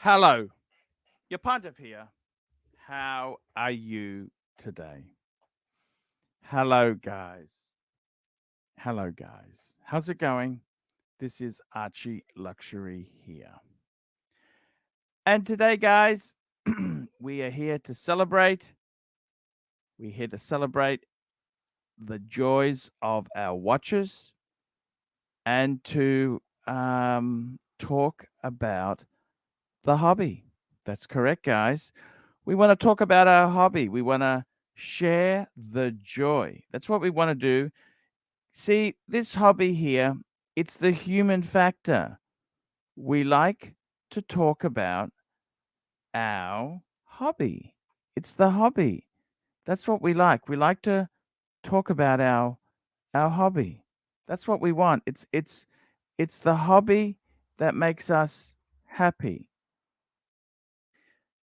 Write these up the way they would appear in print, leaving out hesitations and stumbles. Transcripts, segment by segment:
Hello, your pontiff here. How are you today? Hello, guys. Hello, guys. How's it going? This is Archie Luxury here. And today, guys, we are here to celebrate. We're here to celebrate the joys of our watches and to talk about the hobby. That's correct, guys. We want to talk about our hobby. We want to share the joy. That's what we want to do. See, this hobby here, it's the human factor. We like to talk about our hobby. It's the hobby. That's what we like. We like to talk about our hobby. That's what we want. It's the hobby that makes us happy.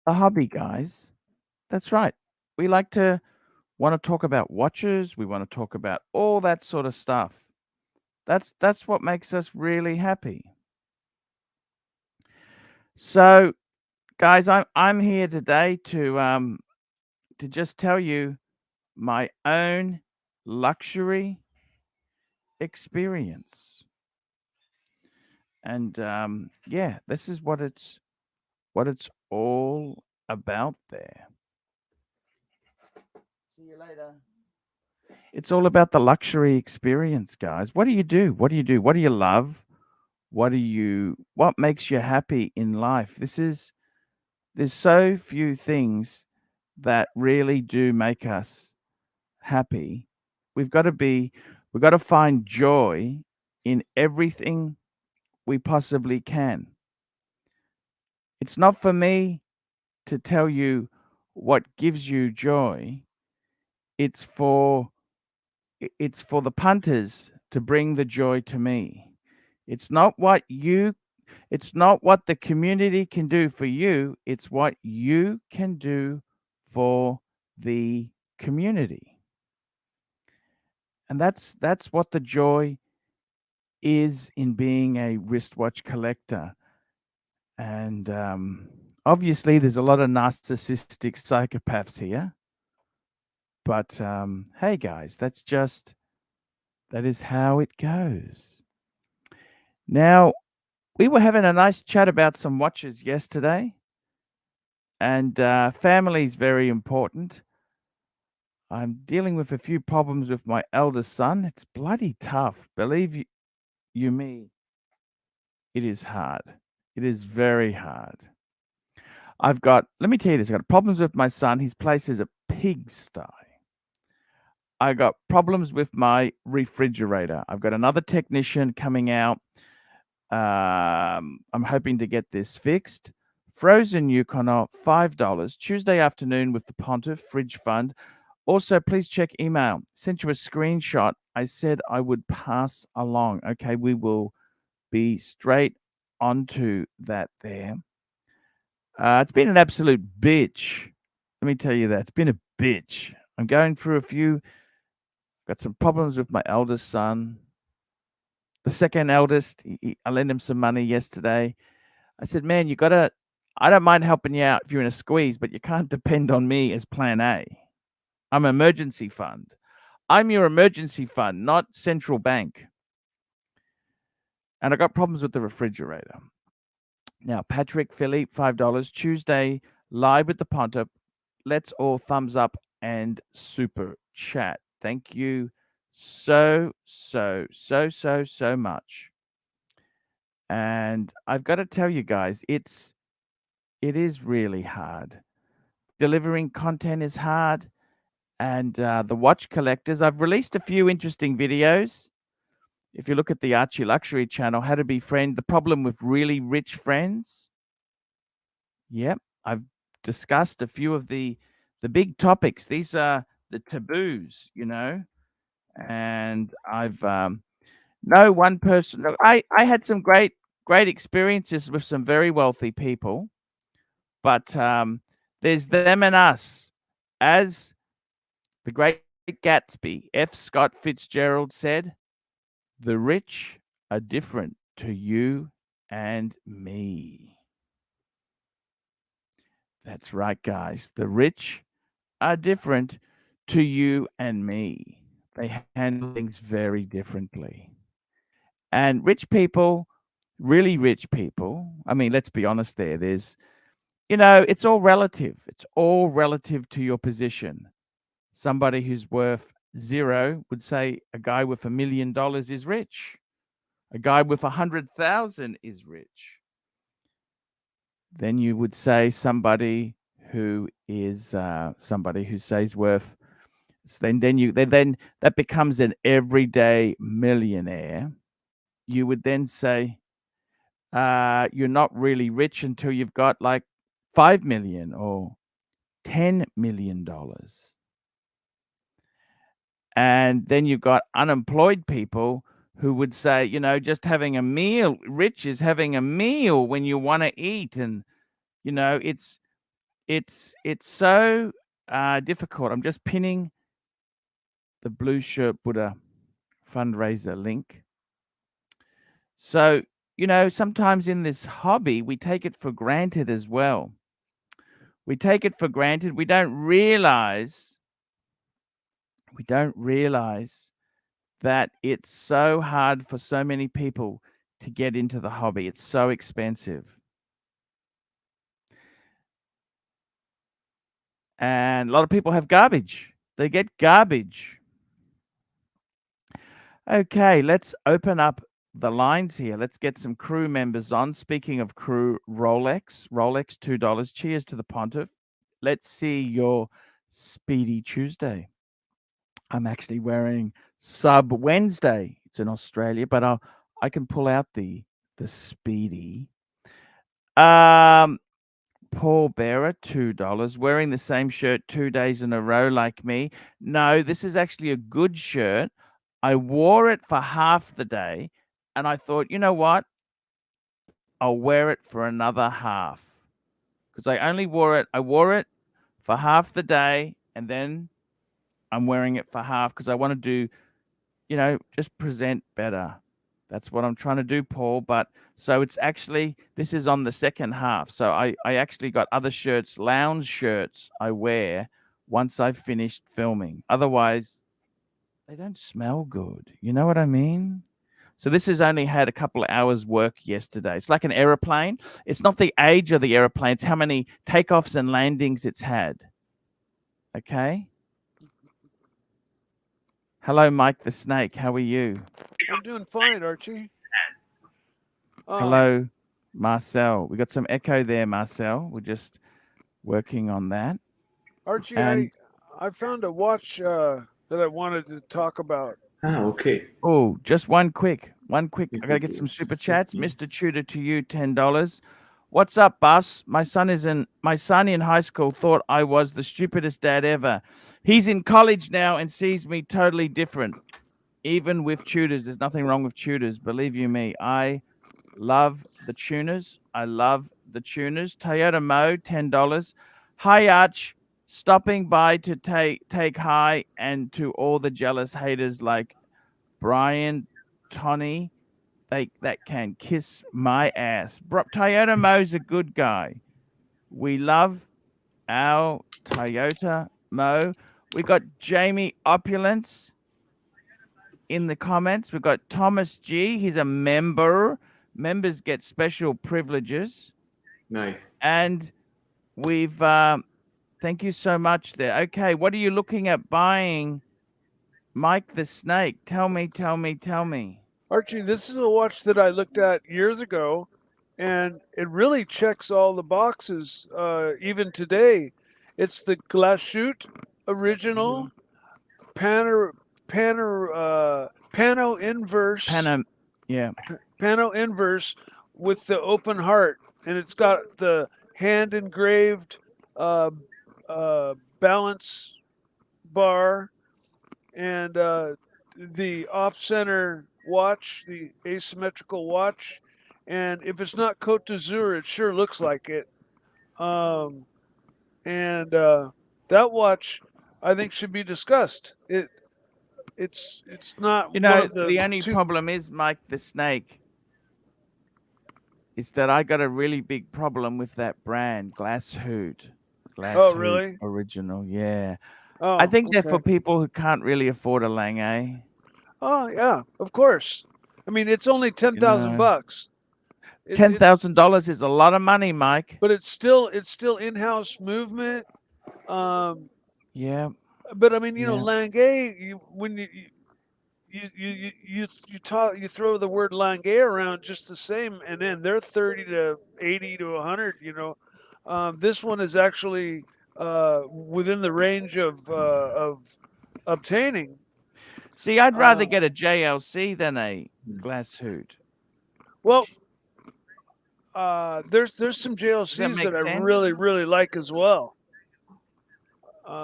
The hobby, guys. That's right. We like to want to talk about watches. We want to talk about all that sort of stuff. That's what makes us really happy. So, guys, I'm here today to just tell you my own luxury experience. And yeah, this is what it's all about there. See you later. It's all about the luxury experience, guys. What do you do? What do you do? What do you love? What makes you happy in life? There's so few things that really do make us happy. We've got to find joy in everything we possibly can. It's not for me to tell you what gives you joy. It's for the punters to bring the joy to me. It's not what the community can do for you, it's what you can do for the community. And that's what the joy is in being a wristwatch collector. And obviously there's a lot of narcissistic psychopaths here. But hey guys, that is how it goes. Now, we were having a nice chat about some watches yesterday. And family is very important. I'm dealing with a few problems with my eldest son. It's bloody tough. Believe you me, it is hard. It is very hard. Let me tell you this, I've got problems with my son. His place is a pigsty. I got problems with my refrigerator. I've got another technician coming out. I'm hoping to get this fixed. Frozen Yukon, $5. Tuesday afternoon with the Pontiff Fridge Fund. Also, please check email. Sent you a screenshot. I said I would pass along. Okay, we will be straight onto that there. It's been an absolute bitch. Let me tell you that. It's been a bitch. I'm going through got some problems with my eldest son. The second eldest, I lent him some money yesterday. I said, man, I don't mind helping you out if you're in a squeeze, but you can't depend on me as plan A. I'm an emergency fund. I'm your emergency fund, not central bank. And I got problems with the refrigerator. Now, Patrick Philippe, $5. Tuesday, live with the Pontiff. Let's all thumbs up and super chat. Thank you so much. And I've got to tell you guys, it is really hard. Delivering content is hard. And the watch collectors, I've released a few interesting videos. If you look at the Archie Luxury channel, how to befriend the problem with really rich friends. Yep, I've discussed a few of the big topics. These are the taboos, and I've no one person. Look, I had some great experiences with some very wealthy people, but there's them and us. As the great Gatsby, F. Scott Fitzgerald said, "The rich are different to you and me." That's right, guys. The rich are different to you and me. They handle things very differently. And rich people, really rich people, I mean, let's be honest there. It's all relative. It's all relative to your position. Somebody who's worth zero would say a guy with $1 million is rich. A guy with 100,000 is rich. Then you would say somebody who is somebody who says worth. Then that becomes an everyday millionaire. You would then say you're not really rich until you've got like 5 million or $10 million. And then you've got unemployed people who would say, just having a meal, rich is having a meal when you want to eat. And, it's so difficult. I'm just pinning the Blue Shirt Buddha fundraiser link. So, sometimes in this hobby, we take it for granted as well. We take it for granted. We don't realize that it's so hard for so many people to get into the hobby. It's so expensive. And a lot of people have garbage. They get garbage. Okay, let's open up the lines here. Let's get some crew members on. Speaking of crew, Rolex, $2. Cheers to the Pontiff. Let's see your Speedy Tuesday. I'm actually wearing Sub Wednesday. It's in Australia, but I can pull out the Speedy. Paul Bearer, $2. Wearing the same shirt 2 days in a row like me. No, this is actually a good shirt. I wore it for half the day, and I thought, you know what? I'll wear it for another half. Because I wore it for half the day, and then I'm wearing it for half because I want to do, just present better. That's what I'm trying to do, Paul. But so this is on the second half. So I actually got other shirts, lounge shirts I wear once I've finished filming. Otherwise, they don't smell good. You know what I mean? So this has only had a couple of hours work yesterday. It's like an aeroplane. It's not the age of the aeroplane, it's how many takeoffs and landings it's had. Okay? Hello, Mike the Snake. How are you? I'm doing fine, Archie. Hello, Marcel. We got some echo there, Marcel. We're just working on that. Archie, And I found a watch that I wanted to talk about. Okay. oh, just one quick. I gotta get some Yes. super chats. Mr. Tudor to you, $10. What's up, boss? My son in high school thought I was the stupidest dad ever. He's in college now and sees me totally different. Even with tutors, there's nothing wrong with tutors. Believe you me, I love the tuners. I love the tuners. Toyota Mo, $10. Hi, Arch. Stopping by to take hi and to all the jealous haters like Brian, Tony, that can kiss my ass. Toyota Mo's a good guy. We love our Toyota Mo. We got Jamie Opulence in the comments. We've got Thomas G. He's a member. Members get special privileges. Nice. And we've thank you so much there. Okay, what are you looking at buying, Mike the Snake? Tell me. Archie, this is a watch that I looked at years ago, and it really checks all the boxes, even today. It's the Glashütte original Pano inverse. Yeah. Pano inverse with the open heart, and it's got the hand engraved balance bar and the off center watch, the asymmetrical watch. And if it's not Cote d'Azur, it sure looks like it. And that watch, I think, should be discussed. It's not You one know, of the the only two. problem is, Mike the Snake, is that I got a really big problem with that brand, Glashütte. Oh, Glashütte really? original, yeah. I Oh, think they're for okay. people who can't really afford a Lange. Oh, yeah, of course. I mean, it's only ten You thousand know, bucks. It $10,000 is a lot of money, Mike. but it's still in-house movement. Um, Yeah, but I mean, yeah. Lange, when you throw the word Lange around just the same, and then they're 30 to 80 to 100. This one is actually within the range of obtaining. See, I'd rather Uh, get a JLC than a Glashütte. well, there's some Does that JLCs make that I sense? really like as well.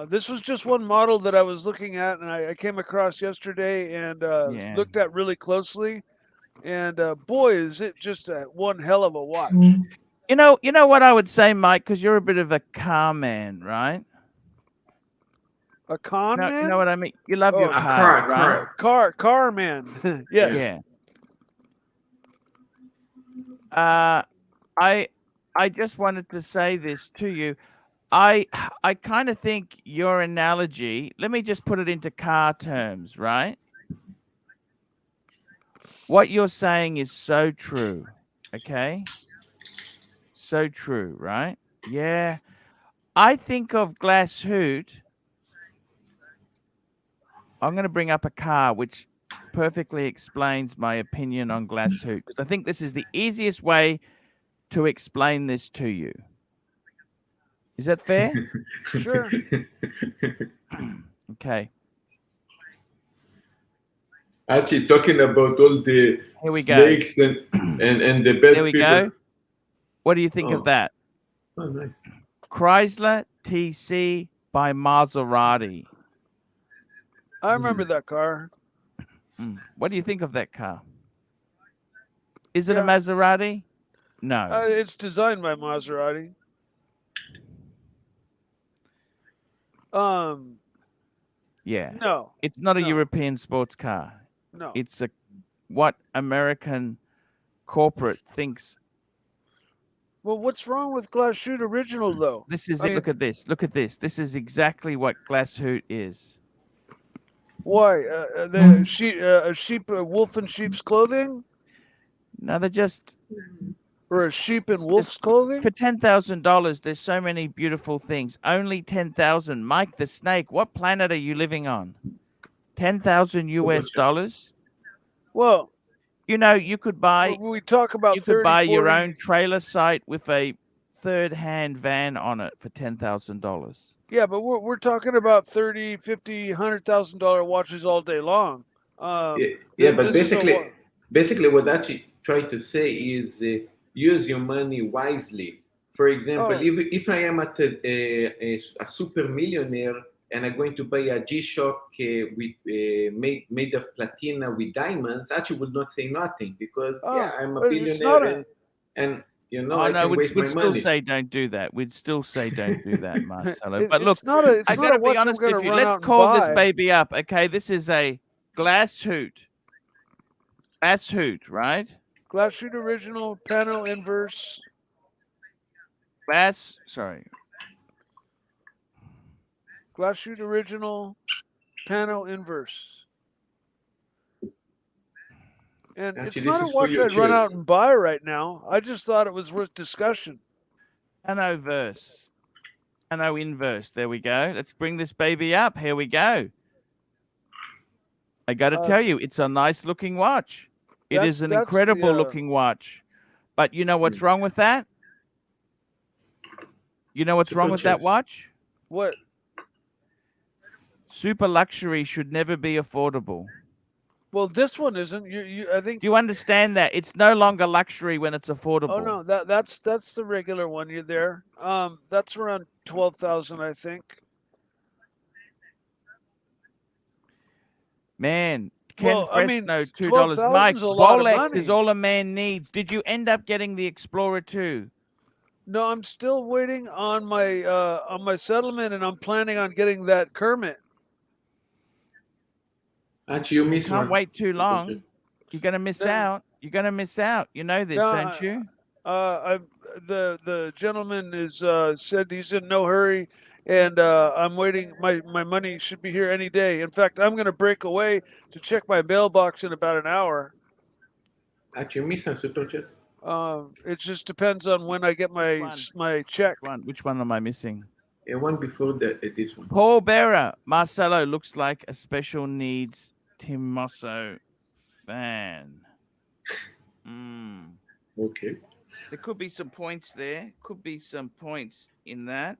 This was just one model that I was looking at, and I came across yesterday and Yeah. looked at really closely. And boy, is it just one hell of a watch. You know what I would say, Mike, because you're a bit of a car man, right? A con You know man? what I mean? You love your Oh, A cars, car, right? car man. Yes. Yeah. Uh, I just wanted to say this to you. I I kind of think your analogy, let me just put it into car terms, right? What you're saying is so true. Okay? So true, right? Yeah. I think of Glashütte. I'm going to bring up a car which perfectly explains my opinion on Glashütte because I think this is the easiest way to explain this to you. Is that fair? Sure. Okay. Actually, talking about all the Here we go. snakes and the There bad we people. go. What do you think of Oh, that? oh, nice. Chrysler TC by Maserati. I remember that car. What do you think of that car? Is it a Yeah. Maserati? No. It's designed by Maserati. Um, Yeah. no, It's not a no, European sports car. no. It's what American corporate thinks. Well, what's wrong with Glashütte Original though? This is I it. mean, Look at this. Look at this. This is exactly what Glashütte is. Why? A sheep, a wolf in sheep's clothing, No, they're just or a sheep in it's wolf's clothing? for $10,000. There's so many beautiful things. Only 10,000. Mike the Snake. What planet are you living on? 10,000 US dollars. Well, You know, you could buy we talk about you could 30, buy your 40. own trailer site with a third-hand van on it for $10,000. Yeah, but we're talking about 30, 50, $100,000 watches all day long. Yeah, but this is basically what Archie tried to say is use your money wisely. For example, Oh. if I am at a super millionaire and I'm going to buy a G-Shock with made of platina with diamonds, Archie would not say nothing because I'm a but it's not billionaire and you know Oh I no, can waste my we'd still money. say don't do that. We'd still say don't do that, Marcelo. It- But look, it's not a, it's I not gotta a be watch I'm honest gonna with you. run out Let's and call this buy. baby up. Okay, this is a glass hoot. Glass hoot, right? Glass shoot original panel inverse. Glass, sorry. Glass shoot original panel inverse. And Actually, it's this not a is for watch your I'd run children. out and buy right now. I just thought it was worth discussion. Pano verse. Pano inverse. There we go. Let's bring this baby up. Here we go. I got to tell you, it's a nice looking watch. It is an incredible looking watch. But you know what's wrong with that? You know what's wrong with that watch? What? Super luxury should never be affordable. Well, this one isn't. I think. Do you understand that? It's no longer luxury when it's affordable. Oh no, that's the regular one. You're there. That's around 12,000, I think. Man, Ken Fresno, $2. 12,000 Mike, is a lot of Rolex money. is all a man needs. Did you end up getting the Explorer 2? No, I'm still waiting on my settlement, and I'm planning on getting that Kermit. Actually, you miss Can't one. wait too long. You're gonna miss out. You're gonna miss out. You know this, don't you? The gentleman is said he's in no hurry, and I'm waiting. My money should be here any day. In fact, I'm going to break away to check my mailbox in about an hour. Actually, you miss a super chat. It just depends on when I get my check. Which one am I missing? One before this one. Paul Bearer, Marcelo looks like a special needs Timoso fan. Okay. There could be some points there. Could be some points in that.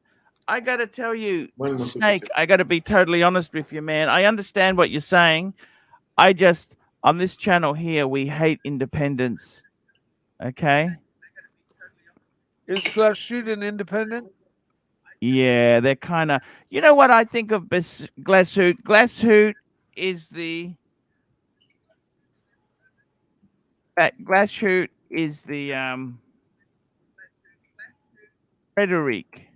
I got to tell you, Snake, I got to be totally honest with you, man. I understand what you're saying. I just, on this channel here, we hate independence. Okay? Is Glass Shoot an independent? Yeah, they're kind of. You know what I think of Glass Hoot? Glass Hoot is the. Glass Hoot is the Frederic.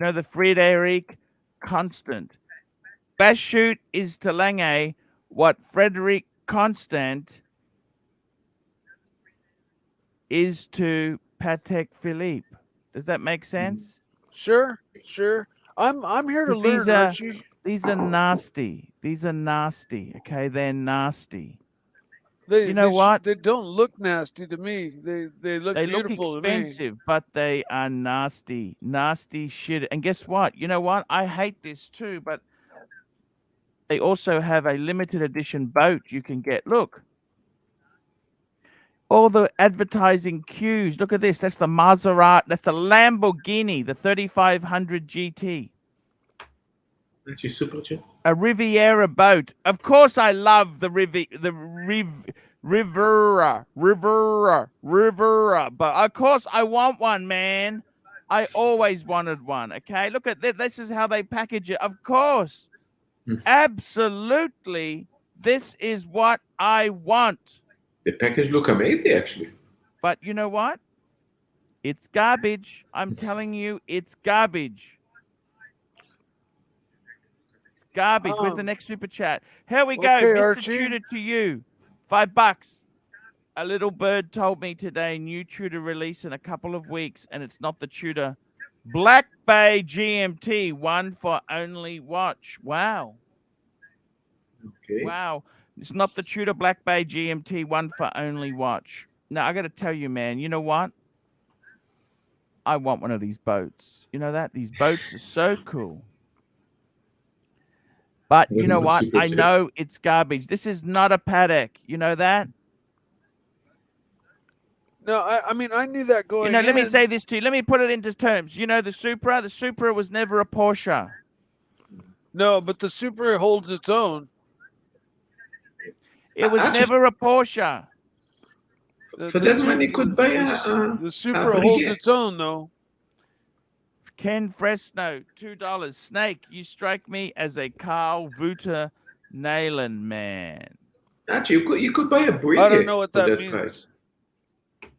You know, the Frederic Constant. Glass Shoot is to Lange what Frederic Constant is to Patek Philippe. Does that make sense? Sure. I'm here to learn, Archie. These are nasty. These are nasty. Okay, they're nasty. You know what? They don't look nasty to me. They look beautiful to me. They look expensive, but they are nasty. Nasty shit. And guess what? You know what? I hate this too, but they also have a limited edition boat you can get. Look. All the advertising cues. Look at this. That's the Maserati. That's the Lamborghini, the 3500 GT. Actually, super chat. A Riviera boat. Of course, I love the Rivera. But of course, I want one, man. I always wanted one. Okay, look at this. This is how they package it. Of course, absolutely. This is what I want. The package look amazing, actually. But you know what? It's garbage. I'm telling you, it's garbage. Garbage. Where's the next super chat? Here we go, Mr. Archie. Tudor to you. $5. A little bird told me today new Tudor release in a couple of weeks, and it's not the Tudor Black Bay GMT, one for only watch. Wow. Okay. Wow. It's not the Tudor Black Bay GMT one for only watch. Now, I got to tell you, man, you know what? I want one of these boats. You know that? These boats are so cool. But you One know more what? super I chat. know it's garbage. This is not a paddock. You know that? No, I mean I knew that You going know, let me in. say this to you. Let me put it into terms. You know, the Supra was never a Porsche. No, but the Supra holds its own. It was Actually, never a Porsche. for that money, could buy the a Supra holds Brigade. its own though. Ken Fresno, $2. Snake, you strike me as a Carl Vuter Nayland man. Actually, you could buy a I don't Brigade know what for that that price. means.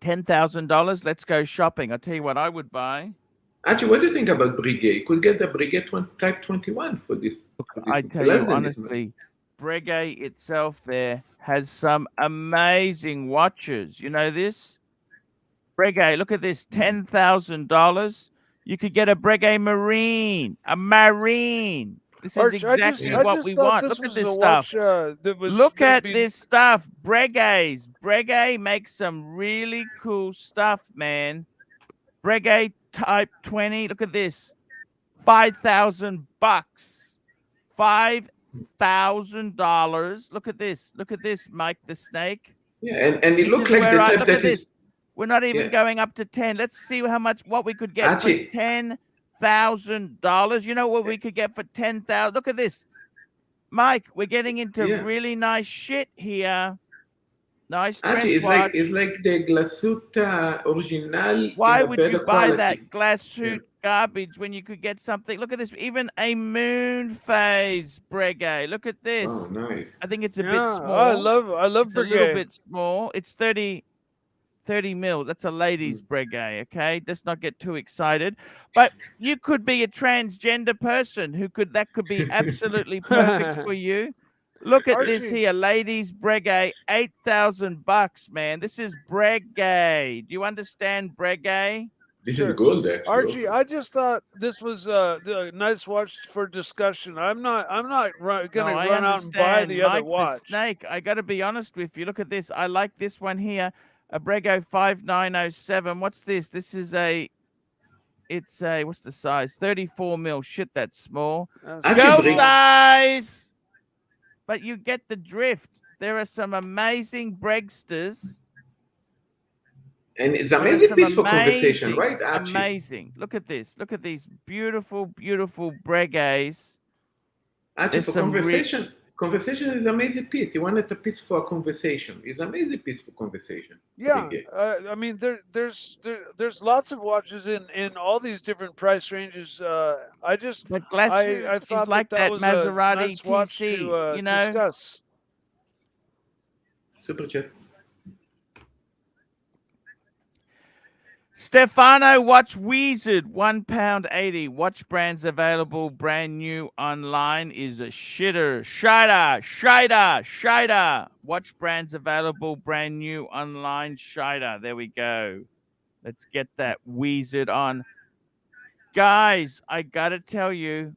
$10,000. Let's go shopping. I'll tell you what I would buy. Actually, what do you think about Brigade? You could get the Brigade Type 21 for this. Look, For this I tell less you than this money. honestly, Breguet itself there has some amazing watches. You know this? Breguet, look at this, $10,000. You could get a Breguet Marine, a Marine. This is Arch, exactly Yeah. I what just we thought want. this Look at was a this stuff. watch that was Look gonna at be. this stuff. Breguets. Breguet makes some really cool stuff, man. Breguet Type 20. Look at this. $5,000. $5,000. Look at this. Look at this, Mike the Snake. Yeah, and it This looks is like where the I type look at that this. is. We're not even Yeah. going up to 10. Let's see what we could get for Actually, $10,000. You know what we could get for 10,000? Look at this. Mike, we're getting into yeah. really nice shit here. Nice dress Actually, watch. it's like the Glasuta original Why in a would you better buy quality. that glass Yeah. suit garbage when you could get something? Look at this. Even a moon phase Breguet. Look at this. Oh, nice. I think it's a bit Yeah, small. I love It's a little Breguet. bit small. It's 30 mil. That's a ladies' Mm. Breguet, okay? Let's not get too excited. But you could be a transgender person that could be absolutely perfect for you. Look at this Archie, here, ladies' Breguet, $8,000, man. This is Breguet. Do you understand Breguet? This Sure. is gold, actually. Archie, also. I just thought this was a nice watch for discussion. I'm not No, gonna I run out and buy understand. the other Mike the watch. Snake, I got to be honest with you. Look at this. I like this one here, a Brego 5907. What's this? This is it's a, what's the size? 34 mil. Shit, that's small. That's Actually, Girl Brig- small. size! But you get the drift. There are some amazing Bregsters. And it's There are amazing some piece for conversation, right, Archie? amazing. Look at this. Look at these beautiful, beautiful Breguets. Actually, There's for some conversation, conversation is amazing piece. You wanted a piece for a conversation. It's amazing piece for conversation. Yeah, Brigade. I mean there's lots of watches in all these different price ranges. I just But Glassfood I is thought like that that was Maserati a nice watch TC, to you know? discuss. Super chat. Stefano Watch Wizard, £1.80. Watch brands available brand new online is a shitter. Shider. Watch brands available brand new online. Shider. There we go. Let's get that Wizard on. Guys, I gotta tell you,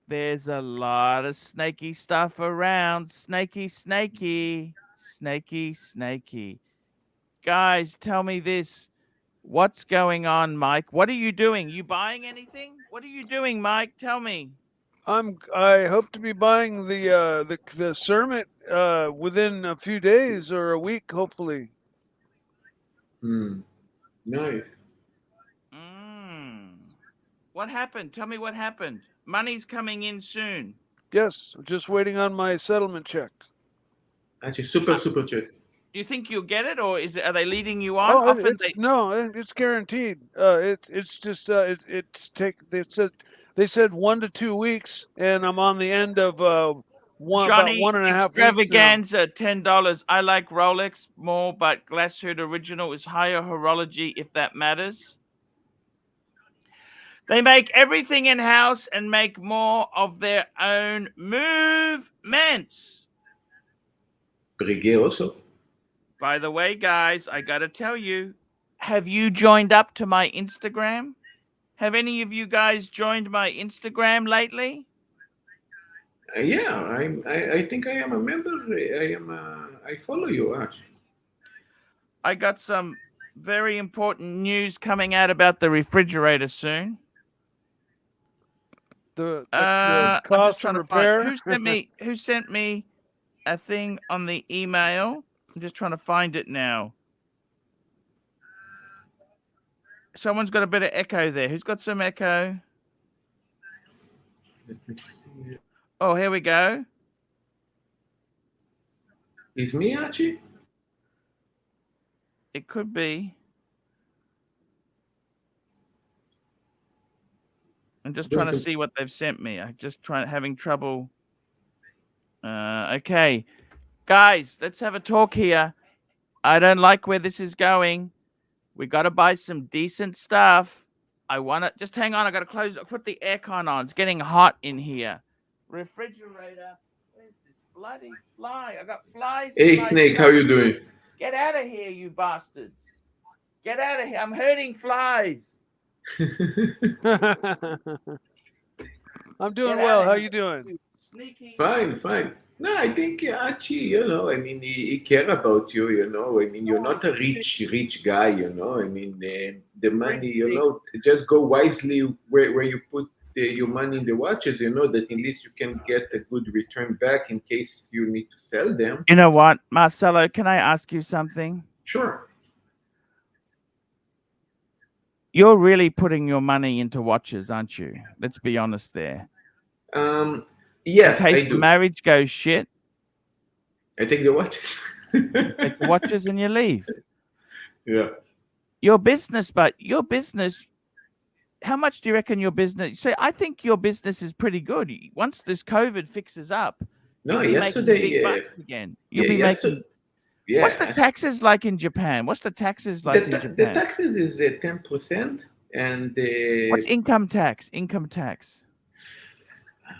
there's a lot of snaky stuff around. Snaky. Guys, tell me this. What's going on, Mike? What are you doing? You buying anything? What are you doing, Mike? Tell me. I hope to be buying the Cermet within a few days or a week, hopefully. Nice. What happened? Tell me what happened. Money's coming in soon. Yes, just waiting on my settlement check. Actually, super chat. Do you think you'll get it, or are they leading you on? Oh, it's guaranteed. It's just they said 1 to 2 weeks, and I'm on the end of about Johnny, 1.5 weeks now. extravaganza, $10. I like Rolex more, but Glasshood Original is higher horology, if that matters. They make everything in-house and make more of their own movements. Brigade also. By the way, guys, I got to tell you, have you joined up to my Instagram? Have any of you guys joined my Instagram lately? Yeah, I think I am a member. I follow you, Archie. I got some very important news coming out about the refrigerator soon. The I'm just cost trying of to find repair. who sent me a thing on the email. I'm just trying to find it now. Someone's got a bit of echo there. Who's got some echo? Let me see. Oh, here we go. Is me, Archie? It could be. I'm just trying to see what they've sent me. I'm just having trouble. Okay. Guys, let's have a talk here. I don't like where this is going. We got to buy some decent stuff. I want to just hang on. I got to put the aircon on. It's getting hot in here. Refrigerator. Where's this bloody fly? I got flies. Hey, Snake, how you doing? Get out of here, you bastards. Get out of here. I'm hurting flies. I'm doing well. How you doing? Sneaky. Fine. No, I think Archie, I mean, he care about you, I mean, you're not a rich guy, I mean, the money, just go wisely where you put your money in the watches, that at least you can get a good return back in case you need to sell them. You know what, Marcelo, can I ask you something? Sure. You're really putting your money into watches, aren't you? Let's be honest there. Yes, in case I the do. marriage goes shit, I take the watches. take the watches and you leave. Yeah. Your business, how much do you reckon your business? So I think your business is pretty good. Once this COVID fixes up, No, you'll be yesterday, making big bucks again. You'll yeah, be making. Yeah. What's the taxes like in Japan? What's the taxes like in Japan? The taxes is 10%, and what's income tax? Income tax.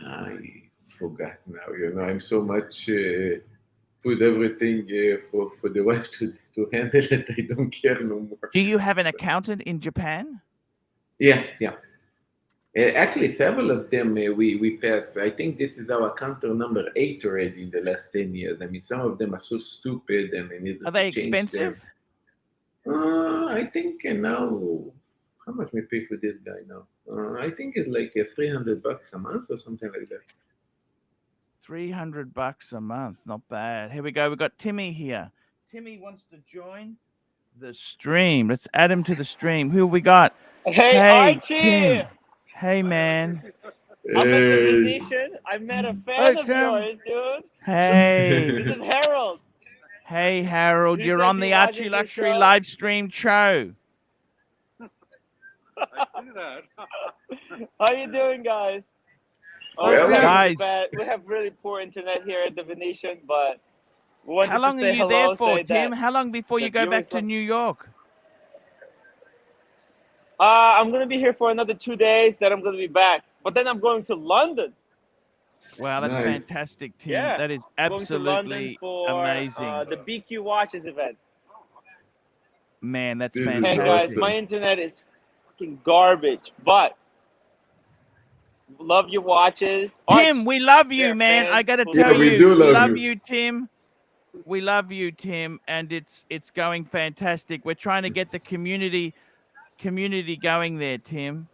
I forgot now. I'm so much put everything for the wife to handle it. I don't care no more. Do you have an accountant in Japan? Yeah. Actually, several of them we passed. I think this is our counter number 8 already in the last 10 years. I mean, some of them are so stupid, and I need to change them. Are they expensive? I think now, how much we pay for this guy now? I think it's like $300 a month or something like that. $300 a month, not bad. Here we go. We got Timmy here. Timmy wants to join the stream. Let's add him to the stream. Who we got? Hey Archie! Tim. Hey, man. I'm at the Venetian. I met a fan of yours, dude. Hey. This is Harold. Hey, Harold. You're on the Archie Luxury live stream show. I see that. How you doing, guys? Well, guys, we have really poor internet here at the Venetian, but we wanted how long to say are you hello, there for, say Tim? that How long before you go back to New York? I'm gonna be here for another 2 days. Then I'm gonna be back. But then I'm going to London. Wow, that's Nice. fantastic, Tim. Yeah, That is going to London absolutely for amazing. the BQ Watches event. Man, that's Dude, Hey fantastic. guys, my internet is fucking garbage, but love your watches. Tim, we love you, they're man. I fans. gotta Yeah, tell we you, do we love love you. you, Tim. We love you, Tim, and it's going fantastic. We're trying to get the community going there, Tim.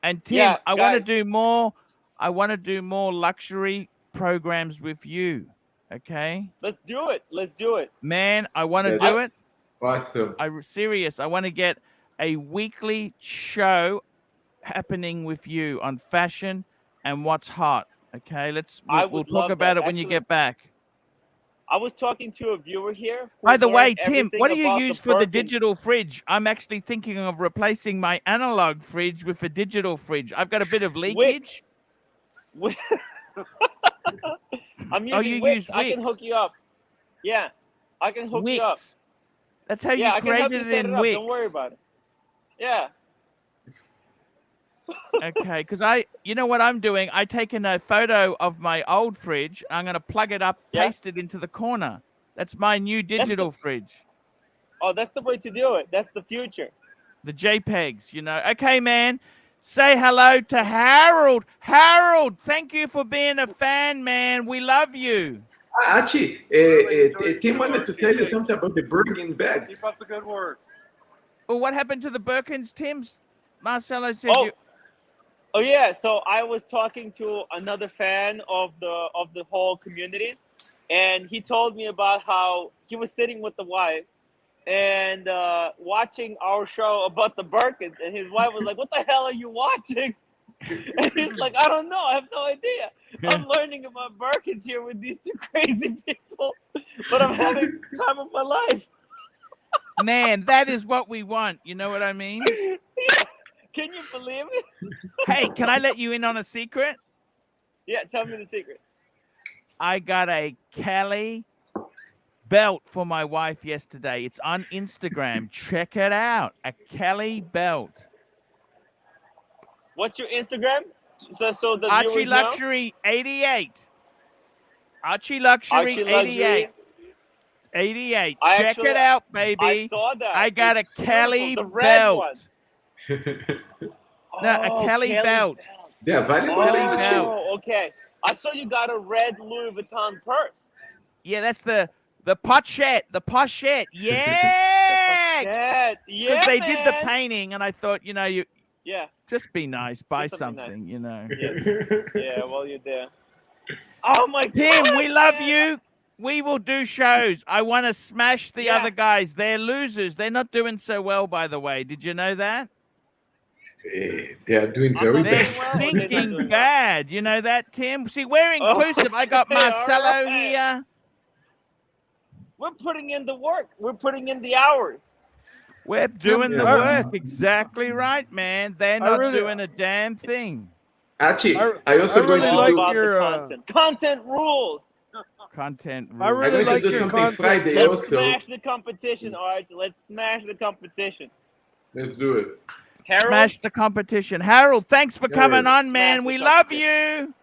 And Tim, Yeah, I want to guys. do more. I want to do more luxury programs with you. Okay, Let's do it. Let's do it. man. I want to Yeah. do it. Awesome. I'm serious. I want to get a weekly show happening with you on fashion and what's hot. Okay, we'll talk love about that. it when you Actually, get back. I was talking to a viewer here. By the way, Tim, everything what do you about use the for the Birkins. digital fridge? I'm actually thinking of replacing my analog fridge with a digital fridge. I've got a bit of leakage. Which? I'm using Oh, you Wix. use I can Wix. hook you up. Yeah, I can hook you up. Wix. That's how Yeah, you I can help you created it set in it up. Wix. Don't worry about it. Yeah. Okay, because you know what I'm doing? I taken a photo of my old fridge. I'm going to plug it up, Yeah. paste it into the corner. That's my new digital fridge. Oh, that's the way to do it. That's the future. The JPEGs, you know. Okay, man. Say hello to Harold. Harold, thank you for being a fan, man. We love you. Archie, Tim wanted to tell you something about the Bergen bags. Keep up the good work. Well, what happened to the Birkins, Tim's? Marcelo said Oh, you. oh yeah. So I was talking to another fan of the whole community, and he told me about how he was sitting with the wife and watching our show about the Birkins, and his wife was like, "What the hell are you watching?" And he's like, "I don't know. I have no idea. I'm learning about Birkins here with these two crazy people, but I'm having the time of my life." Man, that is what we want. You know what I mean? Can you believe it? Hey, can I let you in on a secret? Yeah, tell me the secret. I got a Kelly belt for my wife yesterday. It's on Instagram. Check it out. A Kelly belt. What's your Instagram? So the Archie viewers know? Luxury 88. Archie Luxury Archie 88. Luxury. 88. I Check actually- it out, I baby. saw that. I got a It's beautiful, Kelly the red belt. one. No, a Kelly belt. They are valuable, Kelly Archie. belt. Oh, okay. I saw you got a red Louis Vuitton purse. Yeah, that's the pochette. The pochette. Yeah. Yeah, Because they did the man. painting, and I thought, you know, you Yeah, just be nice, buy Do something something, you know. yeah. Well, you're there. Oh my Tim, God, we love man. you. We will do shows. I want to smash the Yeah. other guys. They're losers. They're not doing so well, by the way. Did you know that? They are doing I'm very not They're bad. doing well. They're not sinking doing well. bad. You know that, Tim? See, we're Oh, inclusive. I got okay, all Marcelo right. here. We're putting in the work. We're putting in the hours. We're doing the Yeah. work. Exactly right, man. They're I not really- doing a damn thing. Archie, I also really going to All like do. about your, the content. Content rules. Content I rules. really I'm going like to do your something content. Friday Let's also. smash the competition, Arch. Let's smash the competition. Let's do it. Harold, Smash the competition. Harold, thanks for coming Harold. on, man. Smash the We love competition. you.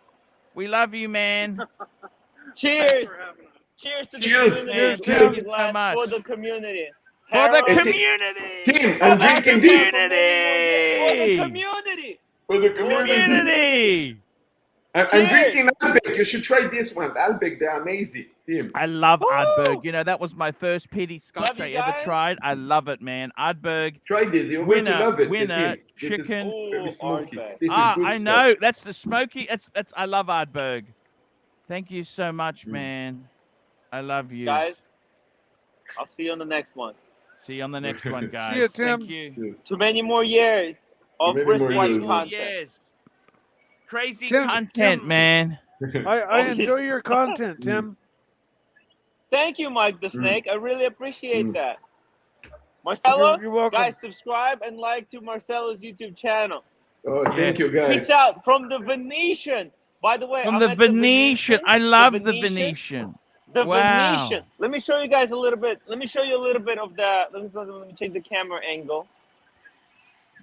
We love you, man. cheers. Cheers to the Cheers. community. Cheers. Cheers Thank you so glass much. for the community. For the Harold, community. Tim, for I'm the drinking this. community. For the community. Community. I'm Cheers. drinking Albeck. You should try this one. Albeck, they're amazing. Tim. I love Woo! Ardbeg. You know, that was my first peaty scotch Love I you ever guys. tried. I love it, man. Ardbeg. Try this. You're going to Winner, love it. winner, Tim. This is chicken. very Ooh, smoky. Albeck. This is Ah, good I stuff. know. That's the smoky. That's. I love Ardbeg. Thank you so much, Mm. man. I love you. Guys, I'll see you on the next one. See you on the next one, guys. ya, Thank Tim. you. Too many more years of Too many more wristwatch years. Oh, content. yes. Crazy Tim, content, Tim. man. I Oh, yeah. enjoy your content, Tim. Thank you, Mike the Mm. Snake. I really appreciate Mm. that. Marcelo, You're welcome. guys, subscribe and like to Marcelo's YouTube channel. Oh, Yes. thank you, guys. Peace out from the Venetian. By the way, From I'm the at Venetian. I love the Venetian. Venetian. The Wow. Venetian. Let me show you guys a little bit. Let me show you a little bit of the. Let me change the camera angle.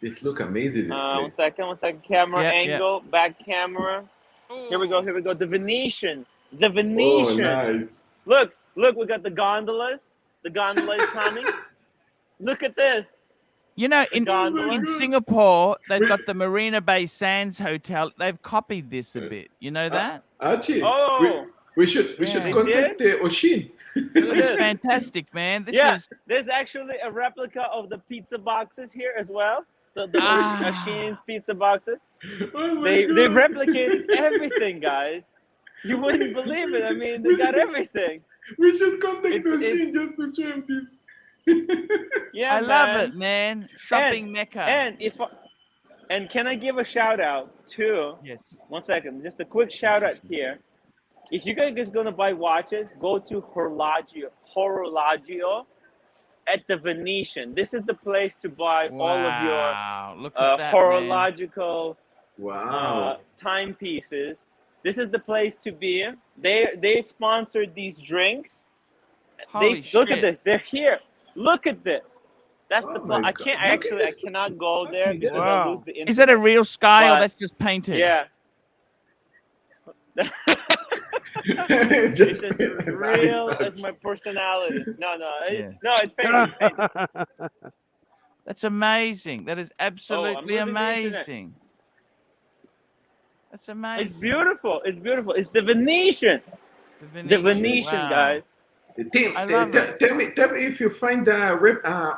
This look amazing. This One place. second. Camera Yeah, yeah. angle. Back camera. Here we go. The Venetian. The Oh, Venetian. nice. Look. We got the gondolas. The gondola is coming. Look at this. You know, in gondola. Singapore, they've got the Marina Bay Sands Hotel. They've copied this a bit. You know that? Archie, Oh. we should Yeah. contact Oshin. Look at It's this. fantastic, man. This Yeah, is there's actually a replica of the pizza boxes here as well. The Ah. Ashin's pizza boxes. Oh my They God. replicated everything, guys. You wouldn't believe it. I mean, they got everything. We should contact It's- Oshin just to show him this. Yeah, I love man. it, man. Shopping mecca. And can I give a shout out to yes. 1 second, just a quick shout out here. If you guys are gonna buy watches, go to Horologio at the Venetian. This is the place to buy all of your Wow. Look at that, man. horological Wow. timepieces. This is the place to be. They sponsored these drinks. Holy Look at shit. this. They're here. Look at this. That's the Oh place. my I God. can't Look at actually. I this. cannot go there because I Wow. lose the internet. Is that a real sky or But- that's just painted? Yeah. Just- It's as real as my personality. No, Yes. it's painted. It's painted. That's amazing. That is absolutely losing the internet. amazing. That's amazing. It's beautiful. It's beautiful. It's the Venetian. The The Venetian, wow. guys. Tim, I love it. tell me if you find a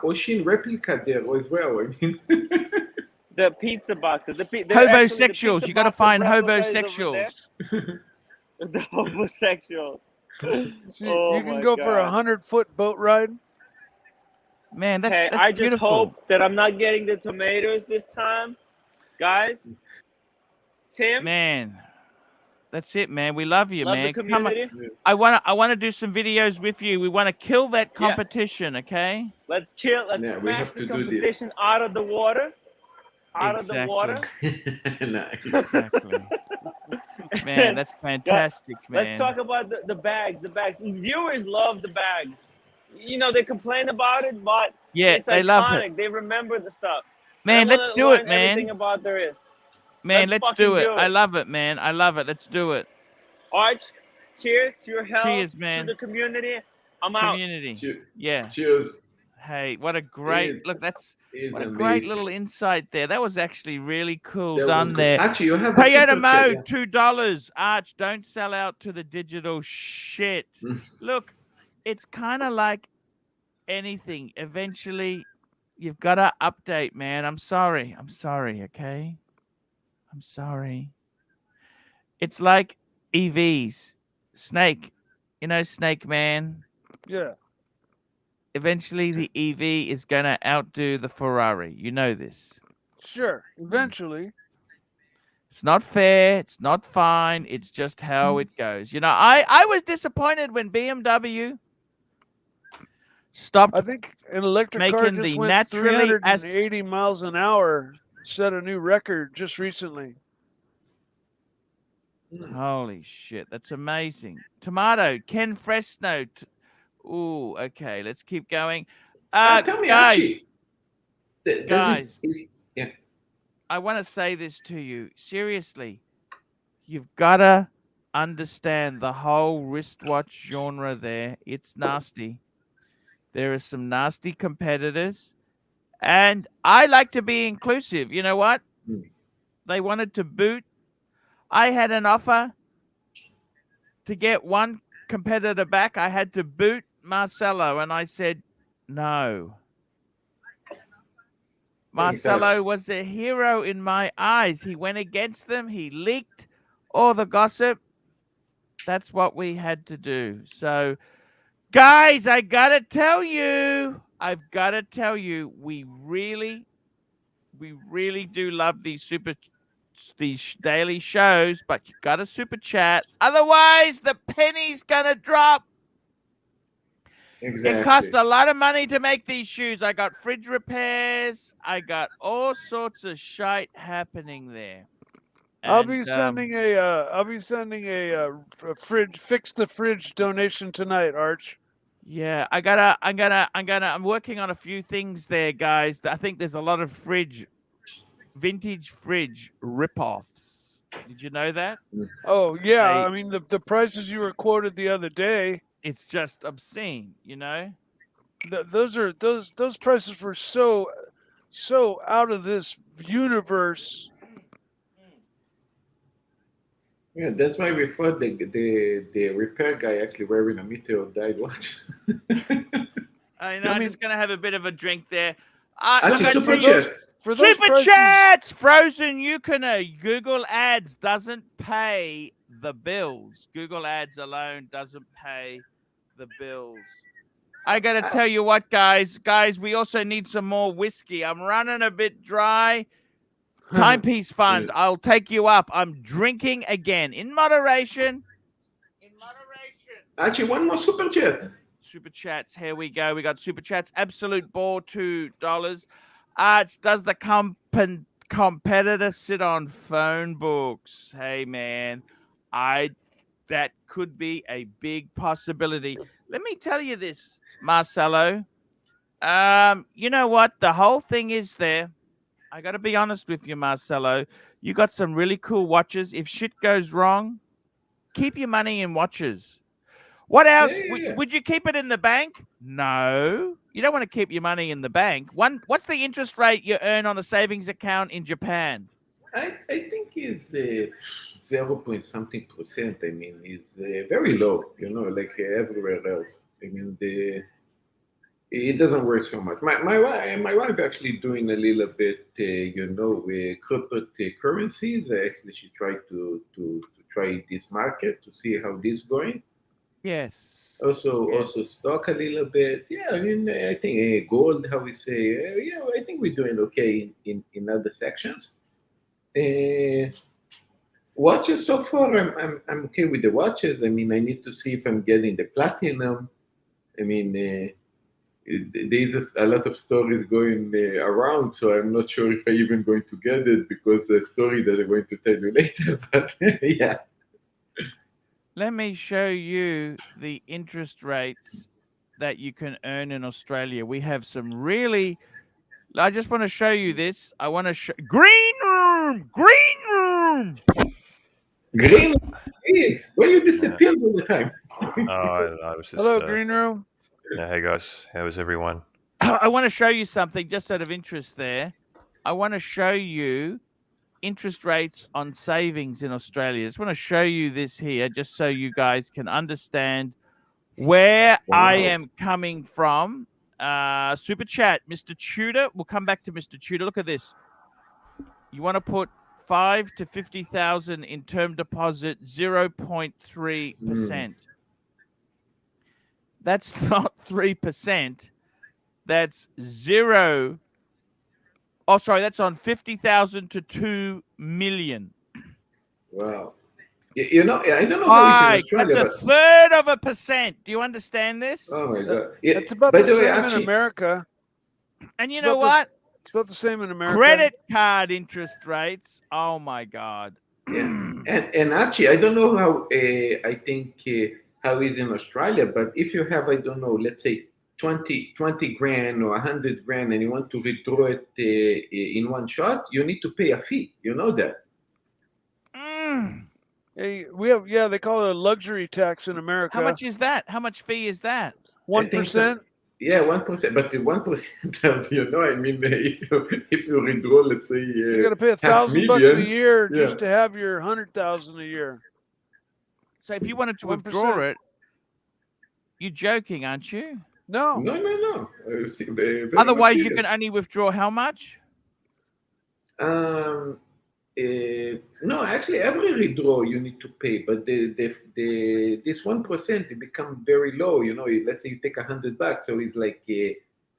Oshin replica there as well. I mean, The pizza boxes. Homosexuals. You got to find homosexuals. The homosexuals. So Oh you can my go for God. 100-foot boat ride. Man, that's, Hey, that's I just beautiful. hope that I'm not getting the tomatoes this time, guys. Tim, Man, that's it, man. We love you, love man. the Come on. community. I wanna do some videos with you. We want to kill that Yeah. competition, okay? Let's chill. Let's Yeah, we smash have the to do this. competition out of the water. Out Exactly. of the water. nice. Exactly. Man, that's fantastic, man. Let's talk about the bags. The bags. Viewers love the bags. You know, they complain about it, but Yeah, it's they iconic. love it. They remember the stuff. Man, I let's wanna do learn it, man. Everything about there is. Man, let's let's do fucking it. do I it. love it, man. I love it. Let's do it. Arch, cheers to your health. Cheers, man. To the community. I'm out. Community. Yeah. Cheers. Hey, what a great It look. That's is what a great amazing. little insight there. That was actually really cool That done was good. there. Actually, you have a Toyota super chat, Mode, $2. Arch, don't sell out to the digital shit. Look, it's kind of like anything. Eventually, you've got to update, man. I'm sorry. Okay? I'm sorry. It's like EVs. Snake. You know Snake, man? Yeah. Eventually, the EV is going to outdo the Ferrari. You know this. Sure. Eventually. It's not fair. It's not fine. It's just how it goes. You know, I was disappointed when BMW stopped I think an electric car making just the went naturally 380 miles an hour. Set a new record just recently. Holy shit, that's amazing. Tomato, Ken Fresno. Ooh, okay, let's keep going. Tell me, guys, Archie. guys, yeah. I want to say this to you. Seriously, you've got to understand the whole wristwatch genre there. It's nasty. There are some nasty competitors. And I like to be inclusive. You know what? They wanted to boot. I had an offer to get one competitor back. I had to boot Marcelo, and I said no. Marcelo was a hero in my eyes. He went against them. He leaked all the gossip. That's what we had to do. So, guys, I've got to tell you, we really do love these daily shows, but you got to super chat. Otherwise, the penny's going to drop. Exactly. It costs a lot of money to make these shoes. I got fridge repairs. I got all sorts of shite happening there. I'll be sending a fridge fix the fridge donation tonight, Arch. Yeah, I'm working on a few things there, guys. I think there's a lot of vintage fridge rip-offs. Did you know that? Oh yeah, I mean the prices you were quoted the other day. It's just obscene, you know. Those prices were so out of this universe. Yeah, that's why we thought the repair guy actually wearing a meteor died. Watch. I know. I'm just gonna have a bit of a drink there. Actually, super chat. Super chats, Frozen Yukina. Google Ads doesn't pay the bills. Google Ads alone doesn't pay the bills. I gotta tell you what, guys, we also need some more whiskey. I'm running a bit dry. Timepiece Fund, I'll take you up. I'm drinking again in moderation. Actually, one more super chat. Super chats, here we go. We got super chats. Absolute Ball, $2. Arch, does the competitor sit on phone books? Hey man, that could be a big possibility. Let me tell you this, Marcelo. You know what? The whole thing is there. I got to be honest with you, Marcelo. You got some really cool watches. If shit goes wrong, keep your money in watches. What else? Would you keep it in the bank? No. You don't want to keep your money in the bank. What's the interest rate you earn on a savings account in Japan? I think it's 0 point something percent. I mean, it's very low, like everywhere else. I mean, it doesn't work so much. My wife actually doing a little bit, with cryptocurrencies. Actually, she tried to try this market to see how this going. Yes. Also Yes. stock a little bit. Yeah, I mean, I think gold. How we say? Yeah, I think we're doing okay in other sections. Uh, Watches so far, I'm okay with the watches. I mean, I need to see if I'm getting the platinum. I mean, there's a lot of stories going around, so I'm not sure if I'm even going to get it because the story that I'm going to tell you later. But yeah, Let me show you the interest rates that you can earn in Australia. We have some really. I just want to show you this. I want to show green room. Green room. green is where you disappear all the time. I was just. Hello, green room. Yeah, hey guys, how is everyone? I want to show you something just out of interest there. I want to show you interest rates on savings in Australia. I just want to show you this here just so you guys can understand where I Wow. am coming from. Super chat, Mr. Tudor. We'll come back to Mr. Tudor. Look at this. You want to put 5 to 50,000 in term deposit, 0.3%. That's not 3%. That's zero. Oh, sorry, that's on 50,000 to 2 million. Wow. I don't know how it's in That's Australia, a third of a percent. Do you understand this? oh my god. Yeah. That's about By the the way, same in Archie, America. And you It's know about what? It's about the same in America. Credit card interest rates. Oh my God. yeah, and Archie, I don't know how I think how is in Australia, but if you have, I don't know, let's say 20 grand or 100 grand, and you want to withdraw it in one shot, you need to pay a fee. You know that. Mm. Hey, we have they call it a luxury tax in America. How much is that? How much fee is that? 1%. Yeah, 1%. But the 1% of I mean, if you withdraw, let's say, So you got to pay $1,000 a year just to have your 100,000 a year. So if you wanted to 1%. withdraw it, you're joking, aren't you? No. No. Otherwise, you can only withdraw how much? No, actually, every withdrawal you need to pay, but this 1% it become very low. Let's say you take $100, so it's like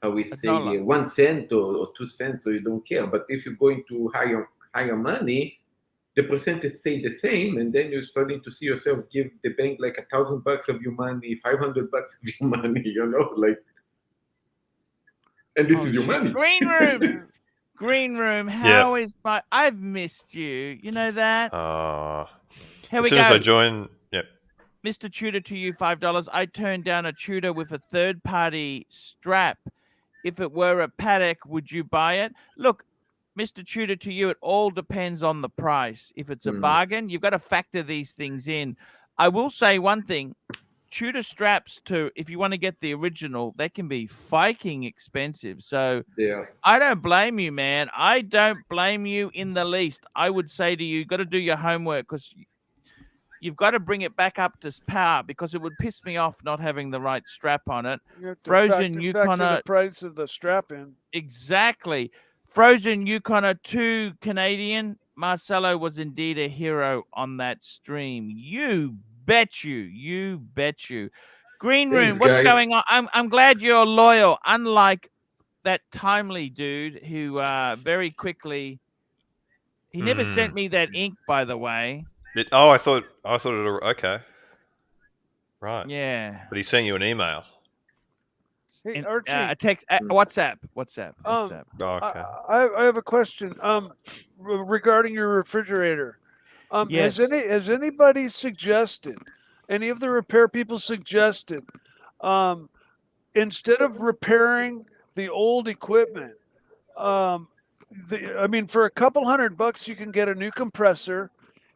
how we say $1. 1 cent or 2 cents, so you don't care. But if you're going to higher money, the percentage stay the same, and then you're starting to see yourself give the bank like $1,000 of your money, $500 of your money. And this is your money. Green room. Green room. How is my? I've missed you. You know that. Here we as soon go. as I join, yep. Mr. Tudor, to you $5. I turned down a Tudor with a third-party strap. If it were a paddock, would you buy it? Look, Mr. Tudor, to you, it all depends on the price. If it's a bargain, you've got to factor these things in. I will say one thing. Tudor straps, if you want to get the original, they can be fiking expensive. So I don't blame you, man. I don't blame you in the least. I would say to you, got to do your homework because you've got to bring it back up to par because it would piss me off not having the right strap on it. You have to Frozen factor the price of the strap in. Exactly. Frozen Yukoner 2 Canadian. Marcelo was indeed a hero on that stream. You bet you. Green room, Thanks, what's guys. going on? I'm glad you're loyal, unlike that timely dude who very quickly. He never sent me that ink, by the way. I thought it. Okay. Right. Yeah. But he sent you an email. Hey, Archie. A text. WhatsApp. Oh, okay. I have a question. Regarding your refrigerator. Yes. Has anybody suggested? Any of the repair people suggested? Instead of repairing the old equipment, for a couple $100, you can get a new compressor,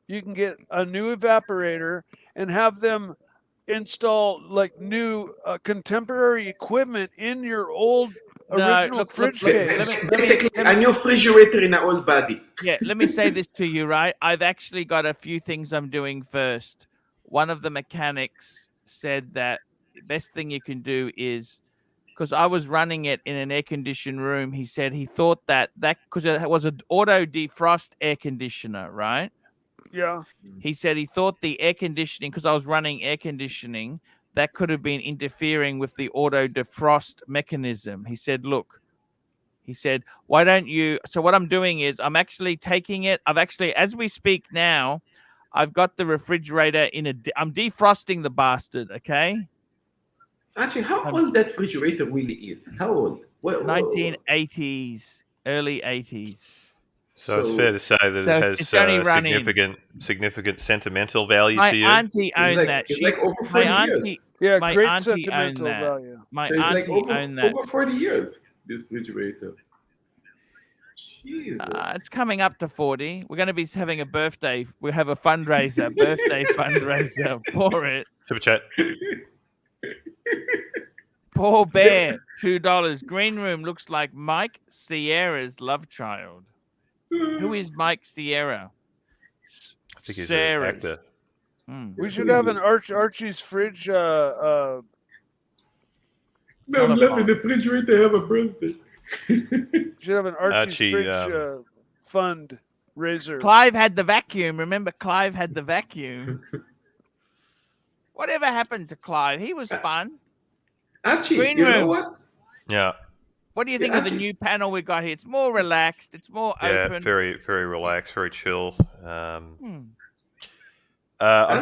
you can get a new evaporator, and have them install like new contemporary equipment in your old original fridge case. Basically, a new refrigerator in an old body. Yeah, let me say this to you, right? I've actually got a few things I'm doing first. One of the mechanics said that the best thing you can do is, because I was running it in an air-conditioned room, he said he thought that because it was an auto defrost air conditioner, right? Yeah. He said he thought the air conditioning, because I was running air conditioning, that could have been interfering with the auto defrost mechanism. He said, look, he said, why don't you? So what I'm doing is I'm actually taking it. I've actually, as we speak now, I've got the refrigerator I'm defrosting the bastard. Okay. Actually, how old that refrigerator really is? How old? 1980s, early 80s. So it's fair to say that it has significant sentimental value to you. My auntie owned that. It's like over 40 years. Yeah, my great auntie sentimental owned that. value. My So it's auntie like owned that. over 40 years, this refrigerator. Jesus. It's coming up to 40. We're going to be having a birthday. We have a fundraiser, birthday fundraiser for it. Super chat. Poor Bear, $2. Green Room looks like Mike Sierra's love child. Who is Mike Sierra? I think he's an actor. We should have an Archie's fridge. No, let me the refrigerator have a birthday. Should have an Archie's fridge fundraiser. Clive had the vacuum. Remember, Clive had the vacuum. Whatever happened to Clive? He was fun. Archie, Green you Room. know what? Yeah. What do you think of the new panel we got here? It's more relaxed. It's more open. Yeah, very, very relaxed, very chill. I'm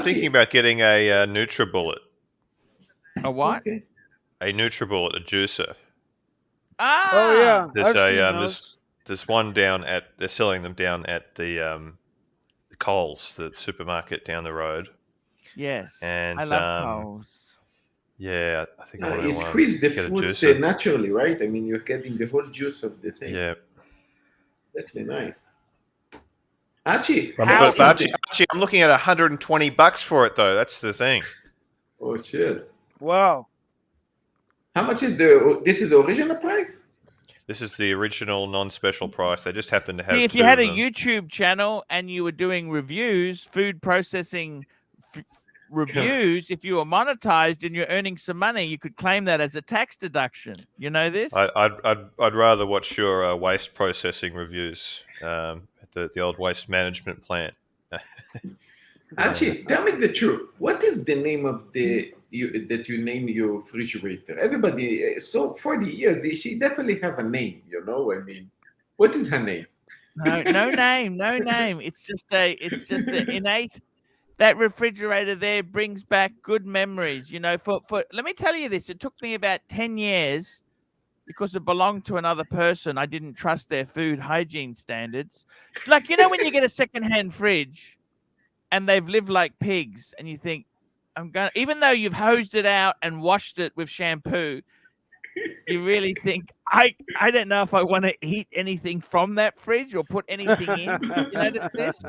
thinking about getting a NutriBullet. A what? Okay. A NutriBullet, a juicer. Ah. Oh yeah. There's one they're selling them down at the Coles, the supermarket down the road. Yes. And I love Coles. Yeah, I think you squeeze the fruits naturally, right? I mean, you're getting the whole juice of the thing. Yeah. That's really nice. Archie, Archie, I'm looking at $120 for it though. That's the thing. Oh shit! Wow. How much is this is the original price? This is the original non-special price. They just happen to have. If you had a YouTube channel and you were doing reviews, food processing reviews, if you were monetized and you're earning some money, you could claim that as a tax deduction. You know this? I'd rather watch your waste processing reviews at the old waste management plant. Archie, tell me the truth. What is the name of that you name your refrigerator? Everybody, so 40 years, she definitely have a name. You know, I mean, what is her name? No name. It's just an innate. That refrigerator there brings back good memories. You know, for let me tell you this. It took me about 10 years because it belonged to another person. I didn't trust their food hygiene standards. Like, you know, when you get a secondhand fridge and they've lived like pigs and you think, even though you've hosed it out and washed it with shampoo, you really think, I don't know if I want to eat anything from that fridge or put anything in. You notice this?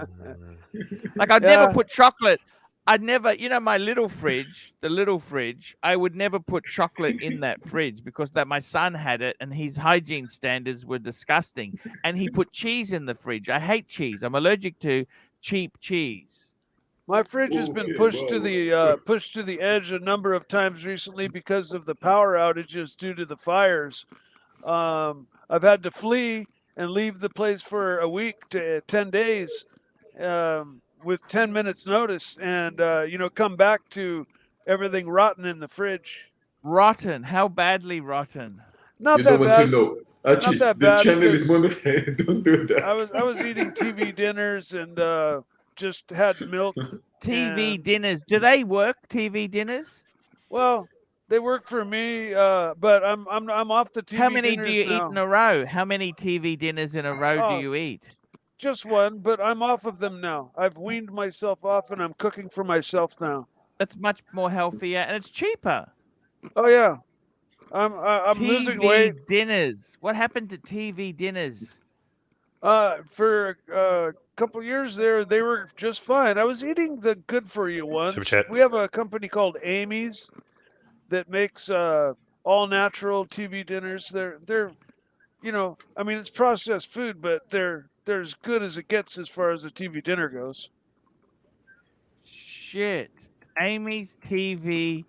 Like, I'd never put chocolate. I'd never, my the little fridge, I would never put chocolate in that fridge because my son had it and his hygiene standards were disgusting. And he put cheese in the fridge. I hate cheese. I'm allergic to cheap cheese. My fridge has been pushed to the edge a number of times recently because of the power outages due to the fires. I've had to flee and leave the place for a week to 10 days with 10 minutes notice and, come back to everything rotten in the fridge. Rotten? How badly rotten? Not that bad. Archie, not that bad. The channel is monetized. Don't do that. I was eating TV dinners and just had milk. TV dinners. Do they work, TV dinners? Well, they work for me, but I'm off the TV. How many do you now. eat in a row? How many TV dinners in a row do you eat? Just one, but I'm off of them now. I've weaned myself off, and I'm cooking for myself now. That's much more healthier, and it's cheaper. Oh yeah, I'm losing weight. TV dinners. What happened to TV dinners? For a couple years there, they were just fine. I was eating the good for you ones. We have a company called AMMANEY that makes all all natural TV dinners. They're you know, I mean, it's processed food, but they're as good as it gets as far as a TV dinner goes. Shit. Amy's TV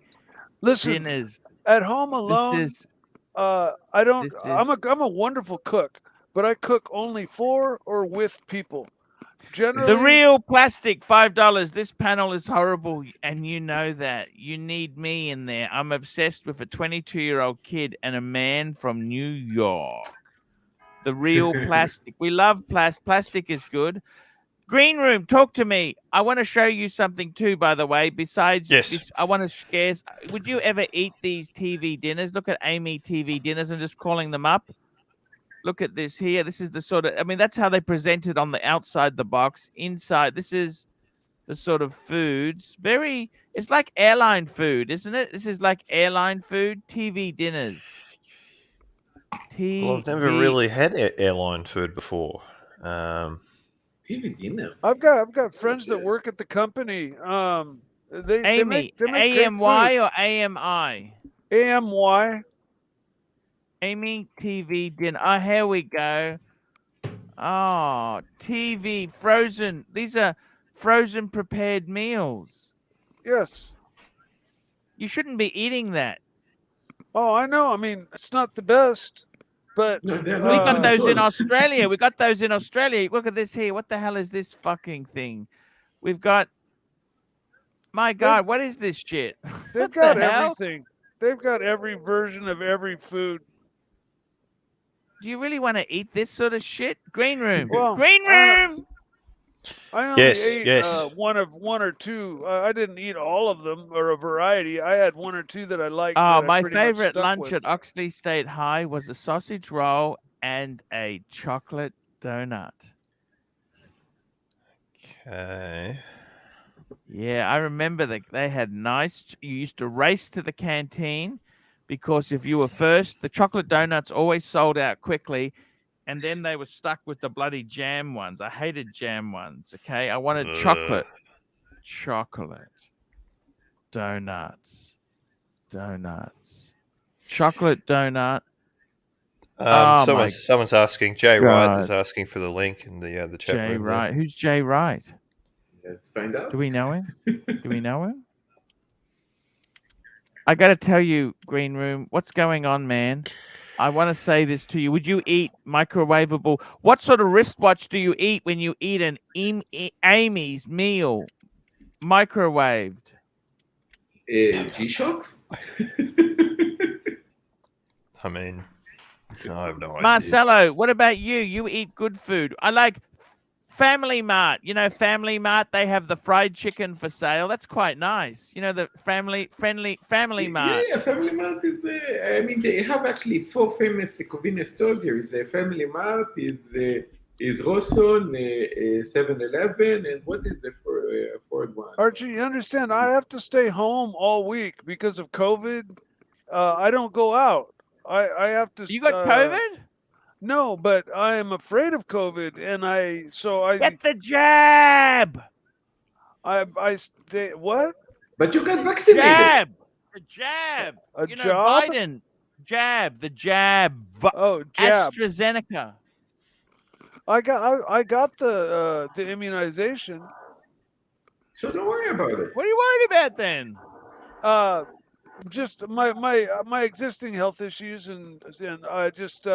Listen, dinners. at home This alone, is I don't. this is I'm a wonderful cook, but I cook only for or with people. Generally, the real plastic $5. This panel is horrible, and you know that. You need me in there. I'm obsessed with a 22-year-old kid and a man from New York. The real plastic. We love plastic. Plastic is good. Green Room, talk to me. I want to show you something too, by the way. Besides, Yes. I want to share. Would you ever eat these TV dinners? Look at Amy TV dinners. I'm just calling them up. Look at this here. This is the sort of, I mean, that's how they present it on the outside the box. Inside, this is the sort of foods. It's like airline food, isn't it? This is like airline food, TV dinners. Well, I've never really had airline food before. TV dinner. I've got friends that work at the company. They make great AMY food. or AMI? AMY. Amy TV dinner. Oh, here we go. Oh, TV frozen. These are frozen prepared meals. Yes. You shouldn't be eating that. Oh, I know. I mean, it's not the best, but No, they're We not got at those in all. Australia. We got those in Australia. Look at this here. What the hell is this fucking thing? We've got. My God, what is this shit? they've What got the hell? everything. They've got every version of every food. Do you really want to eat this sort of shit? Green Room. Well, Green Room. I only Yes, ate yes. one or two. I didn't eat all of them or a variety. I had one or two that I liked. Oh, that I my pretty much favorite stuck lunch with. at Oxley State High was a sausage roll and a chocolate donut. Okay. Yeah, I remember that they had nice. You used to race to the canteen because if you were first, the chocolate donuts always sold out quickly, and then they were stuck with the bloody jam ones. I hated jam ones. Okay, I wanted chocolate, donuts, chocolate donut. Oh my Someone's asking. Jay Wright is God. asking for the link in the chat Jay room. Wright. Who's Jay Wright? Let's find out. Do we know him? Do we know him? I got to tell you, Green Room, what's going on, man? I want to say this to you. Would you eat microwavable? What sort of wristwatch do you eat when you eat an Amy's meal? Microwaved. G-Shock? I mean, I have no idea. Marcelo, what about you? You eat good food. I like Family Mart. You know, Family Mart, they have the fried chicken for sale. That's quite nice. You know, the Family Mart. Yeah, Family Mart is I mean, they have actually 4 famous convenience stores here. Is Family Mart, is Rawson, 7-Eleven, and what is the fourth one? Archie, you understand? I have to stay home all week because of COVID. I don't go out. I have to. You got COVID? No, but I am afraid of COVID, and I Get the jab. I stay what? But you got vaccinated. Jab. The jab. A You know, job? Biden. Jab. The jab. Oh, jab. AstraZeneca. I got the immunization. So don't worry about it. What are you worried about then? Just my existing health issues, and I just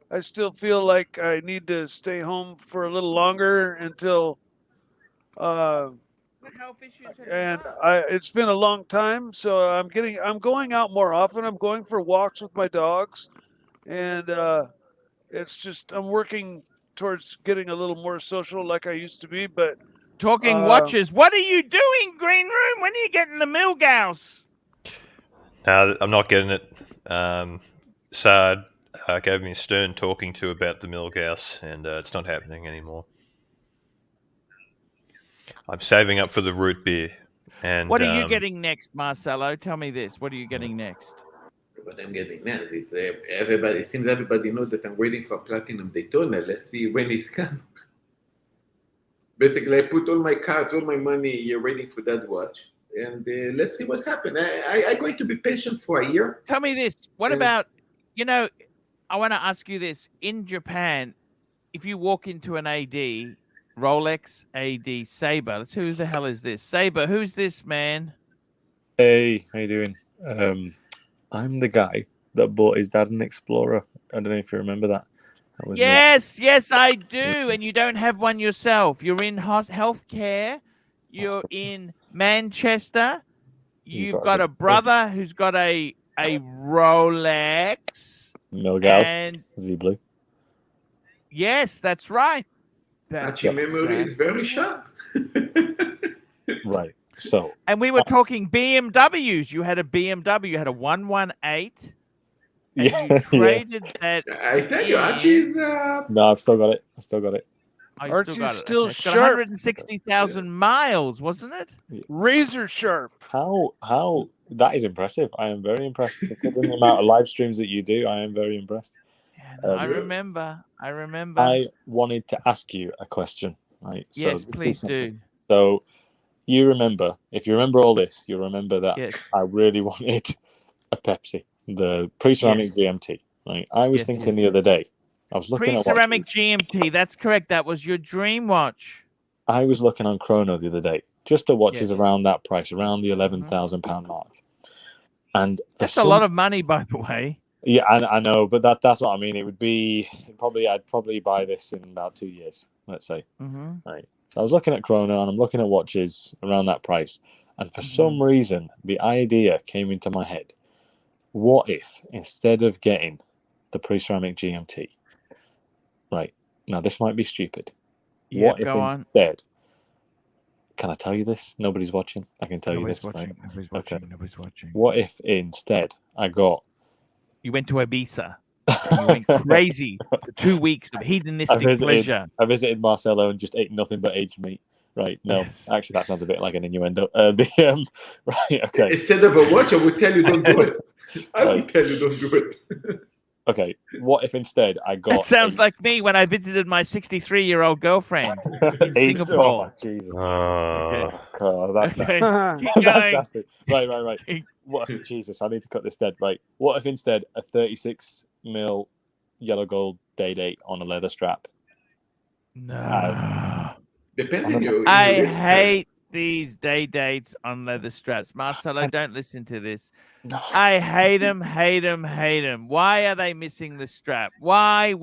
I still feel like I need to stay home for a little longer until What health issues have you and got? it's been a long time, so I'm going out more often. I'm going for walks with my dogs, and it's just I'm working towards getting a little more social like I used to be. But Talking watches. What are you doing, Green Room? When are you getting the Milgauss? No, I'm not getting it. Saad gave me a stern talking to about the Milgauss, and it's not happening anymore. I'm saving up for the root beer. And What are you getting next, Marcelo? Tell me this. What are you getting next? What I'm getting now is everybody. It seems everybody knows that I'm waiting for Platinum Daytona. Let's see when it's coming. Basically, I put all my cards, all my money. You're waiting for that watch. and let's see what happens. I'm going to be patient for a year. Tell me this. What Yeah. about, I want to ask you this. In Japan, if you walk into an AD, Rolex AD Saber, who the hell is this? Saber, who's this, man? Hey, how you doing? I'm the guy that bought his dad an Explorer. I don't know if you remember that. That was me. Yes, I do. And you don't have one yourself. You're in healthcare. You're in Manchester. You've got a brother who's got a Rolex. Milgauss, And Z Blue. yes, that's right. Archie memory is very sharp. Right. So. And we were talking BMWs. You had a BMW. You had a 118. And you traded that. I tell you, Archie is. No, I've still got it. Archie's Still got it. still Okay. It's got sharp. 160,000 miles, wasn't it? Razor sharp. How that is impressive. I am very impressed. Considering the amount of live streams that you do, I am very impressed. Yeah, no, I remember. I wanted to ask you a question, right? Yes, please do. So you remember, if you remember all this, you remember that Yes. I really wanted a Pepsi, the pre-ceramic GMT, right? I was thinking the other day, I was looking at Pre-ceramic GMT, that's correct. That was your dream watch. I was looking on Chrono the other day, just to watches around that price, around the £11,000 mark. And that's a lot of money, by the way. Yeah, I know, but that's what I mean. It would be I'd probably buy this in about 2 years, let's say. Right. So I was looking at Chrono and I'm looking at watches around that price, and for some reason the idea came into my head: what if instead of getting the pre-ceramic GMT, right now this might be stupid. Yeah, what if instead? Can I tell you this? Nobody's watching. I can tell you this. Watching. Right? Nobody's watching. Nobody's watching. What if instead I got? You went to Ibiza. You went crazy for 2 weeks of hedonistic pleasure. I visited Marcelo and just ate nothing but aged meat. Right? No, actually, that sounds a bit like an innuendo. Right? Okay. Instead of a watch, I would tell you don't do it. I would tell you don't do it. Okay. What if instead I got? That sounds like me when I visited my 63-year-old girlfriend in Singapore. Oh, Jesus. Okay. Oh, that's Okay. nasty. Keep That's going. nasty. Right. What? Jesus, I need to cut this dead. Right. What if instead a 36mm yellow gold day date on a leather strap? No. Depends on your. I hate these day dates on leather straps. Marcelo, don't listen to this. No. I hate them. Why are they missing the strap? Why?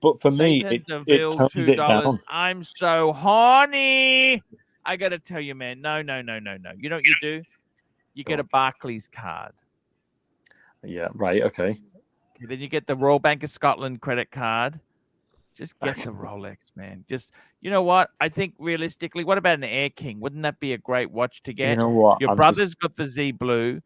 But for me, it tones it down. I'm so horny. I got to tell you, man. No. You know what you do? You get a Barclays card. Yeah, right. Okay. Then you get the Royal Bank of Scotland credit card. Just get the Rolex, man. Just, you know what? I think realistically, what about an Air King? Wouldn't that be a great watch to get? You know what? Your brother's got the Z Blue.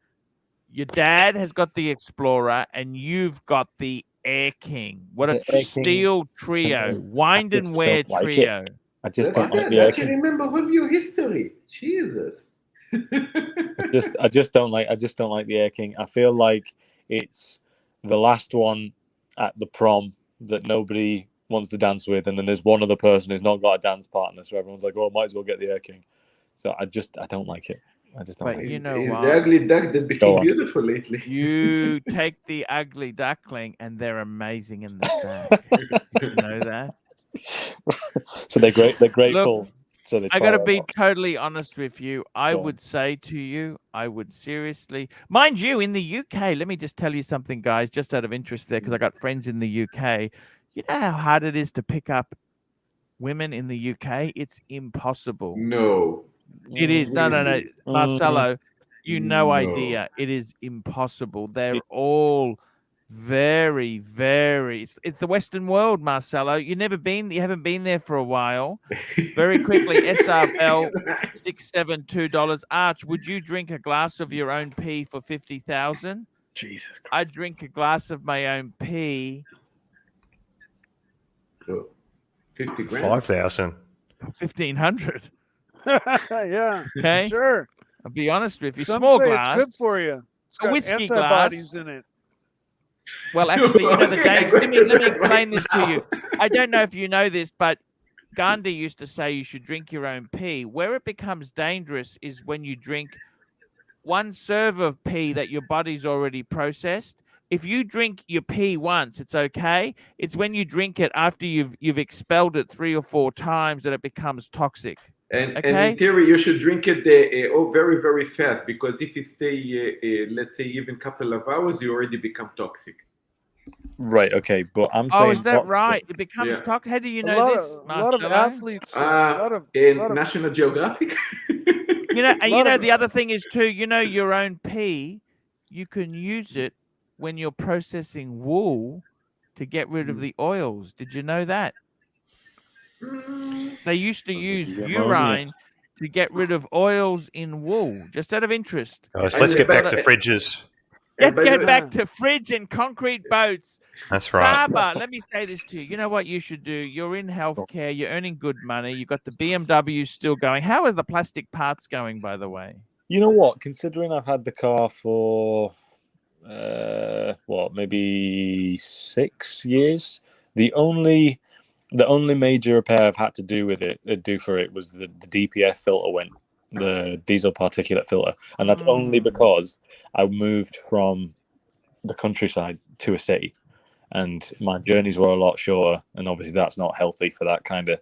Your dad has got the Explorer, and you've got the Air King. What a steel trio. Wind and wear trio. I just don't like the Air King. Remember review history. Jesus. I just don't like the Air King. I feel like it's the last one at the prom that nobody wants to dance with, and then there's one other person who's not got a dance partner, so everyone's like, "Oh, might as well get the Air King." So I don't like it. I just don't like it. You know It's what? the ugly duck that became beautiful lately. You take the ugly duckling, and they're amazing in the sack. You know that? So they're great. They're grateful. Look, so they I got to be totally honest with you. I would say to you, I would seriously, mind you, in the UK. Let me just tell you something, guys, just out of interest there, because I got friends in the UK. You know how hard it is to pick up women in the UK? It's impossible. No. It is. No. Marcelo, no idea. It is impossible. They're all very, very. It's the Western world, Marcelo. You haven't been there for a while. Very quickly, SR Bell, $672. Arch, would you drink a glass of your own pee for 50,000? Jesus Christ. I'd drink a glass of my own pee. So, 50 grand. 5,000. For 1,500. Yeah. Okay. Sure. I'll be honest with you. Some Small say glass. It's good for you. It's got whiskey antibodies glass. in it. Well, actually, you know the Okay, danger. Let me explain this to you. I don't know if you know this, but Gandhi used to say you should drink your own pee. Where it becomes dangerous is when you drink one serve of pee that your body's already processed. If you drink your pee once, it's okay. It's when you drink it after you've expelled it 3 or 4 times that it becomes toxic. And Okay. in theory, you should drink it very, very fast, because if you stay, let's say, even a couple of hours, you already become toxic. Right. Okay. But I'm saying. Oh, is that right? It becomes Yeah. toxic. How do you A know lot this, of, a lot of Marcelo? athletes. A lot of National Geographic. You know, and lot you know of- the other thing is too. You know, your own pee, you can use it when you're processing wool to get rid of the oils. Did you know that? They used to use ammonia. urine to get rid of oils in wool, just out of interest. Guys, And let's get back but- to fridges. And by the Get way- back to fridge and concrete boats. That's right. Saba, let me say this to you. You know what you should do? You're in healthcare. You're earning good money. You've got the BMW still going. How is the plastic parts going, by the way? You know what? Considering I've had the car for maybe 6 years, the only major repair I've had to do for it was the DPF filter went, the diesel particulate filter, and that's only because I moved from the countryside to a city, and my journeys were a lot shorter, and obviously that's not healthy for that kind of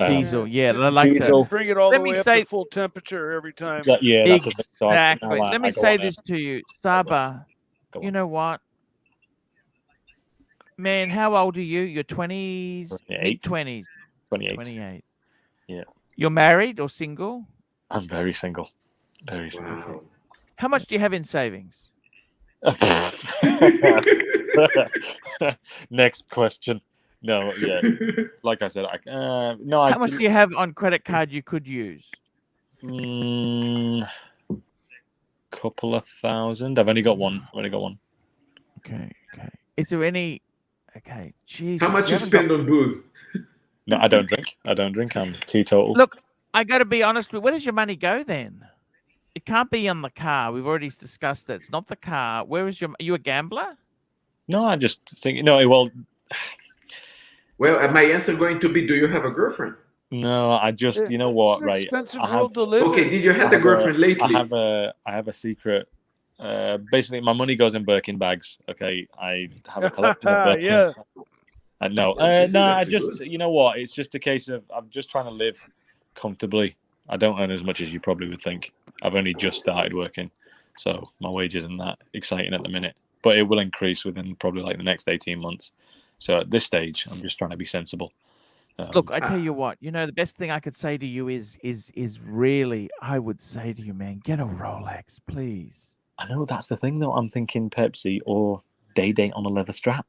Diesel, yeah, I like diesel. to. Bring it all Let the me way up say- to full temperature every time. Yeah, that's Exactly. Let me say this to you, Saba. Go You on. know what, man? How old are you? Your 20s, 28. mid-20s, 28. 28. Yeah. You're married or single? I'm very single. Very single. Wow. How much do you have in savings? Next question. No, yeah, like I said, no. How much do you have on credit card you could use? Couple of thousand. I've only got one. Okay. Is there any? Okay, jeez. How much you spend on booze? No, I don't drink. I'm teetotal. Look, I got to be honest with. Where does your money go then? It can't be on the car. We've already discussed that. It's not the car. Where is your? Are you a gambler? No, I just think no. Well, my answer going to be: do you have a girlfriend? No, I just you know what, It's an right? expensive I world to live Okay, in. did you have a girlfriend lately? I have a secret. Basically, my money goes in Birkin bags. Okay, I have a collection of Birkin. Yeah. No, This is no. I actually just good. you know what? It's just a case of I'm just trying to live comfortably. I don't earn as much as you probably would think. I've only just started working, so my wage isn't that exciting at the minute. But it will increase within probably like the next 18 months. So at this stage, I'm just trying to be sensible. Look, I tell you what. You know, the best thing I could say to you is really, I would say to you, man, get a Rolex, please. I know that's the thing, though. I'm thinking Pepsi or Day Date on a leather strap.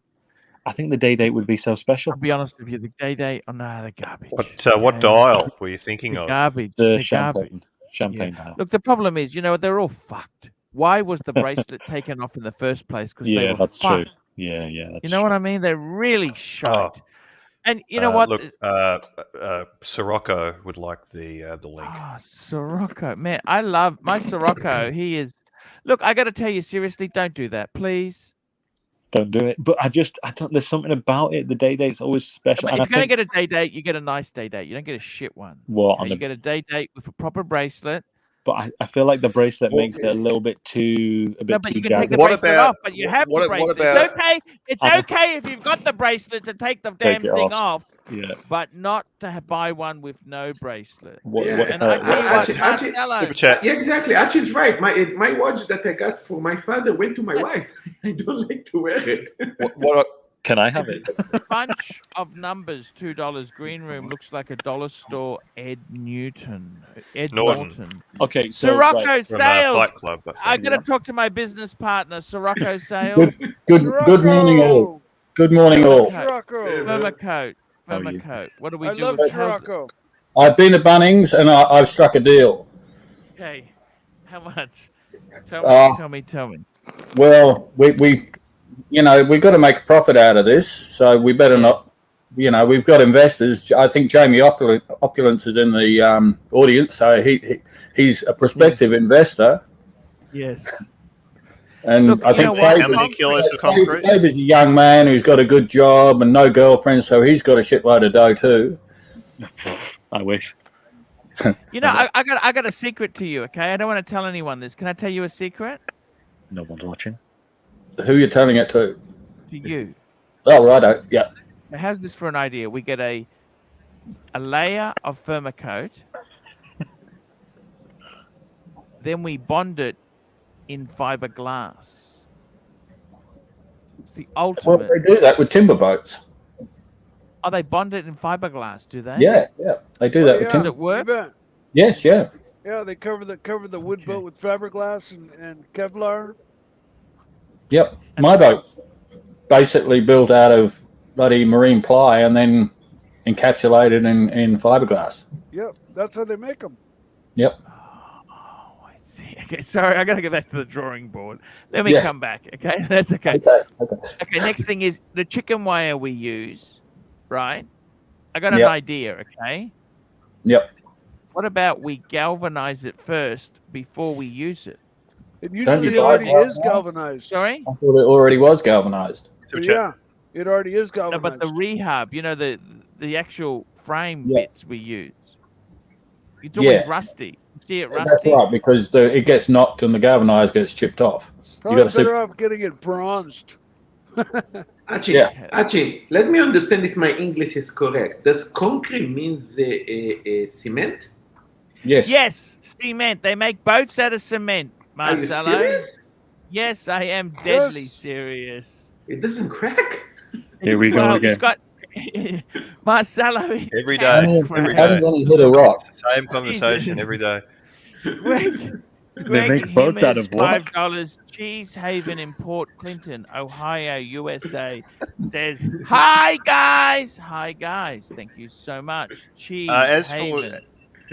I think the Day Date would be so special. I'll be honest with you, the Day Date. Oh no, the garbage. What dial were you thinking The of? garbage. The garbage. champagne dial. Look, the problem is, you know, they're all fucked. Why was the bracelet taken off in the first place? Because they Yeah, were that's fucked. true. Yeah, that's You know what I mean? They're really shite. And you know Uh, what? Look, Sirocco would like the link. Oh, Sirocco. Man, I love my Sirocco. He is. Look, I got to tell you seriously, don't do that, please. Don't do it. But I don't. There's something about it. The Day Date's always special. But And if you're I going to think, get a day date, you get a nice day date. You don't get a shit one. well, Okay? You get a day date with a proper bracelet. but I feel like the bracelet makes it a little bit too No, but too you can take the jazzy. What bracelet about- off, but you have what- the what bracelet. about- It's okay. It's okay if you've got the bracelet to take the damn Take it thing off, Yeah. but not to buy one with no bracelet. What, Yeah. what And I tell you what, Actually- Marcelo, Super chat. Yeah, exactly. Archie's right. My watch that I got for my father went to my wife. I don't like to wear it. What can I have it? bunch of numbers, $2. Green room looks like a dollar store. Ed Norton. Okay, so Sirocco right, from Sales. Fight Club? I I think. got to talk to my business partner, Sirocco Sales. Good morning, all. Good morning, all. Sirocco. Vermicote. How are you? Vermicote. What do we I do? love with Sirocco. I've been to Bunnings and I've struck a deal. Okay. How much? Uh, Tell me. Well, we we've got to make a profit out of this, so we better not. We've got investors. I think Jamie Opulence is in the audience, so he's a prospective investor. Yes. And Look, I you think know what? How many kilos of concrete? Saber's a young man who's got a good job and no girlfriend, so he's got a shitload of dough too. I wish. You know, I got a secret to you. Okay, I don't want to tell anyone this. Can I tell you a secret? No one's watching. Who are you telling it to? To you. Oh, righto. Yeah. Now, how's this for an idea? We get a layer of Thermocoat, then we bond it in fiberglass. It's the Well, ultimate. they do that with timber boats. Oh, they bond it in fiberglass, do they? Yeah, they do that with Does timber. it work? You bet. Yes, yeah. Yeah, they cover the wood boat with fiberglass and Kevlar. Yep. My boat's basically built out of bloody marine ply and then encapsulated in fiberglass. Yep, that's how they make them. Yep. Oh, I see. Okay, sorry, I got to go back to the drawing board. Let me come back, okay? That's okay. Okay, next thing is the chicken wire we use, right? I got an idea, okay? Yep. What about we galvanize it first before we use it? It usually already is galvanized. Sorry? I thought it already was galvanized. Yeah, it already is No, galvanized. but the rehab, you know, the actual frame bits we use, it's always rusty. You see it rusty? That's right, because it gets knocked and the galvanized gets chipped off. Probably better off getting it bronzed. Archie, let me understand if my English is correct. Does concrete means cement? Yes. Yes, cement. They make boats out of cement, Marcelo. Are you serious? Yes, I am deadly serious. It doesn't crack? Here we go again. It's got Marcelo. Every day. Hit a rock. Same conversation every day. Greg They make boats out of what? $5. Cheese Haven in Port Clinton, Ohio, USA says, "Hi guys, hi guys. Thank you so much." Cheese Haven.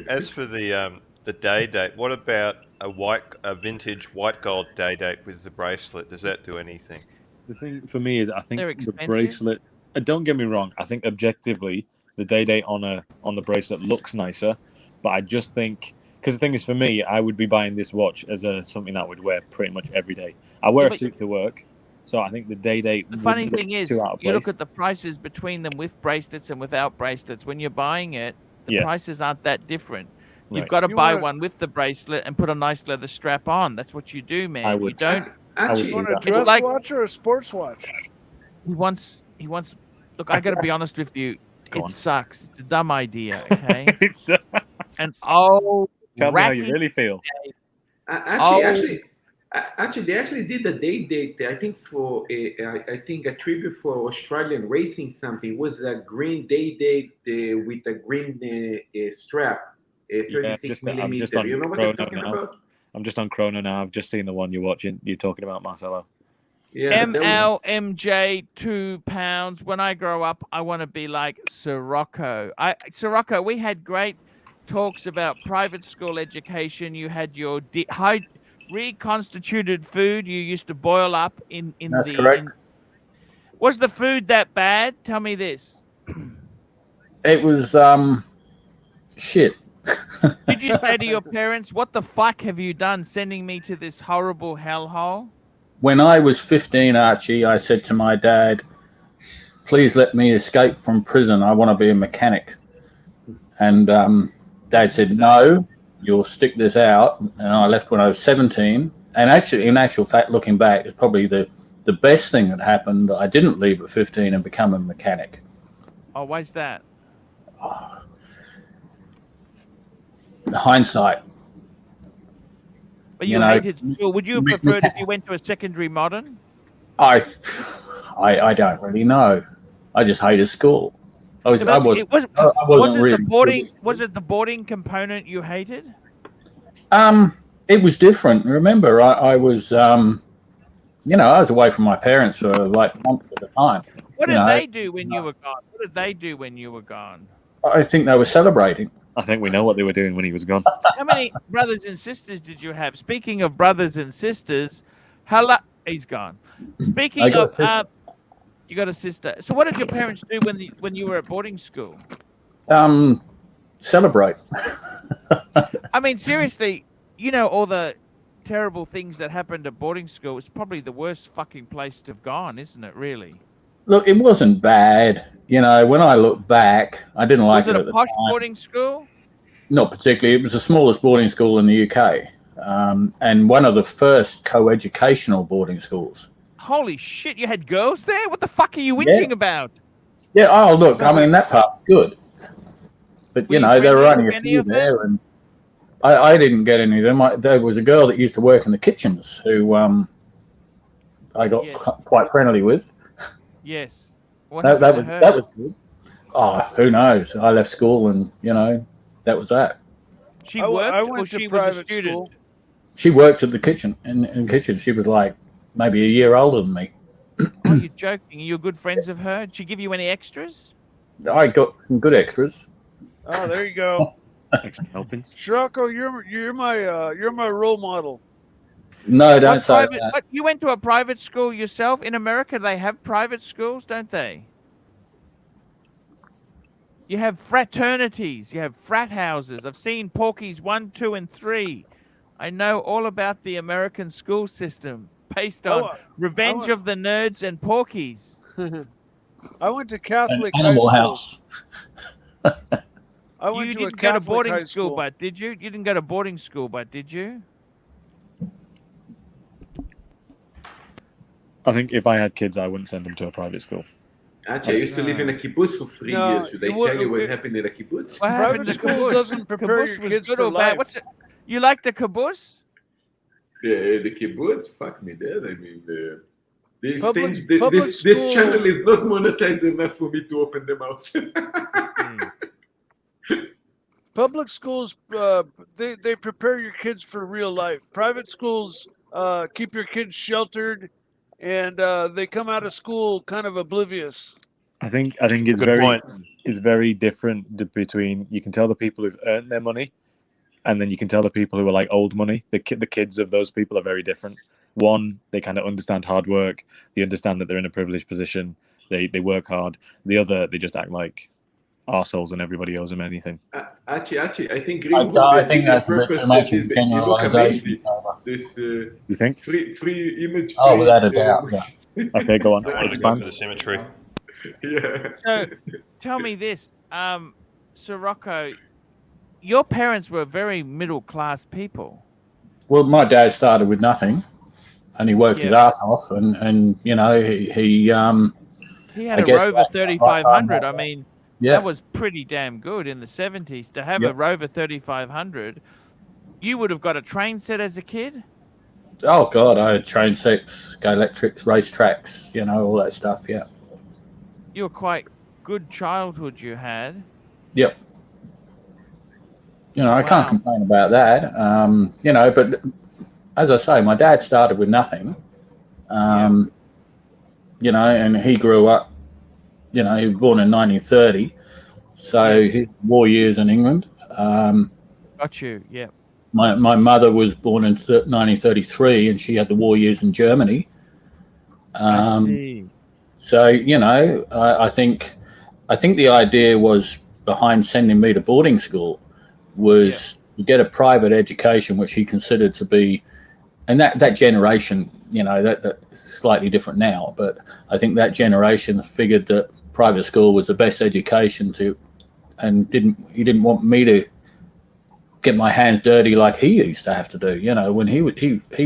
As for the day date, what about a vintage white gold day date with the bracelet? Does that do anything? The thing for me is, I think They're the expensive. bracelet. Don't get me wrong. I think objectively, the day date on the bracelet looks nicer, but I just think because the thing is, for me, I would be buying this watch as something that I would wear pretty much every day. I wear a suit to work, so I think the day date. The funny thing is, you look at the prices between them with bracelets and without bracelets. When you're buying it, the prices aren't that different. You've got to buy one with the bracelet and put a nice leather strap on. That's what you do, man. I would. You don't. You want a dress watch or a sports watch? He wants. Look, I got to be honest with you. It sucks. It's a dumb idea. Okay. And tell me how you really feel. Actually, they actually did a day date. I think for a tribute for Australian racing something. It was a green day date with a green strap, 36 millimeter. You know what I'm talking about? I'm just on Chrono now. I've just seen the one you're talking about, Marcelo. Yeah, MLMJ 2 pounds. When I grow up, I want to be like Sirocco. Sirocco, we had great talks about private school education. You had your reconstituted food you used to boil up in That's correct. Was the food that bad? Tell me this. It was shit. Did you say to your parents, "What the fuck have you done sending me to this horrible hellhole"? When I was 15, Archie, I said to my dad, "Please let me escape from prison. I want to be a mechanic." And Dad said, "No, you'll stick this out." And I left when I was 17. And actually, in actual fact, looking back, it's probably the best thing that happened that I didn't leave at 15 and become a mechanic. Oh, why's that? Hindsight. But you hated school. Would you have preferred if you went to a secondary modern? I don't really know. I just hated school. Was it the boarding component you hated? It was different. Remember, I was I was away from my parents for like months at a time. What did they do when you were gone? What did they do when you were gone? I think they were celebrating. I think we know what they were doing when he was gone. How many brothers and sisters did you have? Speaking of brothers and sisters, he's gone. Speaking of, you got a sister. So what did your parents do when you were at boarding school? Celebrate. I mean, seriously, all the terrible things that happened at boarding school. It's probably the worst fucking place to have gone, isn't it, really? Look, it wasn't bad. You know, when I look back, I didn't like Was it it a at the posh time. boarding school? Not particularly. It was the smallest boarding school in the UK, and one of the first co-educational boarding schools. Holy shit! You had girls there. What the fuck are you Yeah. whinging about? Yeah. Oh, look. I mean, that part's good. But Were you you know, there were friendly only with a any few of them? there, and I didn't get any of them. There was a girl that used to work in the kitchens who I got Yes. quite friendly with. Yes. What That happened was to her? that was good. Oh, who knows? I left school, and you know, that was that. She I worked, went or to she was a private student. school. She worked at the kitchen in the kitchen. She was like maybe a year older than me. Oh, you're joking? Are you good friends of her? Did she give you any extras? I got some good extras. Oh, there you go. Extra helpings. Shrocko, you're my role model. No, don't What say private? that. What, you went to a private school yourself? In America, they have private schools, don't they? You have fraternities. You have frat houses. I've seen Porky's 1, 2, and 3. I know all about the American school system based on Revenge of the Nerds and Porky's. I went to An Catholic Animal high school. House. I went You to a didn't go to Catholic boarding high school, school. but did you? You didn't go to boarding school, but did you? I think if I had kids, I wouldn't send them to a private school. Actually, I used to live in a kibbutz for 3 No, years. Should I it wa- tell you what it- happened in a kibbutz? What happened Private to school kibbutz? doesn't prepare Kibbutz your was kids good for or bad? life. What's it? You like the kibbutz? The kibbutz? Fuck me dead. I mean, these Public- things, public this school- channel is not monetized enough for me to open them out. Public schools, they prepare your kids for real life. Private schools keep your kids sheltered, and they come out of school kind of oblivious. I think it's Good very point. it's very different between, you can tell the people who've earned their money, and then you can tell the people who are like old money. The kids of those people are very different. One, they kind of understand hard work. They understand that they're in a privileged position. They work hard. The other, they just act like arseholes and everybody owes them anything. Actually, I think I think that's a bit too much of a generalisation. This You think? free image. Oh, without a doubt. Yeah. Okay, go on. I wanted to go Expand. for the cemetery. Yeah. So, tell me this, Sirocco, your parents were very middle-class people. Well, my dad started with nothing, and he worked his Yeah. ass off, and you know he He had I a guess Rover right- 3500. right I mean, yeah. that was pretty damn good in the 70s. To have a Yep. Rover 3500, you would have got a train set as a kid? Oh God, I had train sets, go electrics, racetracks, you know, all that stuff. Yeah. You were quite good childhood you had. Yep. You know, I Wow. can't complain about that. You know, but as I say, my dad started with nothing. You know, and he grew up. You know, he was born in 1930, so Yes. his war years in England. Got you, yeah. My mother was born in 1933, and she had the war years in Germany. I see. So you know, I think the idea was behind sending me to boarding school was to get a private education, which he considered to be, and that generation, you know, that's slightly different now, but I think that generation figured that private school was the best education and he didn't want me to get my hands dirty like he used to have to do. You know, when he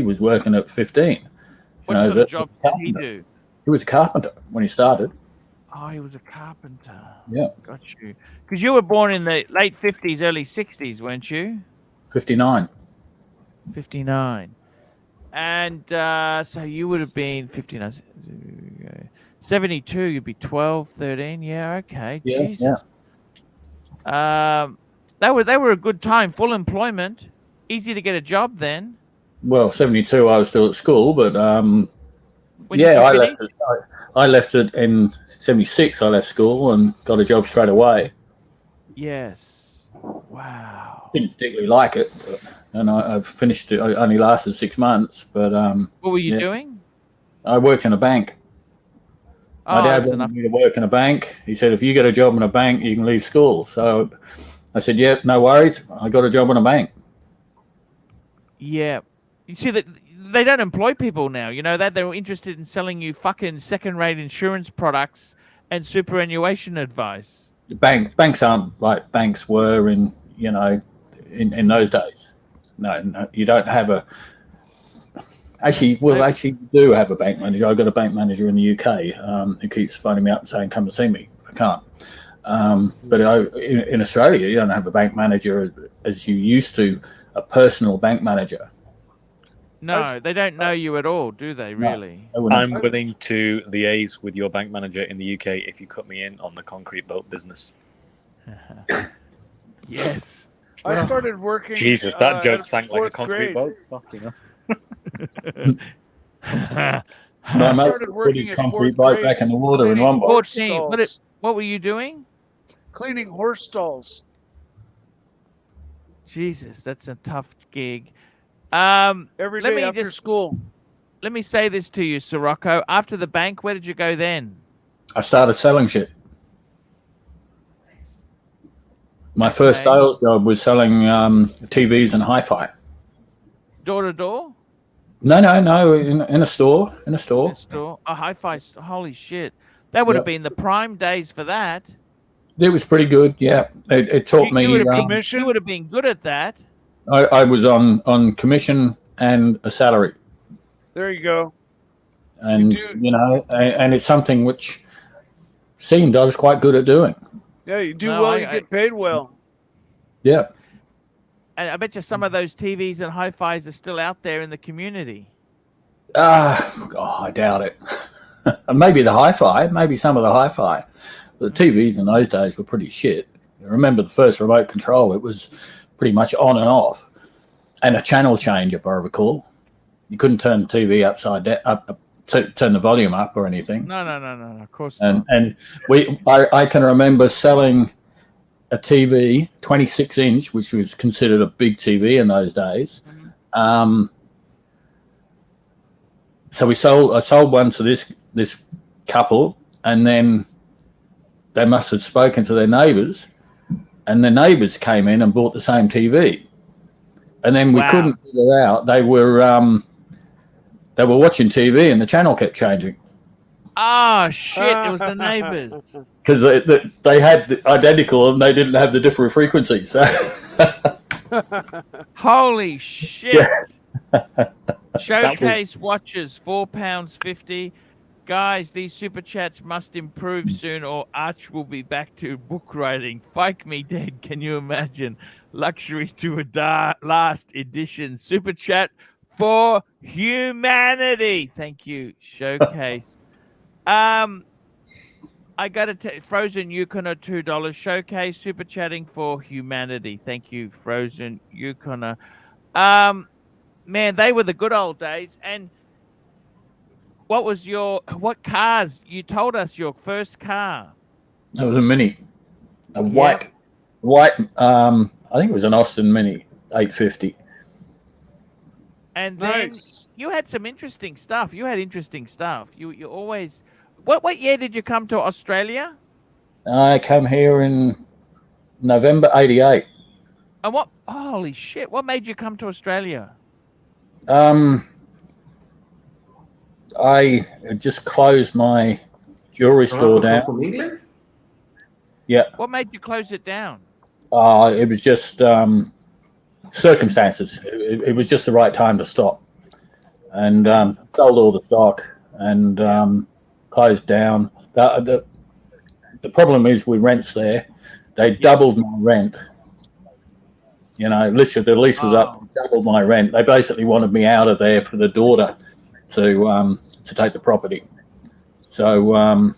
was working at 15. What sort of job did he do? He was a carpenter when he started. Oh, he was a carpenter. Yeah. Got you. Because you were born in the late 50s, early 60s, weren't you? 59. 59. And so you would have been 59. 72, you'd be 12, 13. Yeah, okay. Yeah, Jesus. They were a good time. Full employment. Easy to get a job then. Well, 72, I was still at school, but When yeah, did you I finish? left it. I left it in 76. I left school and got a job straight away. Yes. Wow. Didn't particularly like it, and I finished it. It only lasted 6 months, but What were you yeah. doing? I worked in a bank. My Oh, dad that's wanted enough. me to work in a bank. He said, if you get a job in a bank, you can leave school. So I said, yeah, no worries. I got a job in a bank. Yeah. You see, that they don't employ people now. You know that they're interested in selling you fucking second-rate insurance products and superannuation advice. Banks aren't like banks were in in those days. No, you don't have a. Actually, you do have a bank manager. I've got a bank manager in the UK who keeps phoning me up and saying, "Come and see me." I can't. But in Australia, you don't have a bank manager as you used to, a personal bank manager. No, they don't know you at all, do they? Really? No, I'm willing to liaise with your bank manager in the UK if you cut me in on the concrete boat business. Yes. I started working. Jesus, that joke sank like a fourth concrete grade. boat. Fucking hell. My mate started put working his at concrete fourth boat grade, back in the water in one box. 14. What were you doing? Cleaning horse stalls. Jesus, that's a tough gig. Every day after school. Let me say this to you, Sirocco. After the bank, where did you go then? I started selling shit. My first sales job was selling TVs and hi-fi. Door to door? No, in a store. In a store. A hi-fi. Holy shit. That would have been the prime days for that. It was pretty good, yeah. It taught me. You would have been good at that. I was on commission and a salary. There you go. And, and it's something which seemed I was quite good at doing. Yeah, you do well, you get paid well. Yeah. And I bet you some of those TVs and hi-fis are still out there in the community. I doubt it. Maybe the hi-fi, maybe some of the hi-fi. But the TVs in those days were pretty shit. I remember the first remote control, it was pretty much on and off. And a channel change, if I recall. You couldn't turn the TV upside down, turn the volume up or anything. No, of course not. And I can remember selling a TV, 26-inch, which was considered a big TV in those days. So I sold one to this couple, and then they must have spoken to their neighbours, and the neighbours came in and bought the same TV. And then we couldn't figure out they were watching TV and the channel kept changing. Oh shit! It was the neighbours. Because they had the identical and they didn't have the different frequencies. So. Holy shit! Yeah. Showcase watches, £4.50. Guys, these super chats must improve soon, or Arch will be back to book writing. Fike me dead. Can you imagine? Luxury to a last edition super chat for humanity. Thank you, Showcase. I got to Frozen Yukoner $2. Showcase super chatting for humanity. Thank you, Frozen Yukoner. Man, they were the good old days. And what cars? You told us your first car. It was a Mini, a white. I think it was an Austin Mini 850. And then you had some interesting stuff. You always. What year did you come to Australia? I came here in November '88. And what? Holy shit! What made you come to Australia? I just closed my jewelry store down. From England? Yeah. What made you close it down? It was just circumstances. It was just the right time to stop. And sold all the stock and closed down. The problem is with rents there, they doubled my rent. Literally the lease was up, doubled my rent. They basically wanted me out of there for the daughter to take the property. So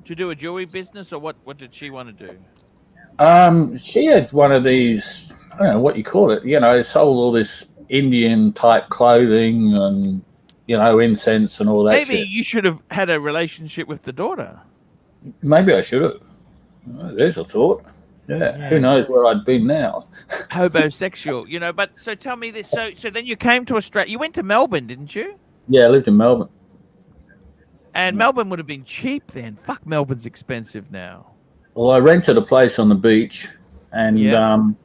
to do a jewelry business, or what did she want to do? She had one of these, I don't know what you call it, sold all this Indian type clothing and, incense and all that Maybe shit. you should have had a relationship with the daughter. Maybe I should have. There's a thought. Yeah. Who knows where I'd been now. Homosexual, but so tell me this. So then you came to Australia. You went to Melbourne, didn't you? Yeah, I lived in Melbourne. And Melbourne would have been cheap then. Fuck, Melbourne's expensive now. Well, I rented a place on the beach, and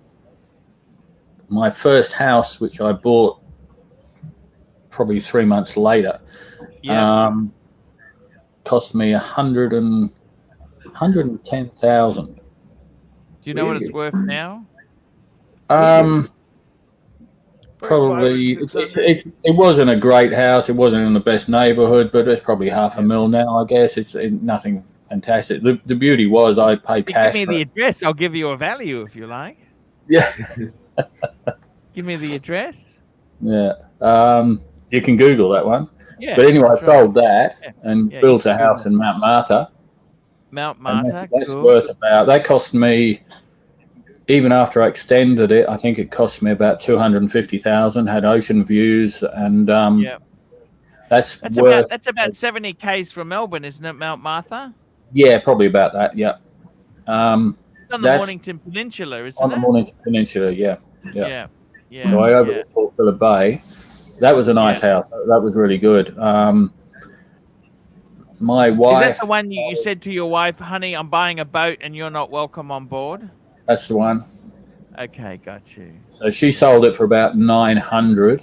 my first house, which I bought probably 3 months later. Yeah. Cost me 110,000. Do you know what it's worth now? Probably Five or 600. it wasn't a great house. It wasn't in the best neighborhood, but it's probably $500,000 now. I guess it's nothing fantastic. The beauty was I paid cash. Give me the address. I'll give you a value if you like. Yeah. Give me the address. Yeah. You can Google that one. Yeah. But anyway, I sure. sold that and Yeah, built you a can house in Mount Martha. Mount And Martha. that's Cool. worth that cost me, even after I extended it, I think it cost me about 250,000. Had ocean views, and that's worth about 70 k's from Melbourne, isn't it, Mount Martha? Yeah, probably about that. Yeah. It's on the Mornington Peninsula, isn't it? On the Mornington Peninsula, yeah. Yeah. So I overlooked Port Phillip Bay. That was a nice house. That was really good. My wife. Is that the one you said to your wife, honey, I'm buying a boat and you're not welcome on board? That's the one. Okay, got you. So she sold it for about 900.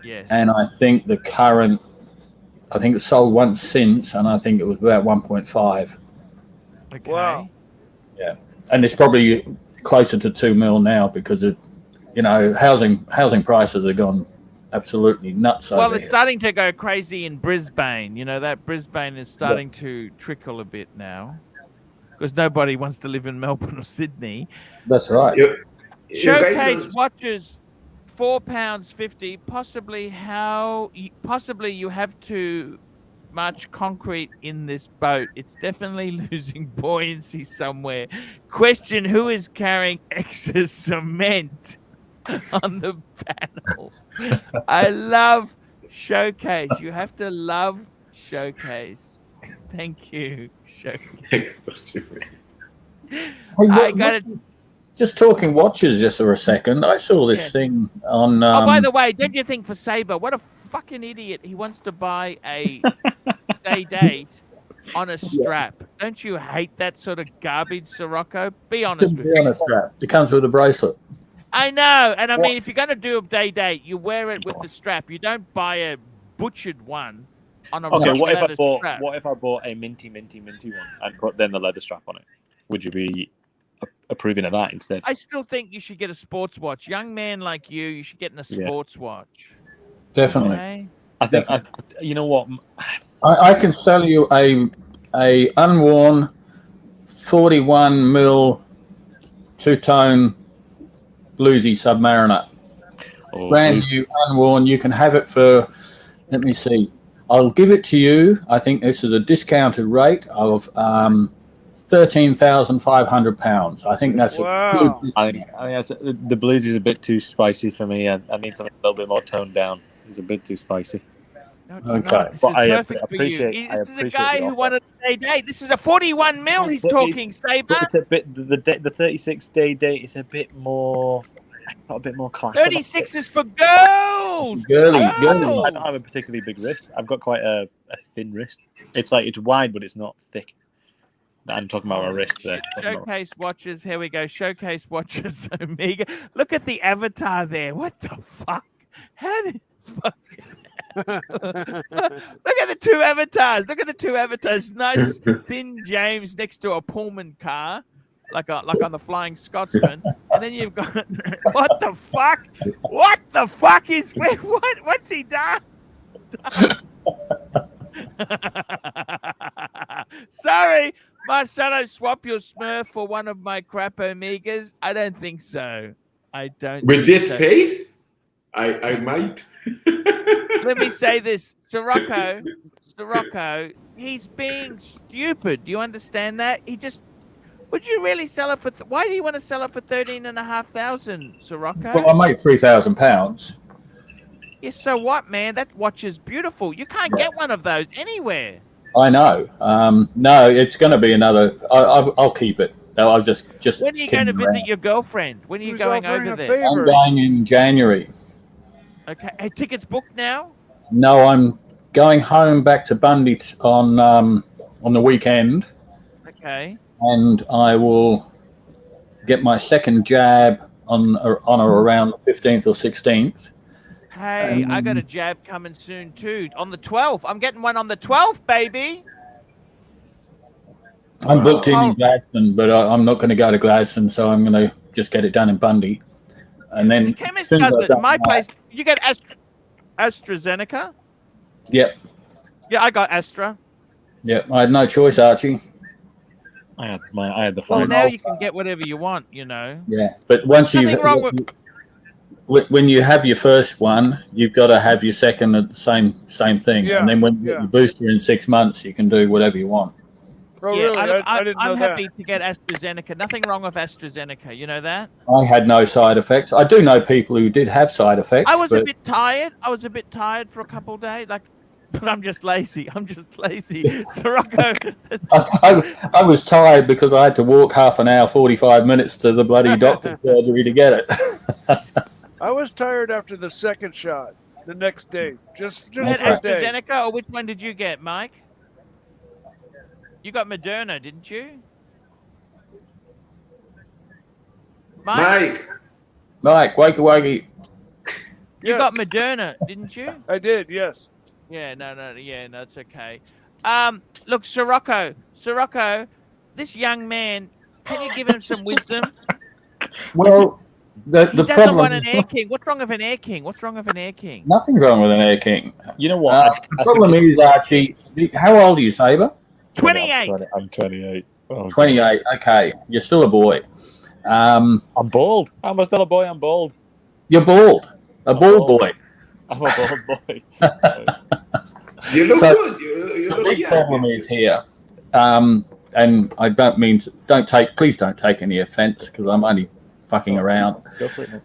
Yes. And I think it sold once since, and I think it was about 1.5. Okay. Wow. Yeah. And it's probably closer to 2 mil now because housing prices have gone absolutely nuts. Well, it's starting to go crazy in Brisbane. That Brisbane is starting to trickle a bit now because nobody wants to live in Melbourne or Sydney. That's right. Showcase watches, £4.50. Possibly you have too much concrete in this boat. It's definitely losing buoyancy somewhere. Question: who is carrying extra cement on the panel? I love Showcase. You have to love Showcase. Thank you, Showcase. Just talking watches just for a second. I saw this thing on. By the way, don't you think for Sabre, what a fucking idiot! He wants to buy a day date on a strap. Don't you hate that sort of garbage, Sirocco? Be honest with me. On a strap. It comes with a bracelet. I know, and I mean, if you're going to do a day date, you wear it with the strap. You don't buy a butchered one on a Okay, what strap. if I bought a minty one and put then the leather strap on it? Would you be approving of that instead? I still think you should get a sports watch. Young man like you should get a sports watch. Definitely. Okay? I think you know what? I can sell you a unworn 41 mil two-tone bluesy Submariner. Brand new, unworn. You can have it for, let me see, I'll give it to you. I think this is a discounted rate of £13,500. I think that's a good. I think the blues is a bit too spicy for me. I need something a little bit more toned down. It's a bit too spicy. No, it's not. This is perfect for you. This is a guy who wanted a day date. This is a 41 mil he's talking, Sabre. It's a bit the 36 day date is a bit more. Got a bit more class. 36 is for girls. Girly. I don't have a particularly big wrist. I've got quite a thin wrist. It's wide, but it's not thick. I'm talking about my wrist there. Showcase watches. Here we go. Showcase watches. Omega. Look at the avatar there. What the fuck? How did fuck? Look at the two avatars. Nice thin James next to a Pullman car, like on the Flying Scotsman. And then you've got what the fuck? What the fuck is what's he done? Sorry, Marcelo, swap your Smurf for one of my crap Omegas. I don't think so. With this face, I might. Let me say this, Sirocco, he's being stupid. Do you understand that? Would you really sell it for? Why do you want to sell it for 13,500, Sirocco? Well, I made £3,000. Yeah, so what, man? That watch is beautiful. You can't get one of those anywhere. I know. No, it's going to be another. I'll keep it. I'll just. When are you going to visit your girlfriend? When are you going over there? I'm going in January. Okay. Are tickets booked now? No, I'm going home back to Bundy on the weekend. Okay. And I will get my second jab on or around the 15th or 16th. Hey, I got a jab coming soon too. On the 12th. I'm getting one on the 12th, baby. I'm booked in Gladstone, but I'm not going to go to Gladstone, so I'm going to just get it done in Bundy. And then The chemist does it. My place, you get AstraZeneca? Yep. Yeah, I got Astra. Yep. I had no choice, Archie. I had the Well, phone. now you can get whatever you want, you know. Yeah, but once Nothing wrong with... when you have your first one, you've got to have your second at the same thing. Yeah, And then when you get your booster in 6 months, you can do whatever you want. Oh, Yeah, really? I didn't know I'm happy that. to get AstraZeneca. Nothing wrong with AstraZeneca. You know that? I had no side effects. I do know people who did have side effects. I was a bit tired. I was a bit tired for a couple of days. But I'm just lazy. Sirocco. I was tired because I had to walk half an hour, 45 minutes to the bloody doctor's surgery to get it. I was tired after the second shot the next day. Just You had for a day. AstraZeneca, or which one did you get, Mike? You got Moderna, didn't you? Mike. Wakey wakey. You got Moderna, didn't you? I did, yes. Yeah, no, it's okay. Look, Sirocco, this young man, can you give him some wisdom? Well, the He doesn't problem want an Air King. What's wrong with an Air King? Nothing's wrong with an Air King. You know what? The problem is, Archie, how old are you, Saber? 28. I'm 28. Oh, 28. Okay, you're still a boy. I'm bald. I'm still a boy. I'm bald. You're bald. I'm bald boy. I'm a bald boy. You look So, good. You The look big young. problem is here, and I don't mean to, please don't take any offence because I'm only fucking around. Go for it, mate.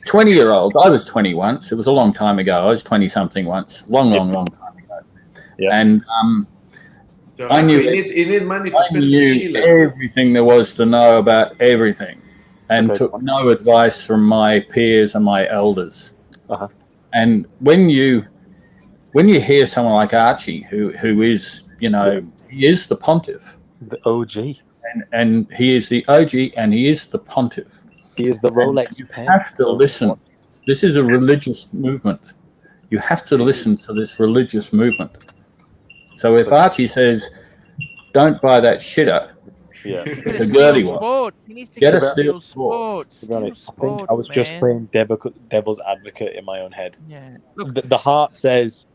20-year-olds. I was 20 once. It was a long time ago. I was 20-something once. Long time ago. Yeah. And So I knew you need money to I spend knew the Sheila. everything there was to know about everything, and Okay. took no advice from my peers and my elders. Uh-huh. And when you hear someone like Archie, who is, he is the pontiff, The OG. and he is the OG, and he is the pontiff. He is the Rolex You pen. have to listen. This is a religious movement. You have to listen to this religious movement. So if Archie says, "Don't buy that shitter," Yeah. it's a dirty one. Sport. He needs to Get get a a Steel steel sport. To be honest, Steel I think sport, I was just man. playing devil's advocate in my own head. Yeah. Look, The heart says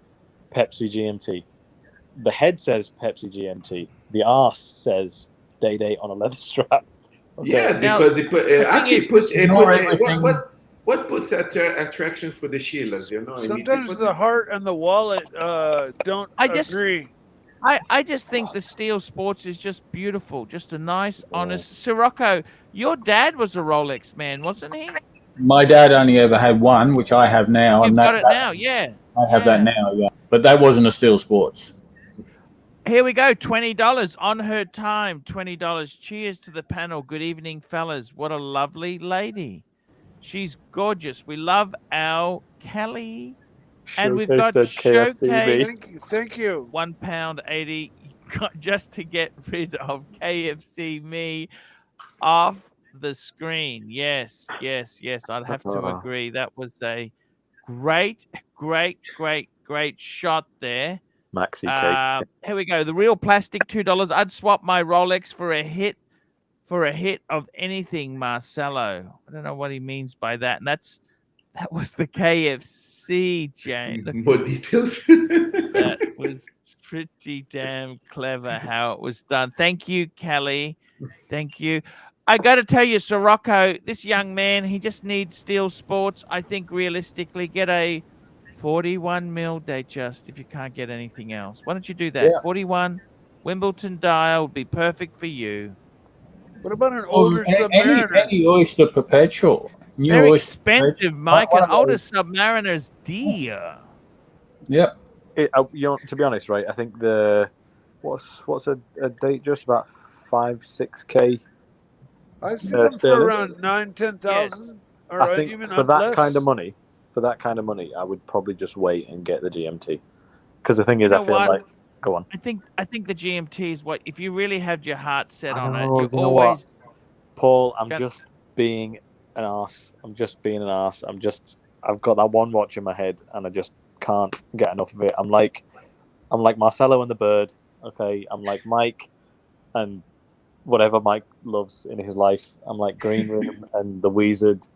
Pepsi GMT. The head says Pepsi GMT. The arse says Day on a leather strap. Okay. Yeah, Now, because it put, actually is, puts ignore everything. what puts attraction for the Sheilas, you know? I mean, Sometimes people- the heart and the wallet don't agree. I just think the steel sports is just beautiful. Just a nice, honest. Sirocco, your dad was a Rolex man, wasn't he? My dad only ever had one, which I have now. You've and got it now, yeah. I have that now, yeah. But that wasn't a Steel Sports. Here we go. $20 on her time. $20. Cheers to the panel. Good evening, fellas. What a lovely lady. She's gorgeous. We love our Kelly. And we've got Showcase. Thank you. £1.80 just to get rid of KFC me off the screen. Yes. I'd have to agree. That was a great shot there. Maxi cake. Here we go. The real plastic $2. I'd swap my Rolex for a hit of anything, Marcelo. I don't know what he means by that. And that was the KFC, Jane. Look, more details. that was pretty damn clever how it was done. Thank you, Kelly. Thank you. I got to tell you, Sirocco, this young man, he just needs Steel Sports. I think realistically, get a 41 mil Datejust if you can't get anything else. Why don't you do that? Yeah. 41 Wimbledon dial would be perfect for you. What about an older Submariner? Any Oyster Perpetual. New Very Oyster expensive, Perpetual. Mike. One An of older those. Submariner's dear. Yep. To be honest, right? I think what's a date just about 5-6K. I see them for sterling. around 9,000-10,000. All I right, think even for that less. kind of money, I would probably just wait and get the GMT. Because the thing is, You I know feel what? like, go on. I think the GMT is what, if you really have your heart set I on know, it, you you know what? always. Paul, I'm Got- just being an arse. I'm just I've got that one watch in my head, and I just can't get enough of it. I'm like Marcelo and the Bird. Okay, I'm like Mike and whatever Mike loves in his life. I'm like Green Room and the Wizard.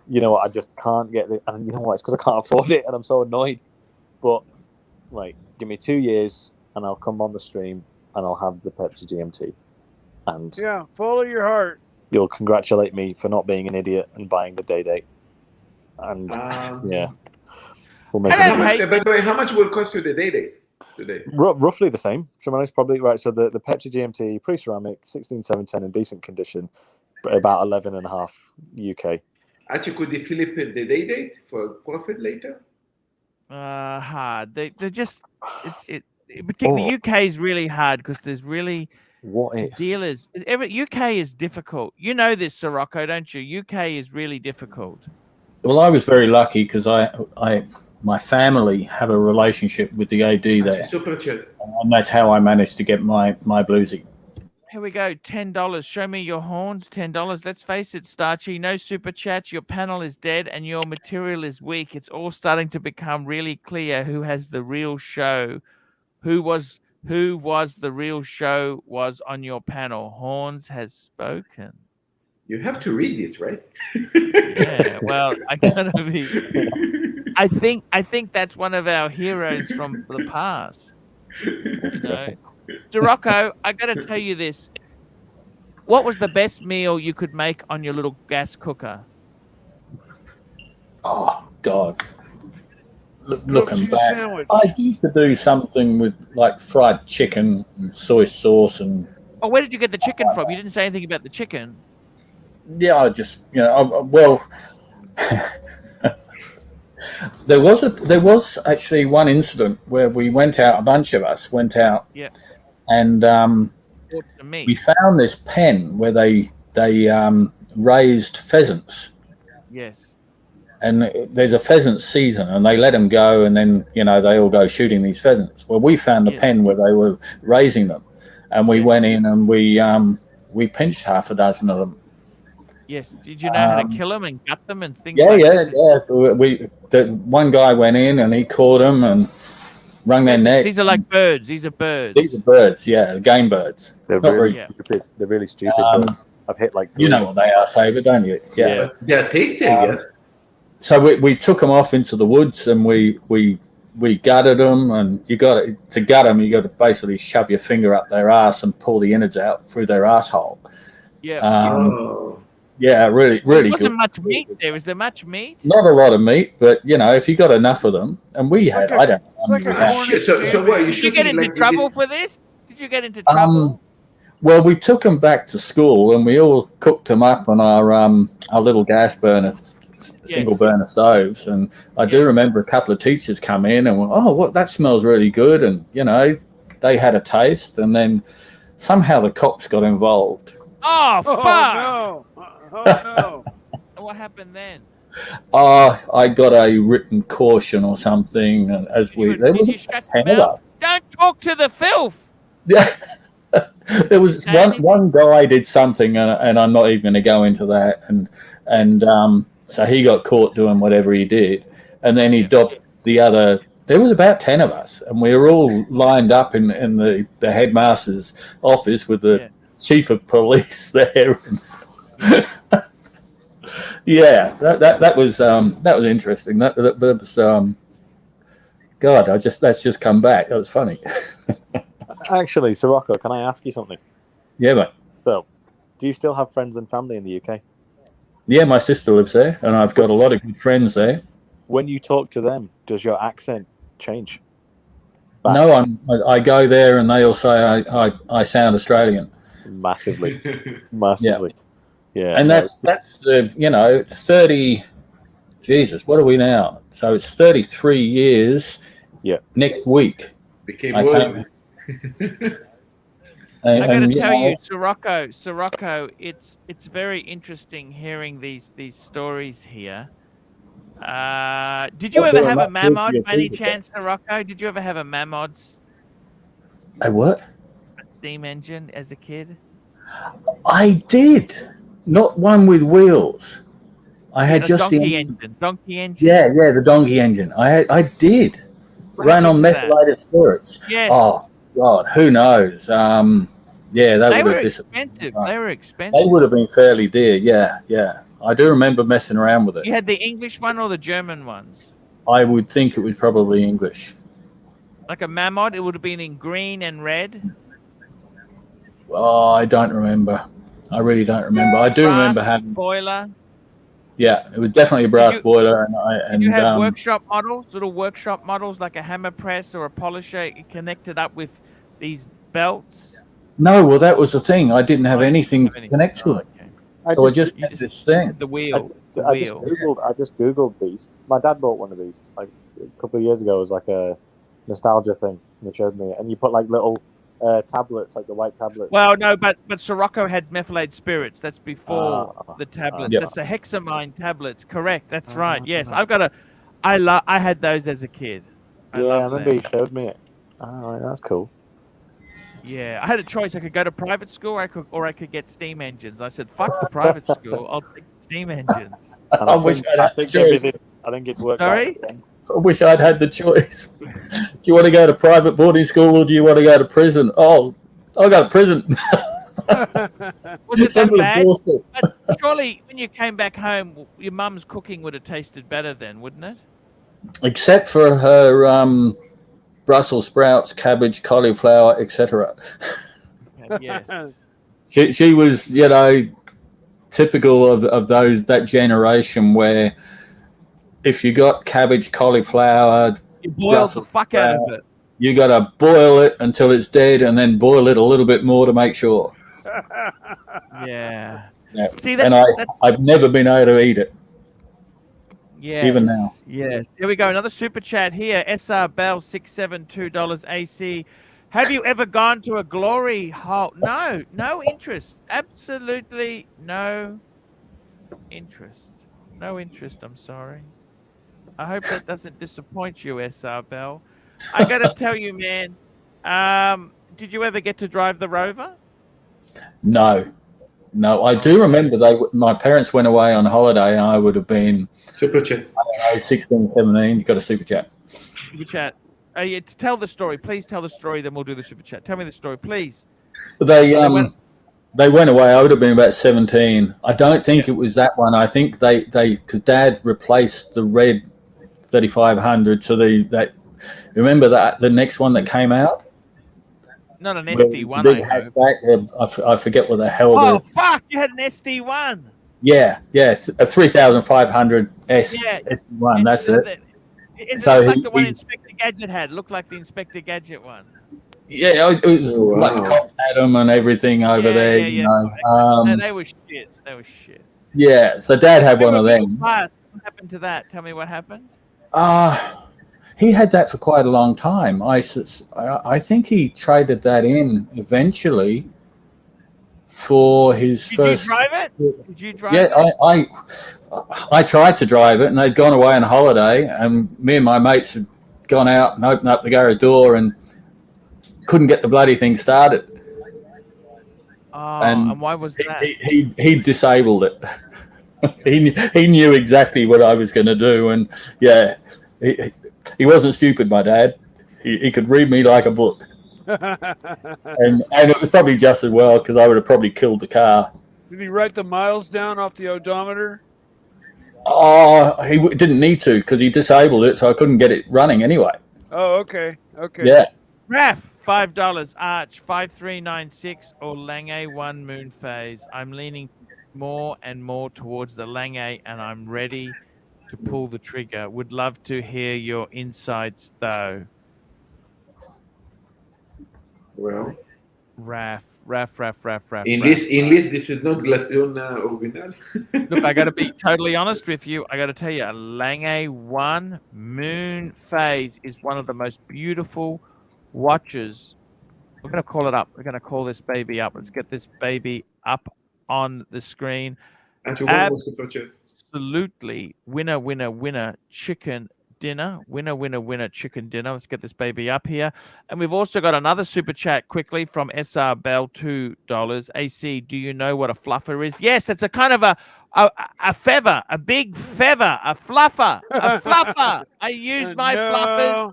You know what? I just can't get it, and you know what? It's because I can't afford it, and I'm so annoyed. But like, give me 2 years, and I'll come on the stream, and I'll have the Pepsi GMT, and Yeah, follow your heart. you'll congratulate me for not being an idiot and buying the day. And yeah, we'll make I it don't hate- By the way, how much will it cost you the day today? roughly the same. Shimano's probably right. So the Pepsi GMT pre-ceramic 16710 in decent condition, but about 11.5 UK. Actually, could you flip the date for profit later? Hard. They're just particularly UK is really hard because there's really What if? dealers. UK is difficult. You know this, Sirocco, don't you? UK is really difficult. Well, I was very lucky because my family have a relationship with the AD there, Super chill. and that's how I managed to get my bluesy. Here we go. $10. Show me your horns. $10. Let's face it, Starchy. No super chats. Your panel is dead and your material is weak. It's all starting to become really clear who has the real show. Who was the real show was on your panel. Horns has spoken. You have to read this, right? Yeah. Well, I gotta be. I think that's one of our heroes from the past. You know, Sirocco, I got to tell you this. What was the best meal you could make on your little gas cooker? Oh God! Looking cheese back, sandwich. I used to do something with like fried chicken and soy sauce, and Oh, where did you get the chicken from? You didn't say anything about the chicken. yeah, I just there was actually one incident where we went out. A bunch of us went out. Yeah. And we found this pen where they raised pheasants. Yes. And there's a pheasant season, and they let them go, and then they all go shooting these pheasants. Well, we found a pen where they were raising them, and we went in and we pinched half a dozen of them. Yes. Did you know how to kill them and gut them and things Yeah, like yeah, this? yeah. One guy went in and he caught them and wrung their neck. These are like birds. These are birds. These are birds, yeah, game birds. They're Not really very- stupid. They're really stupid birds. I've hit like 3. You know what they are, Saber, don't you? Yeah. They're tasty, I guess. So we took them off into the woods and we gutted them, and to gut them, you got to basically shove your finger up their ass and pull the innards out through their asshole. Yeah. Yeah, really, really There wasn't good. much meat there. Was there much meat? Not a lot of meat, but if you got enough of them, and we had, I don't know. It's like a how many we had. hornet So what? You Did you get into trouble for this? Did you get into trouble? Well, we took them back to school, and we all cooked them up on our little gas burner, single burner stoves. And I do remember a couple of teachers come in and went, "Oh, that smells really good," and they had a taste, and then somehow the cops got involved. Oh, fuck! no. Oh, no. What happened then? I got a written caution or something, and there was Did you shut about your 10 of mouth? us. Don't talk to the filth. Yeah. There was Sandy? one guy did something, and I'm not even going to go into that. And so he got caught doing whatever he did, and then he dobbed the other. There was about 10 of us, and we were all lined up in the headmaster's office with the chief of police there. Yeah, that was interesting. That was God. That's just come back. That was funny. Actually, Sirocco, can I ask you something? Yeah, mate. So, do you still have friends and family in the UK? Yeah, my sister lives there, and I've got a lot of good friends there. When you talk to them, does your accent change? No, I go there, and they all say I sound Australian. Massively. Yeah. And that's the 30. Jesus, what are we now? So it's 33 years. Yeah. Next week. Became I old. I got to tell you, Sirocco, it's very interesting hearing these stories here. Did you ever have a Mamod by any chance, Sirocco? Did you ever have a Mamod? A what? A steam engine as a kid? I did. Not one with wheels. I had A just the donkey engine. engine. Donkey engine. Yeah, the donkey engine. I did. What Ran on happened to that? methylated spirits. Yes. Oh God, who knows? Yeah, They would were have expensive. They were They expensive. would have been fairly dear. Yeah. I do remember messing around with it. You had the English one or the German ones? I would think it was probably English. Like a Mammoth, it would have been in green and red. Oh, I don't remember. I really don't remember. I do remember having. Boiler. Yeah, it was definitely a brass boiler, Did you have workshop models, little workshop models like a hammer press or a polisher connected up with these belts? No, well, that was the thing. I didn't have anything to connect to it. I So just, I just had this thing. The wheel. I just googled these. My dad bought one of these like a couple of years ago. It was like a nostalgia thing. And he showed me it. And you put like little tablets, like the white tablets. Well, no, but Sirocco had methylated spirits. That's before the tablets. Yeah. That's the hexamine tablets. Correct. That's right. Yes, I had those as a kid. I remember he showed me it. Oh, right, that's cool. Yeah, I had a choice. I could go to private school, or I could get steam engines. I said, "Fuck the private school. I'll take steam engines." I think it's worked. Sorry? I wish I'd had the choice. Do you want to go to private boarding school or do you want to go to prison? Oh, I'll go to prison. Was it that bad? But surely, when you came back home, your mum's cooking would have tasted better then, wouldn't it? Except for her Brussels sprouts, cabbage, cauliflower, etc. Yes. She was, typical of that generation where if you got cabbage, cauliflower, you boiled the fuck out of it. You got to boil it until it's dead and then boil it a little bit more to make sure. Yeah. See, I've never been able to eat it. Yes. Even now. Yes. Here we go. Another super chat here. SR Bell $672 AC. Have you ever gone to a glory hole? No interest. Absolutely no interest. No interest, I'm sorry. I hope that doesn't disappoint you, SR Bell. I got to tell you, man, did you ever get to drive the Rover? No. I do remember my parents went away on holiday and I would have been super chat. I don't know, 16, 17. You got a super chat. Super chat. Tell the story. Please tell the story, then we'll do the super chat. Tell me the story, please. They went away. I would have been about 17. I don't think it was that one. I think they because Dad replaced the red 3500 to remember that the next one that came out. Not an SD1. Big hatchback. I forget what the hell. Oh fuck! You had an SD1. Yeah, a 3500 SD1. That's it. It's like the one Inspector Gadget had. Looked like the Inspector Gadget one. Yeah, it was like the cops had them and everything over there. Yeah. They were shit. Yeah, so Dad had one of them. What happened to that? Tell me what happened. He had that for quite a long time. I think he traded that in eventually for his first. Did you drive it? Did you drive it? Yeah, I tried to drive it, and they'd gone away on holiday, and me and my mates had gone out and opened up the garage door and couldn't get the bloody thing started. Oh, and why was that? He disabled it. he knew exactly what I was going to do, and yeah, he wasn't stupid, my dad. He could read me like a book. and it was probably just as well because I would have probably killed the car. Did he write the miles down off the odometer? Oh, he didn't need to because he disabled it, so I couldn't get it running anyway. Oh, okay. Yeah. Raf, $5. Arch 5396 or Lange 1 moon phase. I'm leaning more and more towards the Lange, and I'm ready to pull the trigger. Would love to hear your insights, though. Well, Raf. In this, this is not Glacion Original. Look, I got to be totally honest with you. I got to tell you, a Lange 1 moon phase is one of the most beautiful watches. We're going to call it up. We're going to call this baby up. Let's get this baby up on the screen. Absolutely. Winner, chicken dinner. Winner, chicken dinner. Let's get this baby up here. And we've also got another super chat quickly from SR Bell, $2. AC, do you know what a fluffer is? Yes, it's a kind of A feather, a big feather, a fluffer, a fluffer. I used my fluffers.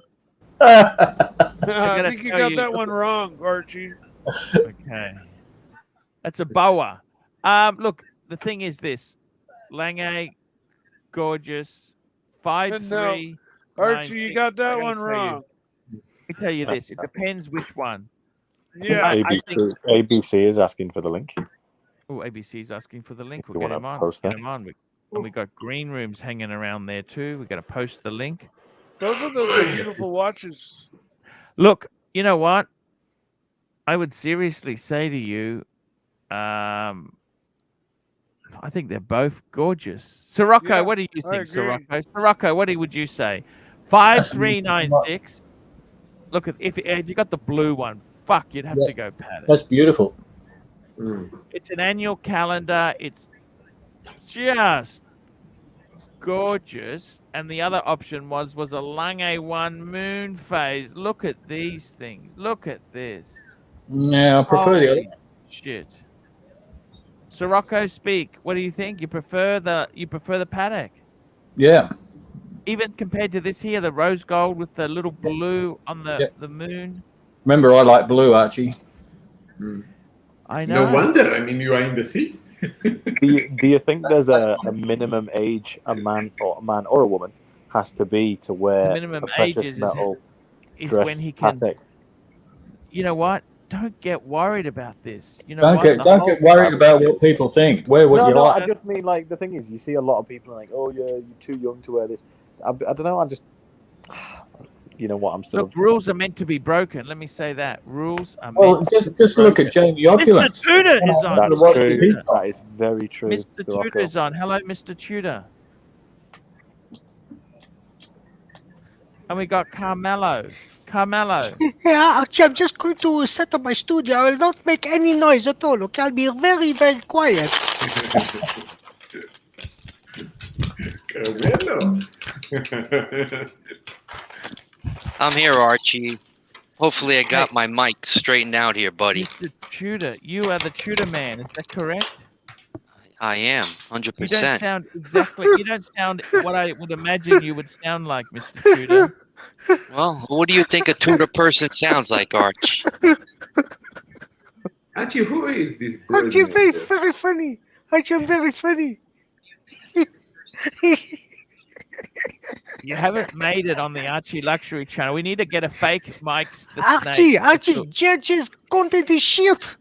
I think you got that one wrong, Archie. Okay. That's a boa. Look, the thing is this. Lange, gorgeous, 5'3". Archie, you got that one wrong. Let me tell you this. It depends which one. Yeah. ABC is asking for the link. Oh, ABC is asking for the link. You We'll get wanna him on. post Get that? him on. And we got green rooms hanging around there too. We're going to post the link. Both of those are beautiful watches. Look, you know what? I would seriously say to you, I think they're both gorgeous. Sirocco, Yeah, what do you I think, agree. Sirocco? Sirocco, what would you say? 5396. Look, if you got the blue one, fuck, you'd have to go Patek. That's beautiful. It's an annual calendar. It's just gorgeous. And the other option was a Lange 1 moon phase. Look at these things. Look at this. Yeah, I prefer the other. Holy shit. Sirocco, speak. What do you think? You prefer the Patek? Yeah. Even compared to this here, the rose gold with the little blue on the moon. Remember, I like blue, Archie. I know. No wonder. I mean, you are in the sea. Do you think there's a minimum age a man or a woman has to be to wear The minimum a precious age metal is dress when he can. Patek? You know what? Don't get worried about this. You know Don't what? get worried about what people think. Wear what you like. I just mean, like, the thing is, you see a lot of people like, oh yeah, you're too young to wear this. I don't know. I just, you know what? I'm still. Look, rules are meant to be broken. Let me say that. Rules are meant Well, to be just look at Jamie Opulence. Mr. Tudor is on. That's Mr. true. Tudor. That is very true. Mr. Tudor is on. Hello, Mr. Tudor. And we got Carmelo. Carmelo. Yeah, Archie, I'm just going to set up my studio. I will not make any noise at all, okay? I'll be very, very quiet. Carmelo. I'm here, Archie. Hopefully I got my mic straightened out here, buddy. Mr. Tudor, you are the Tudor man. Is that correct? I am, You 100%. don't sound exactly. You don't sound what I would imagine you would sound like, Mr. Tudor. Well, what do you think a Tudor person sounds like, Arch? Archie, who is this boy? Archie, very, very funny. Archie, I'm very funny. You haven't made it on the Archie Luxury channel. We need to get a fake Mike's the Archie, Snake. Archie, Judge's content is shit.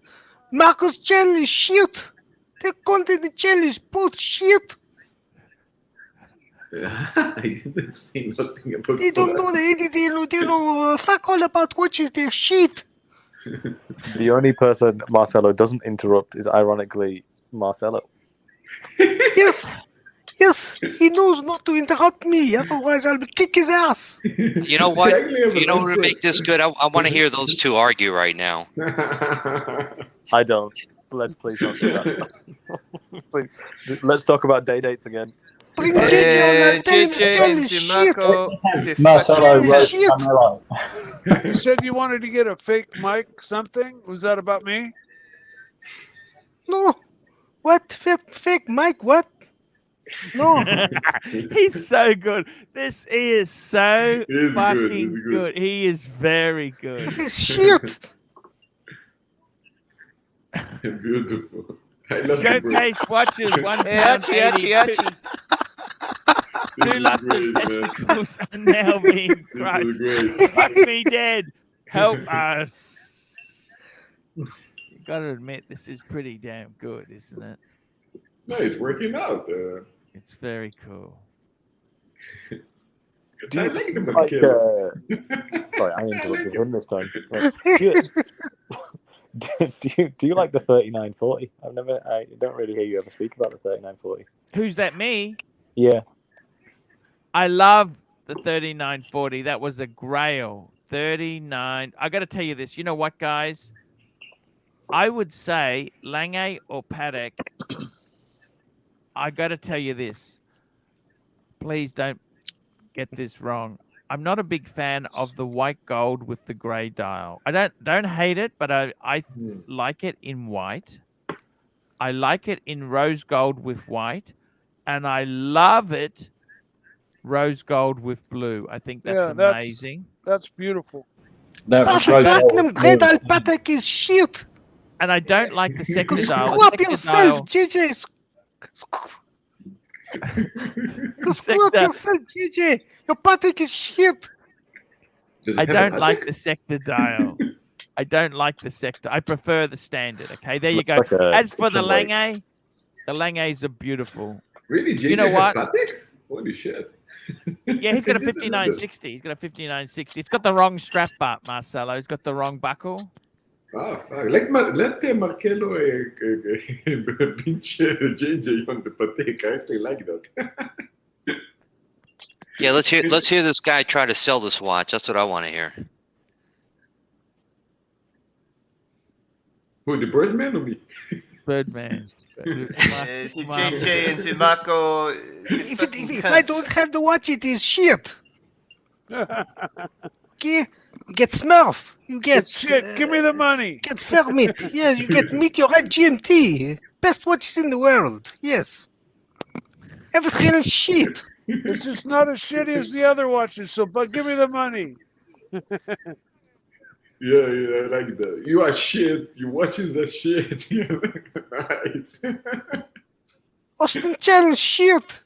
Marco's channel is shit. The content in channel is bullshit. I didn't say nothing about They don't know anything. They know fuck all about watches. They're shit. The only person Marcelo doesn't interrupt is, ironically, Marcelo. Yes. Yes, he knows not to interrupt me. Otherwise, I'll kick his ass. You know what? You know what to make this good? I want to hear those two argue right now. I don't. Let's please don't do that. Please, let's talk about day dates again. Bring Gigi on. Tell him channel is shit. Marcelo roast Shit. Carmelo. You said you wanted to get a fake mic something? Was that about me? No. What? Fake Mike? What? No. He's so good. He is so He is fucking good, he's good. good. He is very good. This is shit. Beautiful. I love you, bro. Showcase watches, £1.80. Hey, Archie. Two lusted testicles are now being crushed. Fuck me dead. Help us. You got to admit, this is pretty damn good, isn't it? No, it's working out. It's very cool. Do I you like the like, Marquez. sorry, I interrupted him this time. Do you like the 3940? I don't really hear you ever speak about the 3940. Who's that, me? Yeah. I love the 3940. That was a grail. 39. I got to tell you this. You know what, guys? I would say Lange or Patek. I got to tell you this. Please don't get this wrong. I'm not a big fan of the white gold with the gray dial. I don't hate it, but I like it in white. I like it in rose gold with white, and I love it rose gold with blue. I think that's amazing. That's beautiful. That was Perfect rose platinum gold. grade Alpatek is shit. And I don't like the sector Go dial. screw up yourself, JJ. Go screw up yourself, JJ. Your Patek is shit. I don't like the sector dial. I don't like the sector. I prefer the standard. Okay, there you go. Like As for the Lange are beautiful. Really, JJ You know what? has Patek? Holy shit. Yeah, he's got a 5960. He's got a 5960. It's got the wrong strap up, Marcelo. He's got the wrong buckle. Ah, let Marcello pinch JJ on the Patek. I actually like that. Yeah, let's hear this guy try to sell this watch. That's what I want to hear. Who, the Birdman or me? Birdman. See JJ and see Marco. If I don't have the watch, it is shit. Okay? You get Smurf. You get shit. Give me the money. Get Sermit. Yeah, you get Meteorite GMT. Best watches in the world. Yes. Everything is shit. It's just not as shitty as the other watches. So, but give me the money. Yeah, I like that. You are shit. You watching the shit. Nice. Austin Channel shit.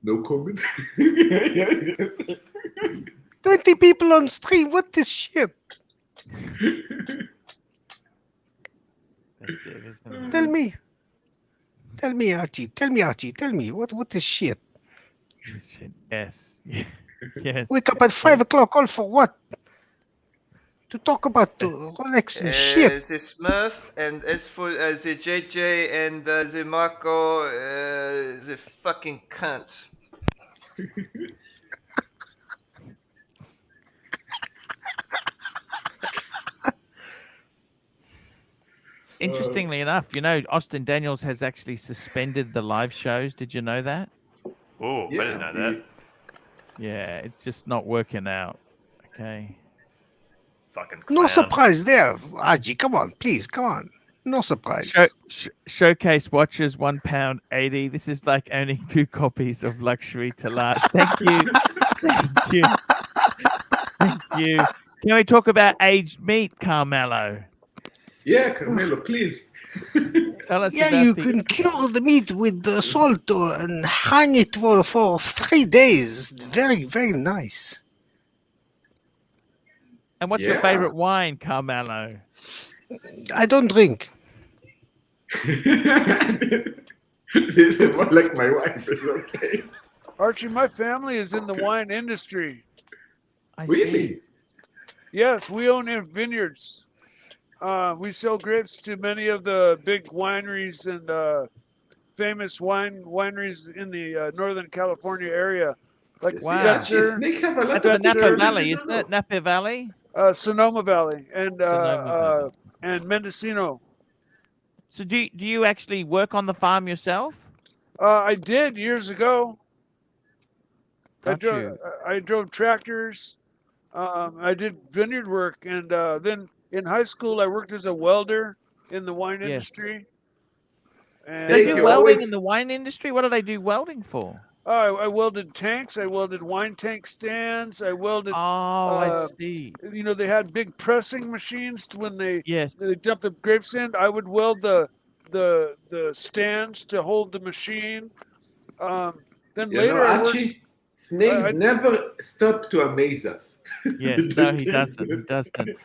No comment. 20 people on stream. What is shit? That's it, isn't it? Tell me. Tell me, Archie. Tell me, Archie. Tell me. What is shit? Yes. Yes. Wake up at 5 o'clock. All for what? To talk about Rolex and shit. The Smurf, and as for the JJ and the Marco, the fucking cunts. Interestingly enough, Austin Daniels has actually suspended the live shows. Did you know that? Oh, I didn't know that. Yeah, it's just not working out. Okay. Fucking No clown. surprise there, Archie. Come on, please. Come on. No surprise. Showcase watches £1.80. This is like owning 2 copies of luxury to last. Thank you. Thank you. Thank you. Can we talk about aged meat, Carmelo? Yeah, Carmelo, please. Tell us Yeah, about you can cure the meat with the salt and hang it for 3 days. Very, very nice. And what's your favorite wine, Carmelo? I don't drink. More like my wife. It's okay. Archie, my family is in the wine industry. Really? Yes, we own vineyards. We sell grapes to many of the big wineries and famous wineries in the Northern California area. Like Spencer. They have a lot That's of the Napa secrets. Valley, isn't it? Napa Valley? Sonoma Valley and Sonoma and Mendocino. So do you actually work on the farm yourself? I did years ago. Got you. I drove tractors. I did vineyard work, and then in high school I worked as a welder in the wine industry. And, They do welding in the wine industry? What do they do welding for? I welded tanks. I welded wine tank stands. I welded. Oh, I see. They had big pressing machines when they dump the grapes in. I would weld the stands to hold the machine. Then later, Archie, Snake never stopped to amaze us. Yes, no, he doesn't. He doesn't.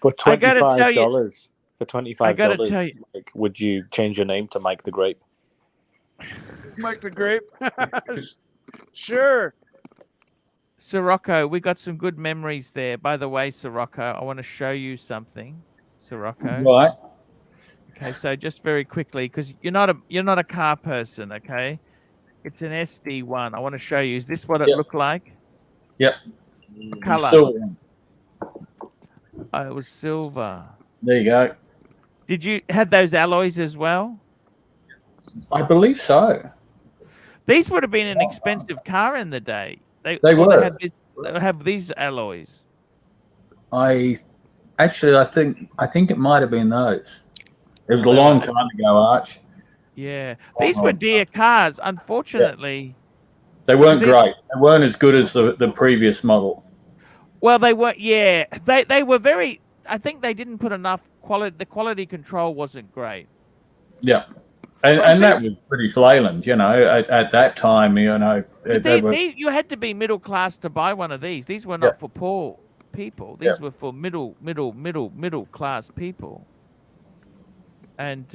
For I gotta tell you- $25, for $25, tell you- like, would you change your name to Mike the Grape? Mike the Grape. Sure. Sirocco, we got some good memories there. By the way, Sirocco, I want to show you something. Sirocco. Right. Okay, so just very quickly, because you're not a car person, okay? It's an SD1. I want to show you. Is this what it looked like? Yep. What color? Silver. Oh, it was silver. There you go. Did you have those alloys as well? I believe so. These would have been an expensive car in the day. They or were. They have these alloys. I think it might have been those. It was a long time ago, Arch. Yeah, these were dear cars. Unfortunately, they weren't great. They weren't as good as the previous model. Well, they were. Yeah, they were very. I think they didn't put enough quality. The quality control wasn't great. Yeah, and that was British Leyland. You know, at that time, you know, you had to be middle class to buy one of these. These were not for poor people. These were for middle class people. And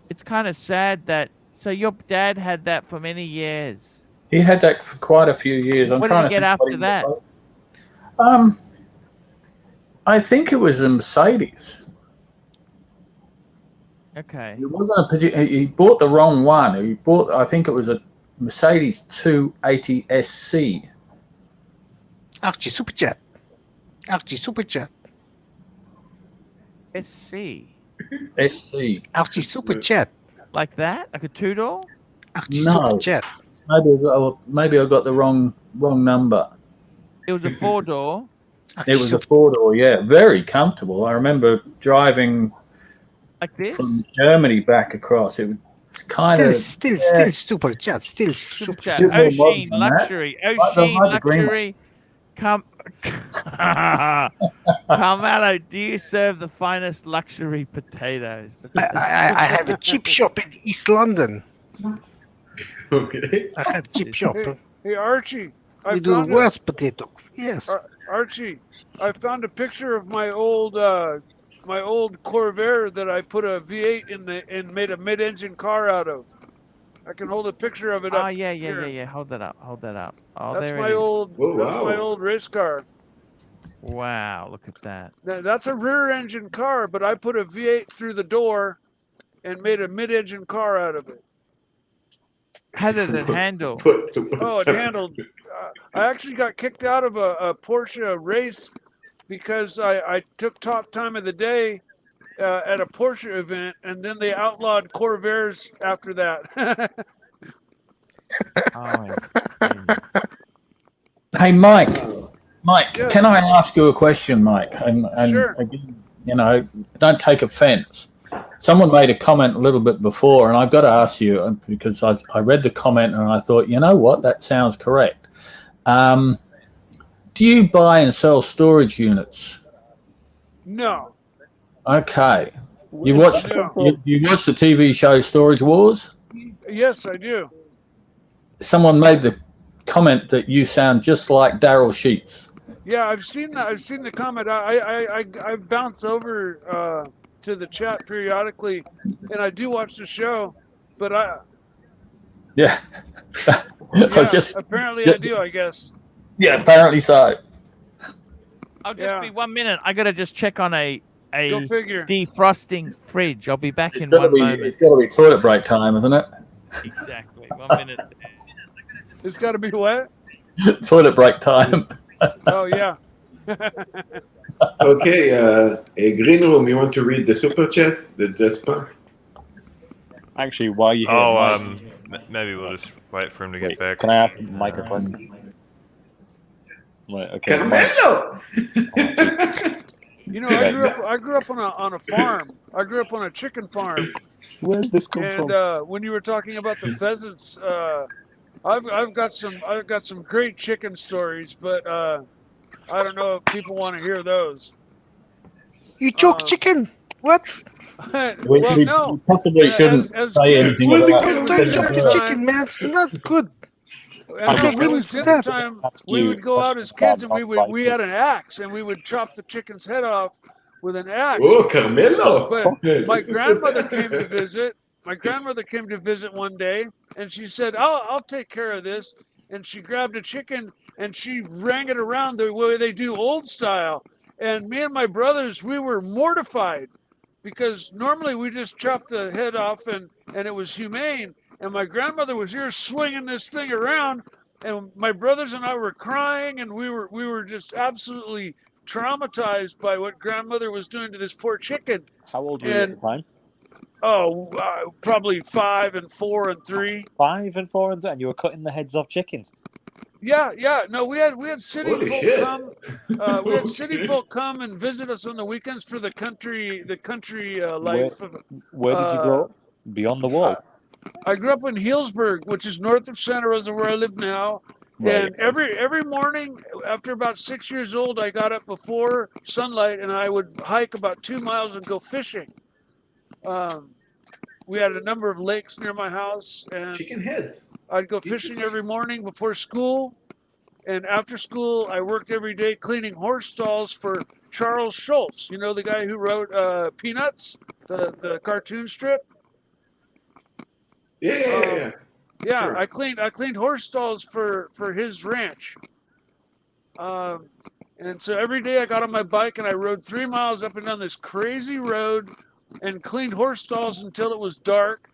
it's kind of sad that. So your dad had that for many years. He had that for quite a few years. What did he get after that? I think it was a Mercedes. Okay. It wasn't a particular. He bought the wrong one. He bought. I think it was a Mercedes 280 SC. Archie Super Chat. Archie Super Chat. SC. SC. Archie Super Chat. Like that? Like a two-door? Archie Super Chat. Maybe I got the wrong number. It was a four-door. It was a four-door, yeah. Very comfortable. I remember driving like this from Germany back across. It was kind of still super chat. Still super chat. Ocean luxury. Ocean luxury. Carmelo, do you serve the finest luxury potatoes? I have a chip shop in East London. Okay. I have a chip shop. Hey Archie. We do the worst potato. Yes. Archie, I found a picture of my old Corvair that I put a V8 in and made a mid-engine car out of. I can hold a picture of it up. Yeah. Hold that up. Oh, that's there my it is. old. That's my old race car. Wow, look at that. Now, that's a rear-engine car, but I put a V8 through the door and made a mid-engine car out of it. How did it handle? Oh, it handled. I actually got kicked out of a Porsche race because I took top time of the day at a Porsche event, and then they outlawed Corvairs after that. Hey, Mike. Mike, Yes. can I ask you a question, Mike? And Sure. again, you know, don't take offense. Someone made a comment a little bit before, and I've got to ask you because I read the comment and I thought, you know what, that sounds correct. Do you buy and sell storage units? No. Okay. You watch you watch the TV show Storage Wars? Yes, I do. Someone made the comment that you sound just like Daryl Sheets. Yeah, I've seen that. I've seen the comment. I bounce over to the chat periodically, and I do watch the show, but Yeah. apparently I do, I guess. Yeah, apparently so. I'll just be 1 minute. I gotta just check on a Go figure. defrosting fridge. I'll be back in 1 moment. It's got to be toilet break time, isn't it? Exactly. 1 minute. It's got to be what? Toilet break time. Oh yeah. Okay, Green Room, you want to read the super chat that just passed? Actually, while you here, maybe we'll just wait for him to get back. Can I ask Mike a question? Right. Okay. Carmelo! You know, I grew up on a farm. I grew up on a chicken farm. Where's this come from? And when you were talking about the pheasants, I've got some great chicken stories, but I don't know if people want to hear those. You choke chicken? What? Well, no. You possibly shouldn't say anything about Don't choke the chicken, man. It's not good. And when it was dinner time, we would go out as kids and we had an axe and we would chop the chicken's head off with an axe. Oh, Carmelo! But my grandmother came to visit. My grandmother came to visit one day, and she said, "I'll take care of this." And she grabbed a chicken and she rang it around the way they do old style. And me and my brothers, we were mortified because normally we just chop the head off and it was humane. And my grandmother was here swinging this thing around, and my brothers and I were crying, and we were just absolutely traumatized by what grandmother was doing to this poor chicken. How old were you at the time? Oh, probably 5 and 4 and 3. 5 and 4 and you were cutting the heads off chickens. Yeah. No, we had city Holy folk shit. come. We had city folk come and visit us on the weekends for the country life. Where did you grow up? Beyond the wall. I grew up in Healdsburg, which is north of Santa Rosa, where I live now. Right. And every morning, after about 6 years old, I got up before sunlight, and I would hike about 2 miles and go fishing. We had a number of lakes near my house, and Chicken heads. I'd go fishing every morning before school. And after school, I worked every day cleaning horse stalls for Charles Schultz. You know, the guy who wrote Peanuts, the cartoon strip? Yeah. Yeah, Sure. I cleaned horse stalls for his ranch. And so every day I got on my bike and I rode 3 miles up and down this crazy road and cleaned horse stalls until it was dark.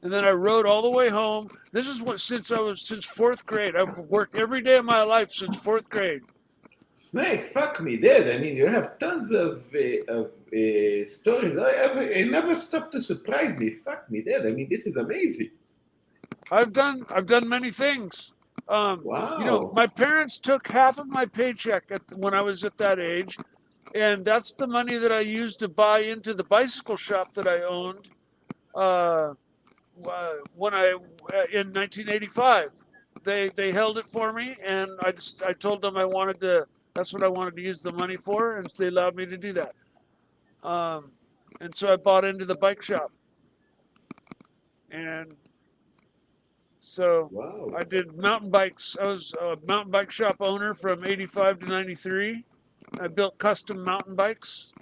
And then I rode all the way home. This is since fourth grade. I've worked every day of my life since fourth grade. Snake, fuck me dead. I mean, you have tons of stories. I never stop to surprise me. Fuck me dead. I mean, this is amazing. I've done many things. Wow. You know, my parents took half of my paycheck when I was at that age, and that's the money that I used to buy into the bicycle shop that I owned in 1985. They held it for me, and I told them that's what I wanted to use the money for, and they allowed me to do that. And so I bought into the bike shop, and so Wow. I did mountain bikes. I was a mountain bike shop owner from 85 to 93. I built custom mountain bikes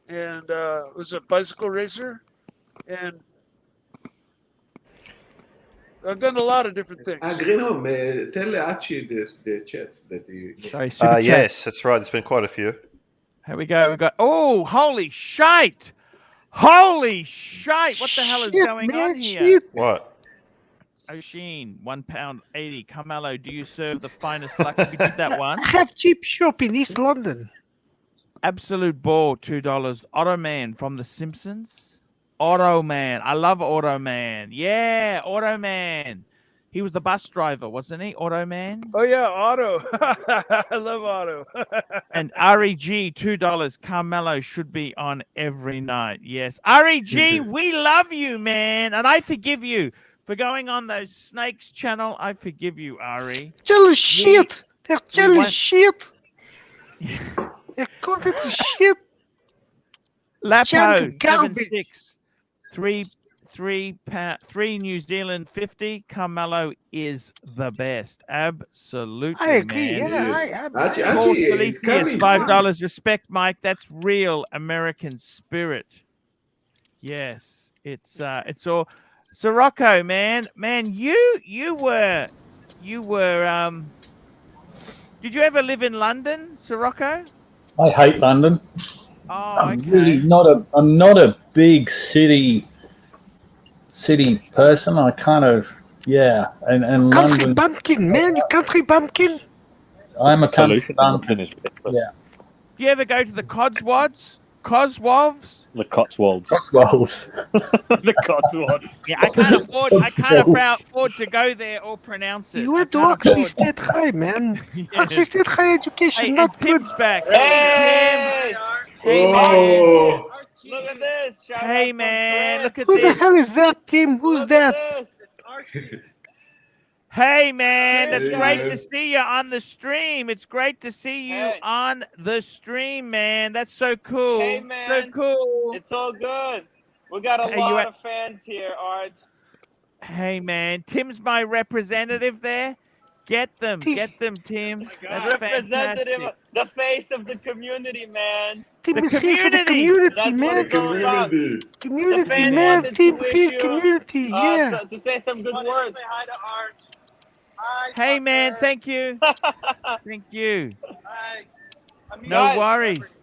and was a bicycle racer. And I've done a lot of different things. Greenham, tell Archie the chats that he... Sorry, super chat. Yes, that's right. There's been quite a few. Here we go. We got. Oh, holy shite! Holy shite! What the hell is going on here? Shit. What? O'Sheen, £1.80. Carmelo, do you serve the finest luxury? We did that one. I have cheap shop in East London. Absolute Ball, $2. Automan from The Simpsons. Automan. I love Automan. Yeah, Automan. He was the bus driver, wasn't he? Automan. Oh yeah, Otto. I love Otto. And REG, $2. Carmelo should be on every night. Yes. REG, we love you, man. And I forgive you for going on those Snakes channel. I forgive you, Ari. Jealous shit. They're jealous shit. Their content is shit. Lapo, Garbage. 7.6. £3 New Zealand 50. Carmelo is the best. Absolutely. I agree. Man. Yeah, Archie, Paul Archie is Felice, coming. $5. Respect, Mike. That's real American spirit. Yes, it's all. Sirocco, man, you were. Did you ever live in London, Sirocco? I hate London. Oh, I'm okay. really not a big city person. I kind of and country London. bumpkin, man. You country bumpkin. I'm a country Pollution in bumpkin. London is ridiculous. Yeah. Do you ever go to the Cotswolds? Cotswolds? The Cotswolds. Cotswolds. The Cotswolds. Yeah, I can't afford to go there or pronounce it. You I went to can't Oxley afford- State High, man. Yes. Oxley State High education, Hey, not and good. Tim's back. Hey! Hey, man. Oh, Look at this. Shout Hey, out from man, Chris. look at Who the this. hell is that, Tim? Who's Look that? at this. It's Archie. Hey, man, Cheers, it's great to guys. see you on the stream. It's great to see you Hey. on the stream, man. That's so cool. Hey, So man. cool. It's all good. We got a Hey, you lot at- of fans here, Arch. Hey, man. Tim's my representative there. Get them, Tim. Tim. That's Representative, fantastic. the face of the community, man. Tim The is here for the community. community, That's what man. it's all about. community. Community, The fan man. wanted Tim to wish here, you, community. Yeah. To say some good words. Say hi to Arch. Hi, Hey, man. Tucker. Thank you. Thank you. Hi. I'm No Guys, worries.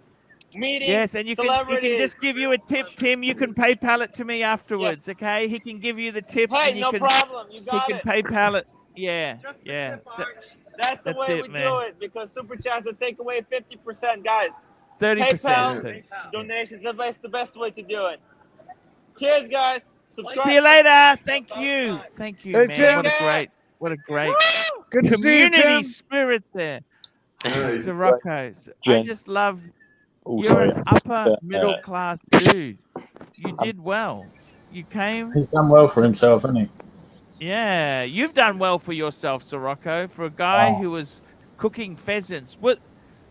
Meeting Yes, and he can celebrities. just give you a tip, Tim. You can PayPal it to me afterwards, okay? He can give you the tip. Hey, and you no can, problem. You He got can it. PayPal it. Yeah, Just the yeah. tip, So, Arch. That's the That's way it, we man. do it because Super Chats will take away 50%, guys. 30%. PayPal. Donations. That's the best way to do it. Cheers, guys. Subscribe. See you later. Thank you. Thank you, Hey, man. Tim. What a great. Woo! Good to see you, community Tim. spirit there. Nice. Sirocco, I Gents. just love Oh, you're sorry. an upper middle class dude. You did well. You came. He's done well for himself, hasn't he? Yeah, you've done well for yourself, Sirocco. For a guy Oh. who was cooking pheasants. What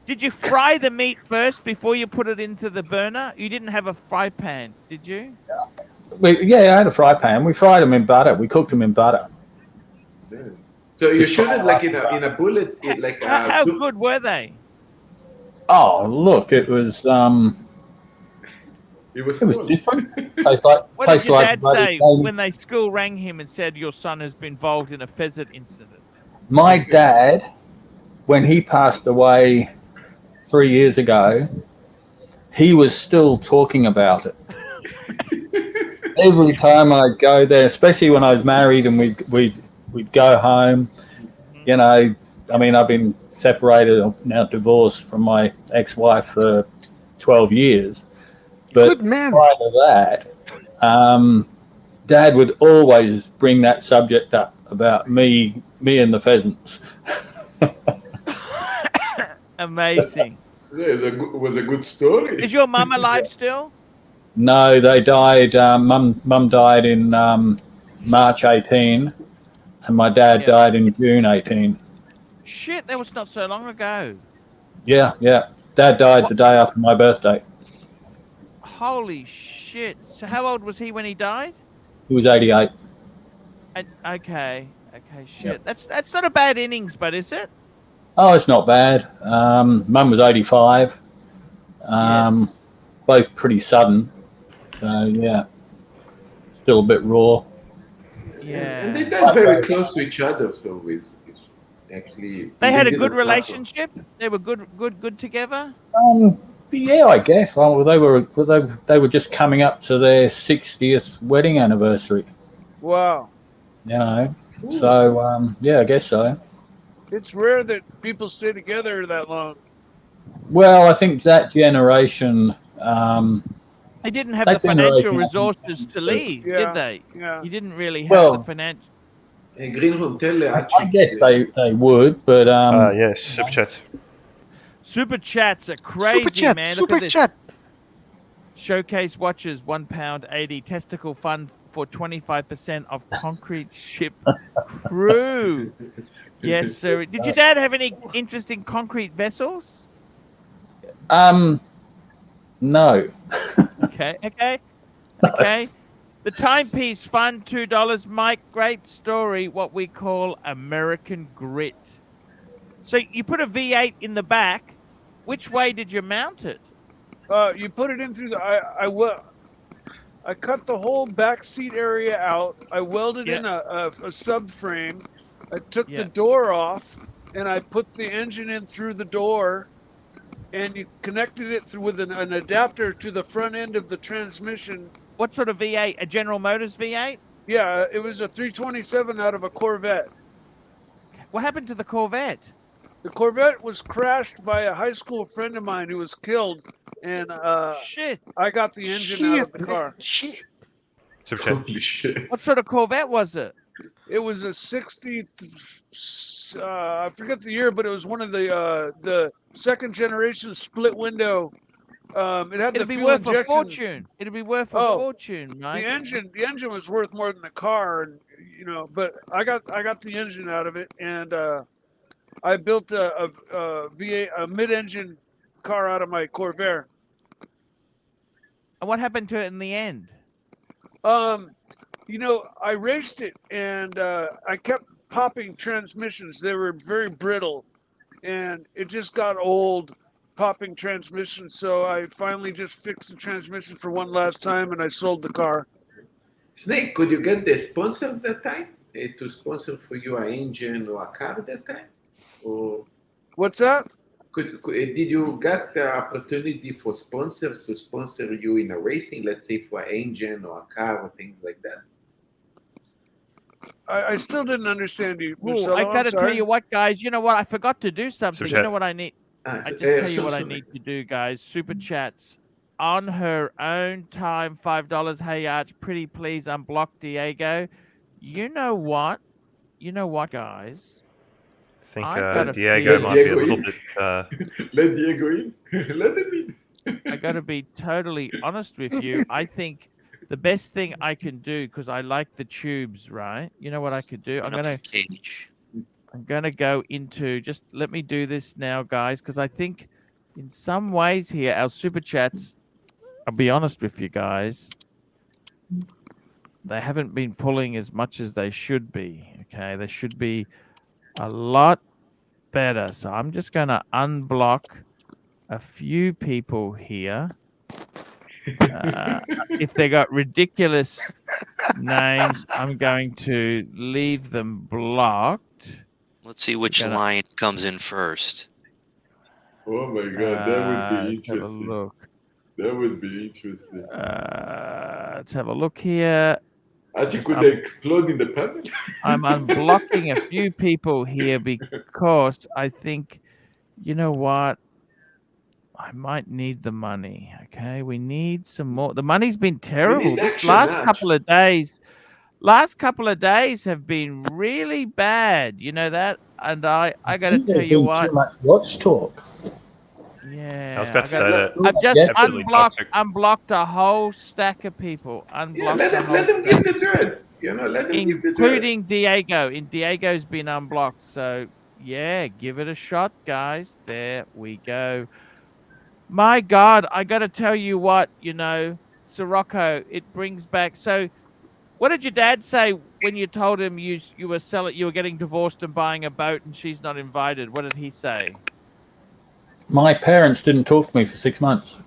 did you fry the meat first before you put it into the burner? You didn't have a fry pan, did you? Yeah, I had a fry pan. We fried them in butter. We cooked them in butter. Yeah. So you Just shoot fry it like them up. in a bullet, like How good were they? Oh, look, it was It was different. Tastes like What did your dad bloody say baby. when they school rang him and said your son has been involved in a pheasant incident? My dad, when he passed away 3 years ago, he was still talking about it. Every time I'd go there, especially when I was married and we'd go home, you know, I mean, I've been separated, now divorced from my ex-wife for 12 years. But Good man. prior to that, Dad would always bring that subject up about me and the pheasants. Amazing. Yeah, it was a good story. Is your mum alive still? No, they died. Mum died in March 18, and my dad died in June 18. Shit, that was not so long ago. Yeah. Dad died the day after my birthday. Holy shit. So how old was he when he died? He was 88. Okay, shit. That's not a bad innings, but is it? Oh, it's not bad. Mum was 85. Both pretty sudden. So, yeah. Still a bit raw. Yeah. And they died very close to each other, so it's actually... They had a didn't good suffer. relationship? They were good together? Yeah, I guess. Well, they were just coming up to their 60th wedding anniversary. Wow. You know. So, yeah, I guess so. It's rare that people stay together that long. Well, I think that generation... They didn't have that the financial generation- resources to leave, Yeah, did they? yeah. You didn't really have Well, the financial... Hey, Green Room, tell I guess they would, but... yes, super chats. Super chats are crazy, man. Look at this. Chat. Showcase watches, £1.80. Testicle fund for 25% of concrete ship crew. Yes, sir. Did your dad have any interest in concrete vessels? No. Okay. The Timepiece Fund, $2. Mike, great story. What we call American grit. So you put a V8 in the back. Which way did you mount it? You put it in through the... I cut the whole back seat area out. I welded in a subframe. I took the door off, and I put the engine in through the door, and you connected it through with an adapter to the front end of the transmission. What sort of V8? A General Motors V8? Yeah, it was a 327 out of a Corvette. What happened to the Corvette? The Corvette was crashed by a high school friend of mine who was killed, and shit. I got the engine out of the car. Shit. Super chat. Holy shit. What sort of Corvette was it? It was a 60. I forget the year, but it was one of the second generation split window. It had It'd the be fuel worth a injection. fortune. It'd be worth a fortune, Mike. The engine was worth more than the car, and but I got the engine out of it, and I built a V8, a mid-engine car out of my Corvair. And what happened to it in the end? I raced it, and I kept popping transmissions. They were very brittle, and it just got old popping transmissions. So I finally just fixed the transmission for one last time, and I sold the car. Snake, could you get the sponsor that time to sponsor for you an engine or a car that time? Or what's that? Did you get the opportunity for sponsors to sponsor you in a racing, let's say for an engine or a car or things like that? I still didn't understand you. Ooh, I got to tell you what, guys. You know what? I forgot to do something. Super You know what I need? I just tell you what I sorry. need to do, guys. Super chats. On her own time, $5. Hey, Arch, pretty please unblock Diego. You know what? You know what, guys? think I got a Diego feeling- might be a Diego little in. bit. Let Diego in. Let him in. I got to be totally honest with you. I think the best thing I can do, because I like the tubes, right? You know what I could do? I'm gonna go into, just let me do this now, guys, because I think in some ways here our super chats, I'll be honest with you guys, they haven't been pulling as much as they should be. Okay, they should be a lot better. So I'm just gonna unblock a few people here. If they got ridiculous names, I'm going to leave them blocked. Let's see which line comes in first. Oh my God, that would be Let's have a interesting. look. That would be interesting. Let's have a look here. Archie, could they explode in the panel? I'm unblocking a few people here because I think, you know what? I might need the money. Okay, we need some more. The money's been terrible. This action, last Arch. couple of days have been really bad. You know that? And I got to think tell there's you been what. too much watch talk. Yeah, I was about to say that. I've just Absolutely toxic. unblocked a whole stack of people. Yeah, let them give the dirt. You know, let them give the dirt. Including Diego. Diego's been unblocked. So yeah, give it a shot, guys. There we go. My God, I got to tell you what, you know, Sirocco, it brings back. So, what did your dad say when you told him you were getting divorced and buying a boat and she's not invited? What did he say? My parents didn't talk to me for 6 months.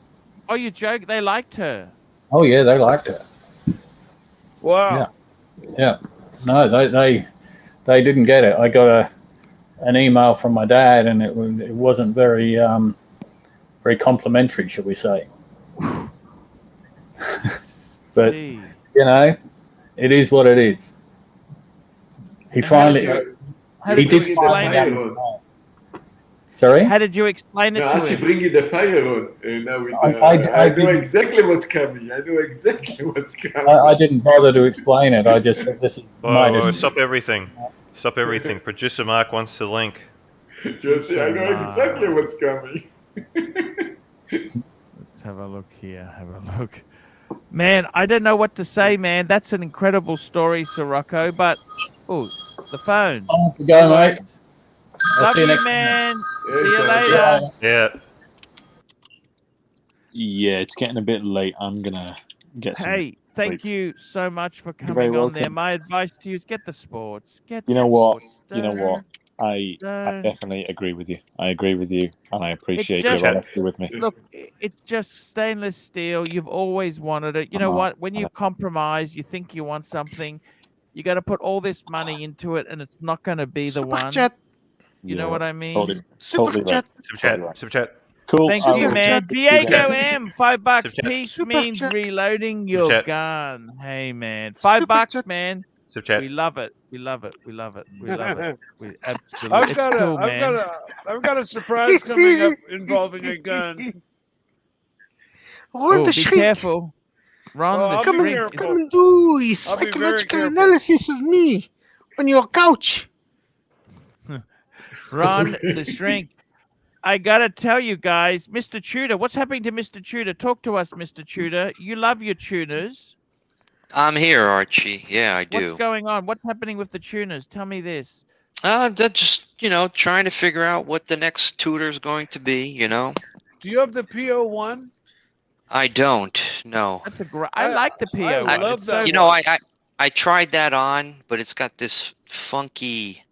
Oh, you joke? They liked her. Oh yeah, they liked her. Wow. Yeah. No, they didn't get it. I got an email from my dad, and it wasn't very very complimentary, shall we say? But you know, it is what it is. He finally he did explain it. Sorry? How did you explain it No, to Archie, him? bringing the fire on. Now with, I I know didn't- exactly what's coming. I know exactly what's coming. I didn't bother to explain it. I just said, this is my Whoa, decision. stop everything. Stop everything. Producer Mark wants the link. Just say, I know exactly what's coming. Let's have a look here. Have a look. Man, I don't know what to say, man. That's an incredible story, Sirocco. But, oh, the phone. Off you go, mate. I'll Love see you you, next time. man. See you later. Yeah. Yeah, it's getting a bit late. I'm gonna get some. Hey, thank sleep. you so much for You're very coming on there. welcome. My advice to you is get the sports. Get You know what? sports. You know what? I definitely agree with you. I agree with you, and I appreciate your honesty with me. Look, it's just stainless steel. You've always wanted it. You know what? When you compromise, you think you want something, you got to put all this money into it, and it's not going to be the one. Chat. You know what I mean? Totally, Super totally chat. right. Super chat. Totally right. Super chat. Cool. Thank I you, will- man. Diego M, $5. Super chat. Peace Super means chat. reloading your chat. gun. Hey, man. $5, chat. man. Super chat. We love it. We love it. We love it. We love it. We absolutely. It's cool, man. I've got a surprise coming up involving a gun. Ron Oh, the be Shrink. careful. Ron Oh, the I'll be Shrink. careful. Come and do a I'll be very psychological careful. analysis of me on your couch. Ron the Shrink. I gotta tell you guys, Mr. Tudor, what's happening to Mr. Tudor? Talk to us, Mr. Tudor. You love your tuners. I'm here, Archie. Yeah, I do. What's going on? What's happening with the tuners? Tell me this. They're just, trying to figure out what the next tutor is going to be, Do you have the PO1? I don't, no. That's a great. I like the PO. I one. love It's that. so I tried that on, but it's got this funky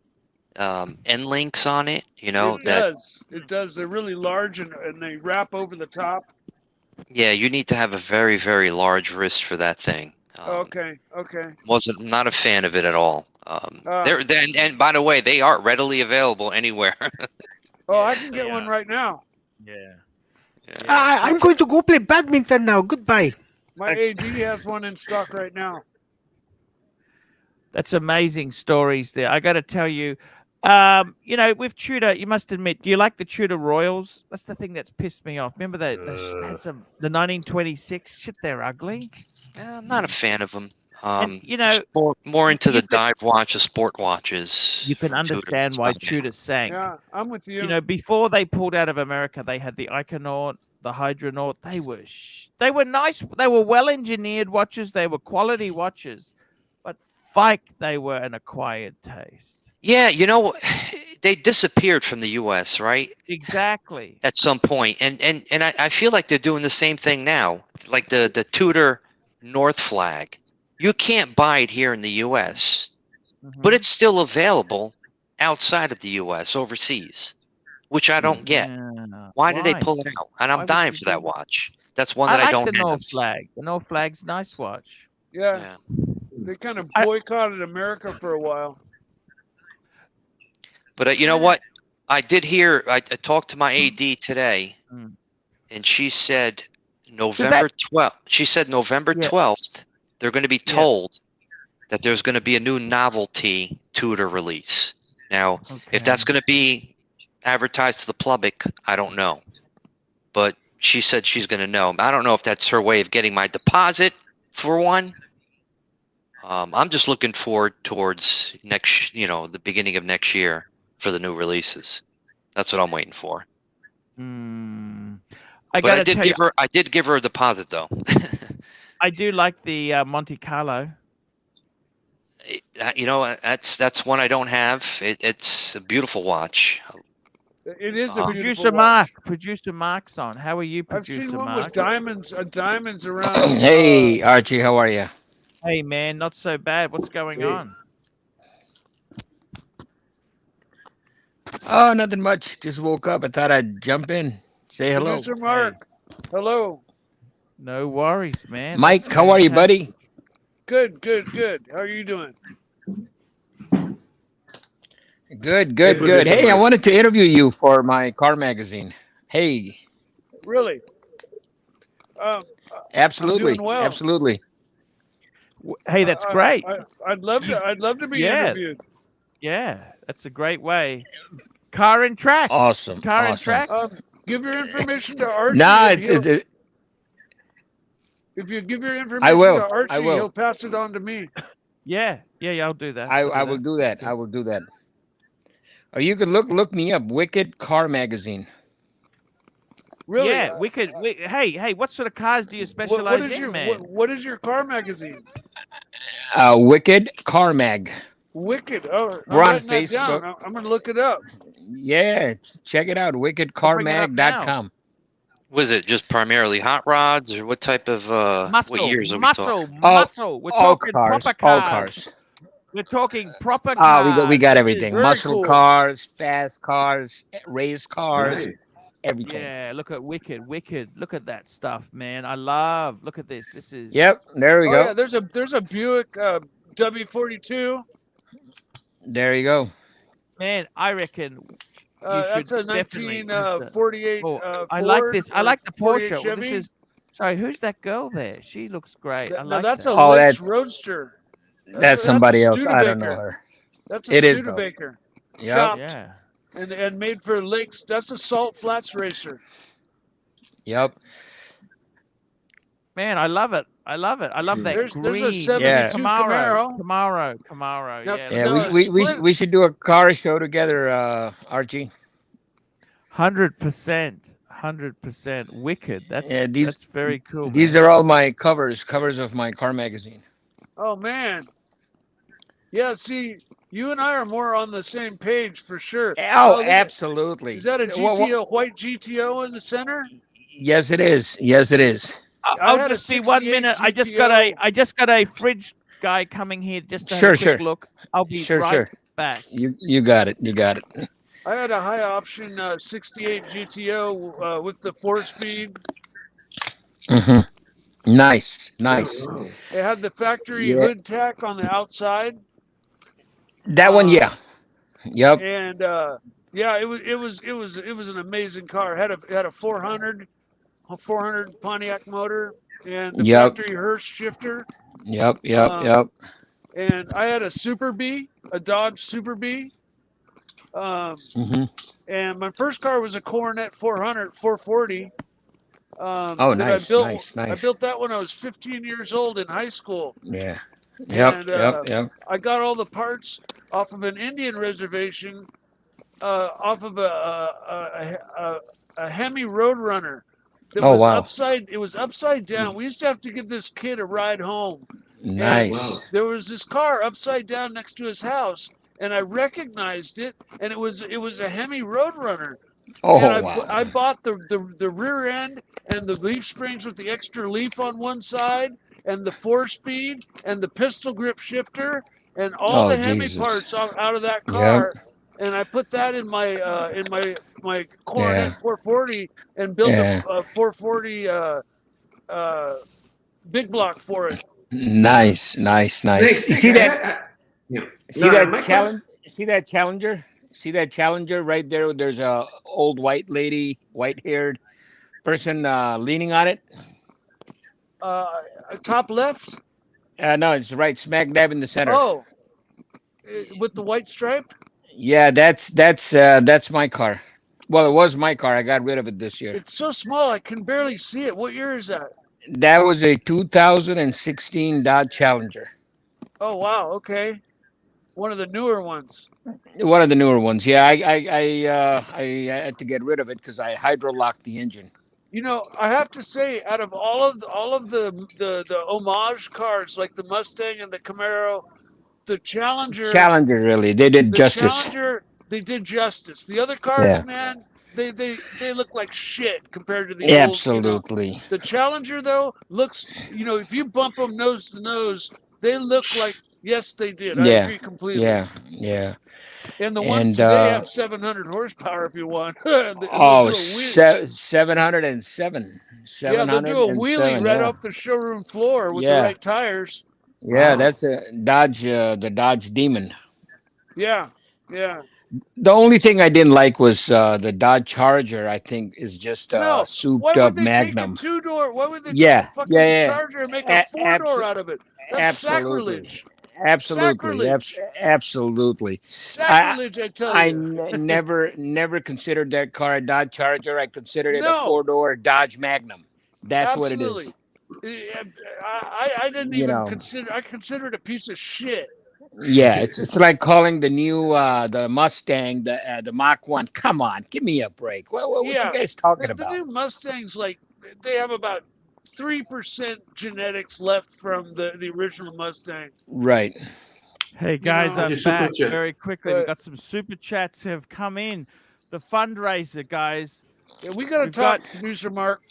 end links on it, It that does. It does. They're really large and they wrap over the top. yeah, you need to have a very, very large wrist for that thing. Okay. Not a fan of it at all. And by the way, they are readily available anywhere. Oh, I can get one right now. Yeah. I'm going to go play badminton now. Goodbye. My AD has one in stock right now. That's amazing stories there. I got to tell you, with Tudor, you must admit, do you like the Tudor Royals? That's the thing that's pissed me off. Remember the 1926 shit? They're ugly. I'm not a fan of them. And, you know, more into you the dive watch, the sport watches. You can from Tudor. understand That's why about it. Tudor sank. Yeah, I'm with you. You know, before they pulled out of America, they had the Iconaut, the Hydronaut. They were nice. They were well engineered watches. They were quality watches, but they were an acquired taste. Yeah, you know, they disappeared from the U.S., right? Exactly. At some point, and I feel like they're doing the same thing now. Like the Tudor North Flag, you can't buy it here in the U.S., but it's still available outside of the U.S. overseas, which I don't get. Why did they pull it out? And I'm dying for that watch. That's one that I don't like the have. North Flag. The North Flag's nice watch. Yeah. They kind of boycotted America for a while. But you know what? I did hear. I talked to my AD today, and she said November 12th. She said November 12th. They're going to be told that there's going to be a new novelty Tudor release. Now, if that's going to be advertised to the public, I don't know. But she said she's going to know. I don't know if that's her way of getting my deposit for one. I'm just looking forward towards the beginning of next year for the new releases. That's what I'm waiting for. I did give her a deposit though. I do like the Monte Carlo. You know, that's one I don't have. It's a beautiful watch. It is a Producer Mark. Producer Mark's on. How are you, I've Producer seen one Mark? with diamonds around. Hey, Archie, how are you? Hey, man, not so bad. What's going on? Oh, nothing much. Just woke up. I thought I'd jump in, say hello. Producer Mark, hello. No worries, man. Mike, That's how are you, buddy? Good. How are you doing? Good. Hey, I wanted to interview you for my car magazine. Hey. Really? Absolutely. I'm doing well. Absolutely. Hey, that's great. I'd love to be interviewed. Yeah, that's a great way. Car and track. Awesome. It's car and track. Give your information to Archie. Nah, if you give your information I will. to Archie, I will. he'll pass it on to me. Yeah, I'll do that. I will do that. I will do that. Or you could look me up. Wicked Car Magazine. Really? Yeah, we could. Hey, what sort of cars do you specialize in, man? What is your car magazine? Wicked Car Mag. Wicked. Oh, We're on writing that Facebook. down. I'm going to look it up. Yeah, check it out. wickedcarmag.com. Was it just primarily hot rods, or what type of what years are we talking? Muscle. We're talking cars, proper cars. all cars. We're talking proper cars. We got everything. Very Muscle cool. cars, fast cars, race cars, everything. Yeah, look at Wicked. Look at that stuff, man. Look at this. This is. Yep, there we go. Yeah, there's a Buick W42. There you go. Man, I reckon you That's should a definitely. 1948 I like Ford this. I like the 48 Porsche. Chevy. This is. Sorry, who's that girl there? She looks great. I Now like that's her. a Lynx Roadster. That's somebody else. I Studebaker. don't know her. That's a It is, Studebaker. Yep. Chopped Yeah. and made for Lakes. That's a Salt Flats racer. Yep. Man, I love it. I love that There's green. a 72 Camaro. Camaro. Now- Yeah. Yeah, we should do a car show together, Archie. 100%. Wicked. That's very cool. These are all my covers of my car magazine. Oh man. Yeah, see, you and I are more on the same page for sure. Oh, absolutely. Is that a GTO, white GTO in the center? Yes, it is. Yes, it is. I'll just be 1 minute. I just got a fridge guy coming here just to have a quick look. I'll be right back. You got it. You got it. I had a high option 68 GTO with the 4-speed. Mm-hmm. Nice. It had the factory hood tack on the outside. That one, yeah. Yep. And it was an amazing car. It had a 400 Pontiac motor and the factory Hurst shifter. Yep. And I had a Super B, a Dodge Super B. And my first car was a Coronet 440. Nice. I built that when I was 15 years old in high school. Yeah. And Yep. I got all the parts off of an Indian reservation, off of a Hemi Roadrunner that Oh, was wow. upside. It was upside down. We used to have to give this kid a ride home. Nice. And there was this car upside down next to his house, and I recognized it, and it was a Hemi Roadrunner. Oh, And wow. I bought the rear end and the leaf springs with the extra leaf on one side, and the 4-speed and the pistol grip shifter, and all the Hemi Jesus. parts out of that Yep. car. And I put that in my Coronet 440 and built a 440 big block for it. Nice. You see that? See that Challenger? See that Challenger right there? There's a old white lady, white-haired person leaning on it. Top left? No, it's right smack dab in the center. Oh, with the white stripe? Yeah, that's my car. Well, it was my car. I got rid of it this year. It's so small I can barely see it. What year is that? That was a 2016 Dodge Challenger. Oh wow, okay. One of the newer ones. One of the newer ones. Yeah, I had to get rid of it because I hydro locked the engine. You know, I have to say, out of all of the homage cars like the Mustang and the Camaro, the Challenger Really, they did justice. Challenger, they did justice. The other cars, man, they look like shit compared to the Absolutely. old. The Challenger though looks, if you bump them nose to nose, they look like, yes, they did. I agree completely. Yeah. And the ones today have 700 horsepower if you want. 707. Yeah, they'll do a wheelie right off the showroom floor with the right tires. Yeah, that's a Dodge, the Dodge Demon. Yeah. The only thing I didn't like was the Dodge Charger. I think is just a souped up Magnum. Take a 2-door? Why would they take a fucking Charger and make a 4-door out of it? That's sacrilege. Absolutely. Sacrilege, I tell you. I never considered that car a Dodge Charger. I considered it a 4-door Dodge Magnum. That's what it is. I didn't even consider. I consider it a piece of shit. Yeah, it's like calling the new the Mustang the Mach 1. Come on, give me a break. What you guys talking about? The new Mustangs, they have about 3% genetics left from the original Mustang. Right. Hey guys, I'm back very quickly. We've got some super chats have come in. The fundraiser, guys. Yeah, we got to talk, producer Mark.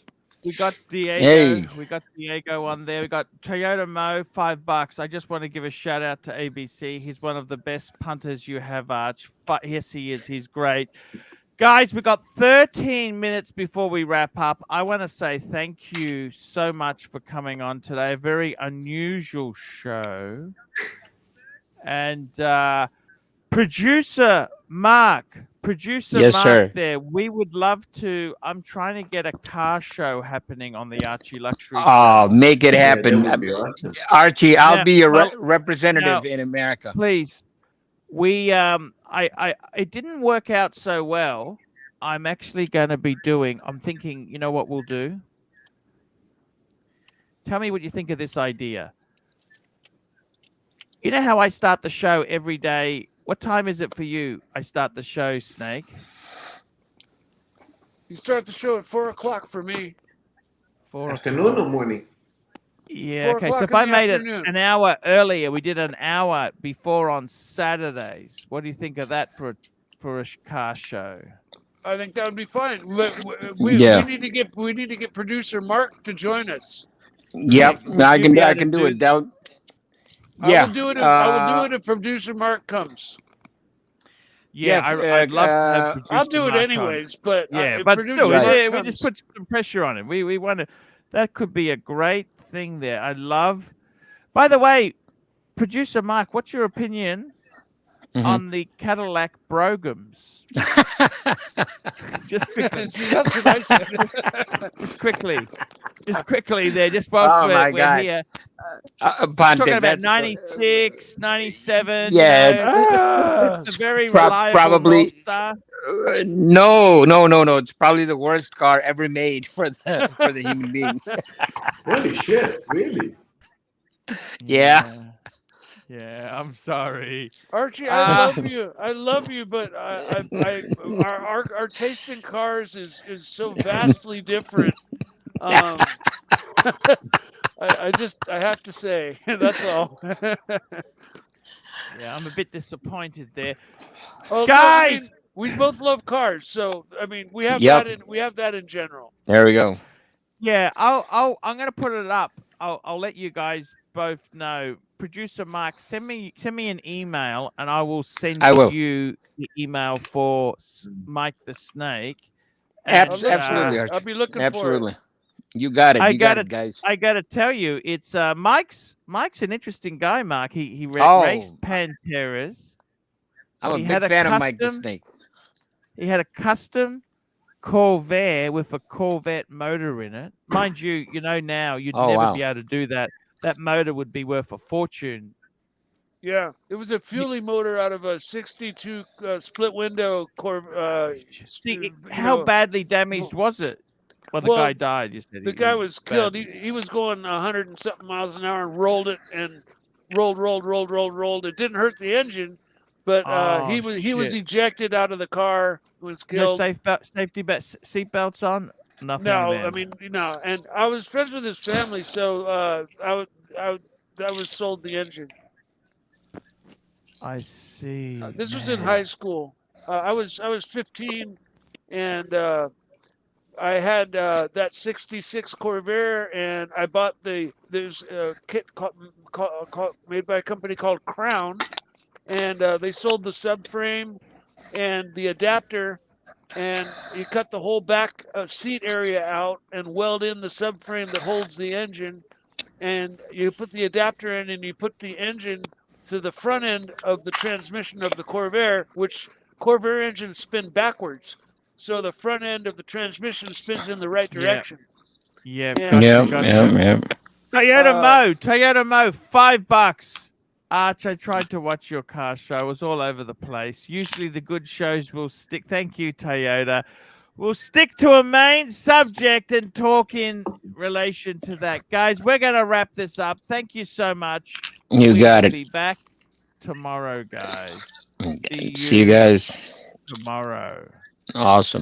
We got Diego. Hey. We got Diego on there. We got Toyota Mo, $5. I just want to give a shout out to ABC. He's one of the best punters you have, Arch. Yes, he is. He's great. Guys, we got 13 minutes before we wrap up. I want to say thank you so much for coming on today. A very unusual show. And producer Mark there, we would love to. I'm trying to get a car show happening on the Archie Luxury. Oh, make it happen. Awesome. Archie, I'll be your representative in America. Please. We it didn't work out so well. I'm actually going to be I'm thinking, you know what we'll do? Tell me what you think of this idea. You know how I start the show every day? What time is it for you? I start the show, Snake. You start the show at 4:00 for me. 4 Afternoon or morning? Yeah, okay. So if I made it an hour earlier, we did an hour before on Saturdays. What do you think of that for a car show? I think that would be fine. We need to get producer Mark to join us. Yep, I can do it. I will do it if producer Mark comes. Yeah, I'd love to have producer I'll do it Mark anyways, but we just put some pressure on him. We want to. That could be a great thing there. I love. By the way, producer Mark, what's your opinion on the Cadillac Brogans? Just quickly. That's what I said. Just quickly there. Just whilst we're here. Talking about 96, 97. Yeah. It's a very reliable probably. No. It's probably the worst car ever made for the human being. Holy shit! Really? Yeah. Yeah, I'm sorry. Archie, I love you. I love you, but our taste in cars is so vastly different. I have to say that's all. Yeah, I'm a bit disappointed there. Oh, Guys, no, we both love cars, so I mean we have Yep. that in general. There we go. yeah, I'm gonna put it up. I'll let you guys both know. Producer Mark, send me an email, and I will send I will. you the email for Mike the Snake. And, Absolutely, Archie. I'll be looking Absolutely. You got it. I You got gotta, it, guys. I gotta tell you, it's Mike's an interesting guy, Mark. He Oh. raced Panteras. I'm He a had big fan of custom- Mike the Snake. He had a custom Corvair with a Corvette motor in it. Mind you, now you'd Oh, never wow. be able to do that. That motor would be worth a fortune. Yeah, it was a Fuelie motor out of a '62 split window See, how badly damaged was it? Well, the guy died. You said the guy was killed. He was going 100 and something miles an hour and rolled it and rolled. It didn't hurt the engine, but he was ejected out of the car. Was killed. No safety seatbelts on. Nothing. No, then. I mean no. And I was friends with his family, so I was sold the engine. I see. This was in high school. I was 15, and I had that '66 Corvair, and I bought there's a kit made by a company called Crown, and they sold the subframe and the adapter, and you cut the whole back seat area out and weld in the subframe that holds the engine, and you put the adapter in, and you put the engine to the front end of the transmission of the Corvair, which Corvair engines spin backwards. So the front end of the transmission spins in the right direction. Yeah. Yep. Toyota Mo, $5. Arch, I tried to watch your car show. I was all over the place. Usually the good shows will stick. Thank you, Toyota. We'll stick to a main subject and talk in relation to that. Guys, we're going to wrap this up. Thank you so much. You got it. We'll be back tomorrow, guys. See you guys tomorrow. Awesome.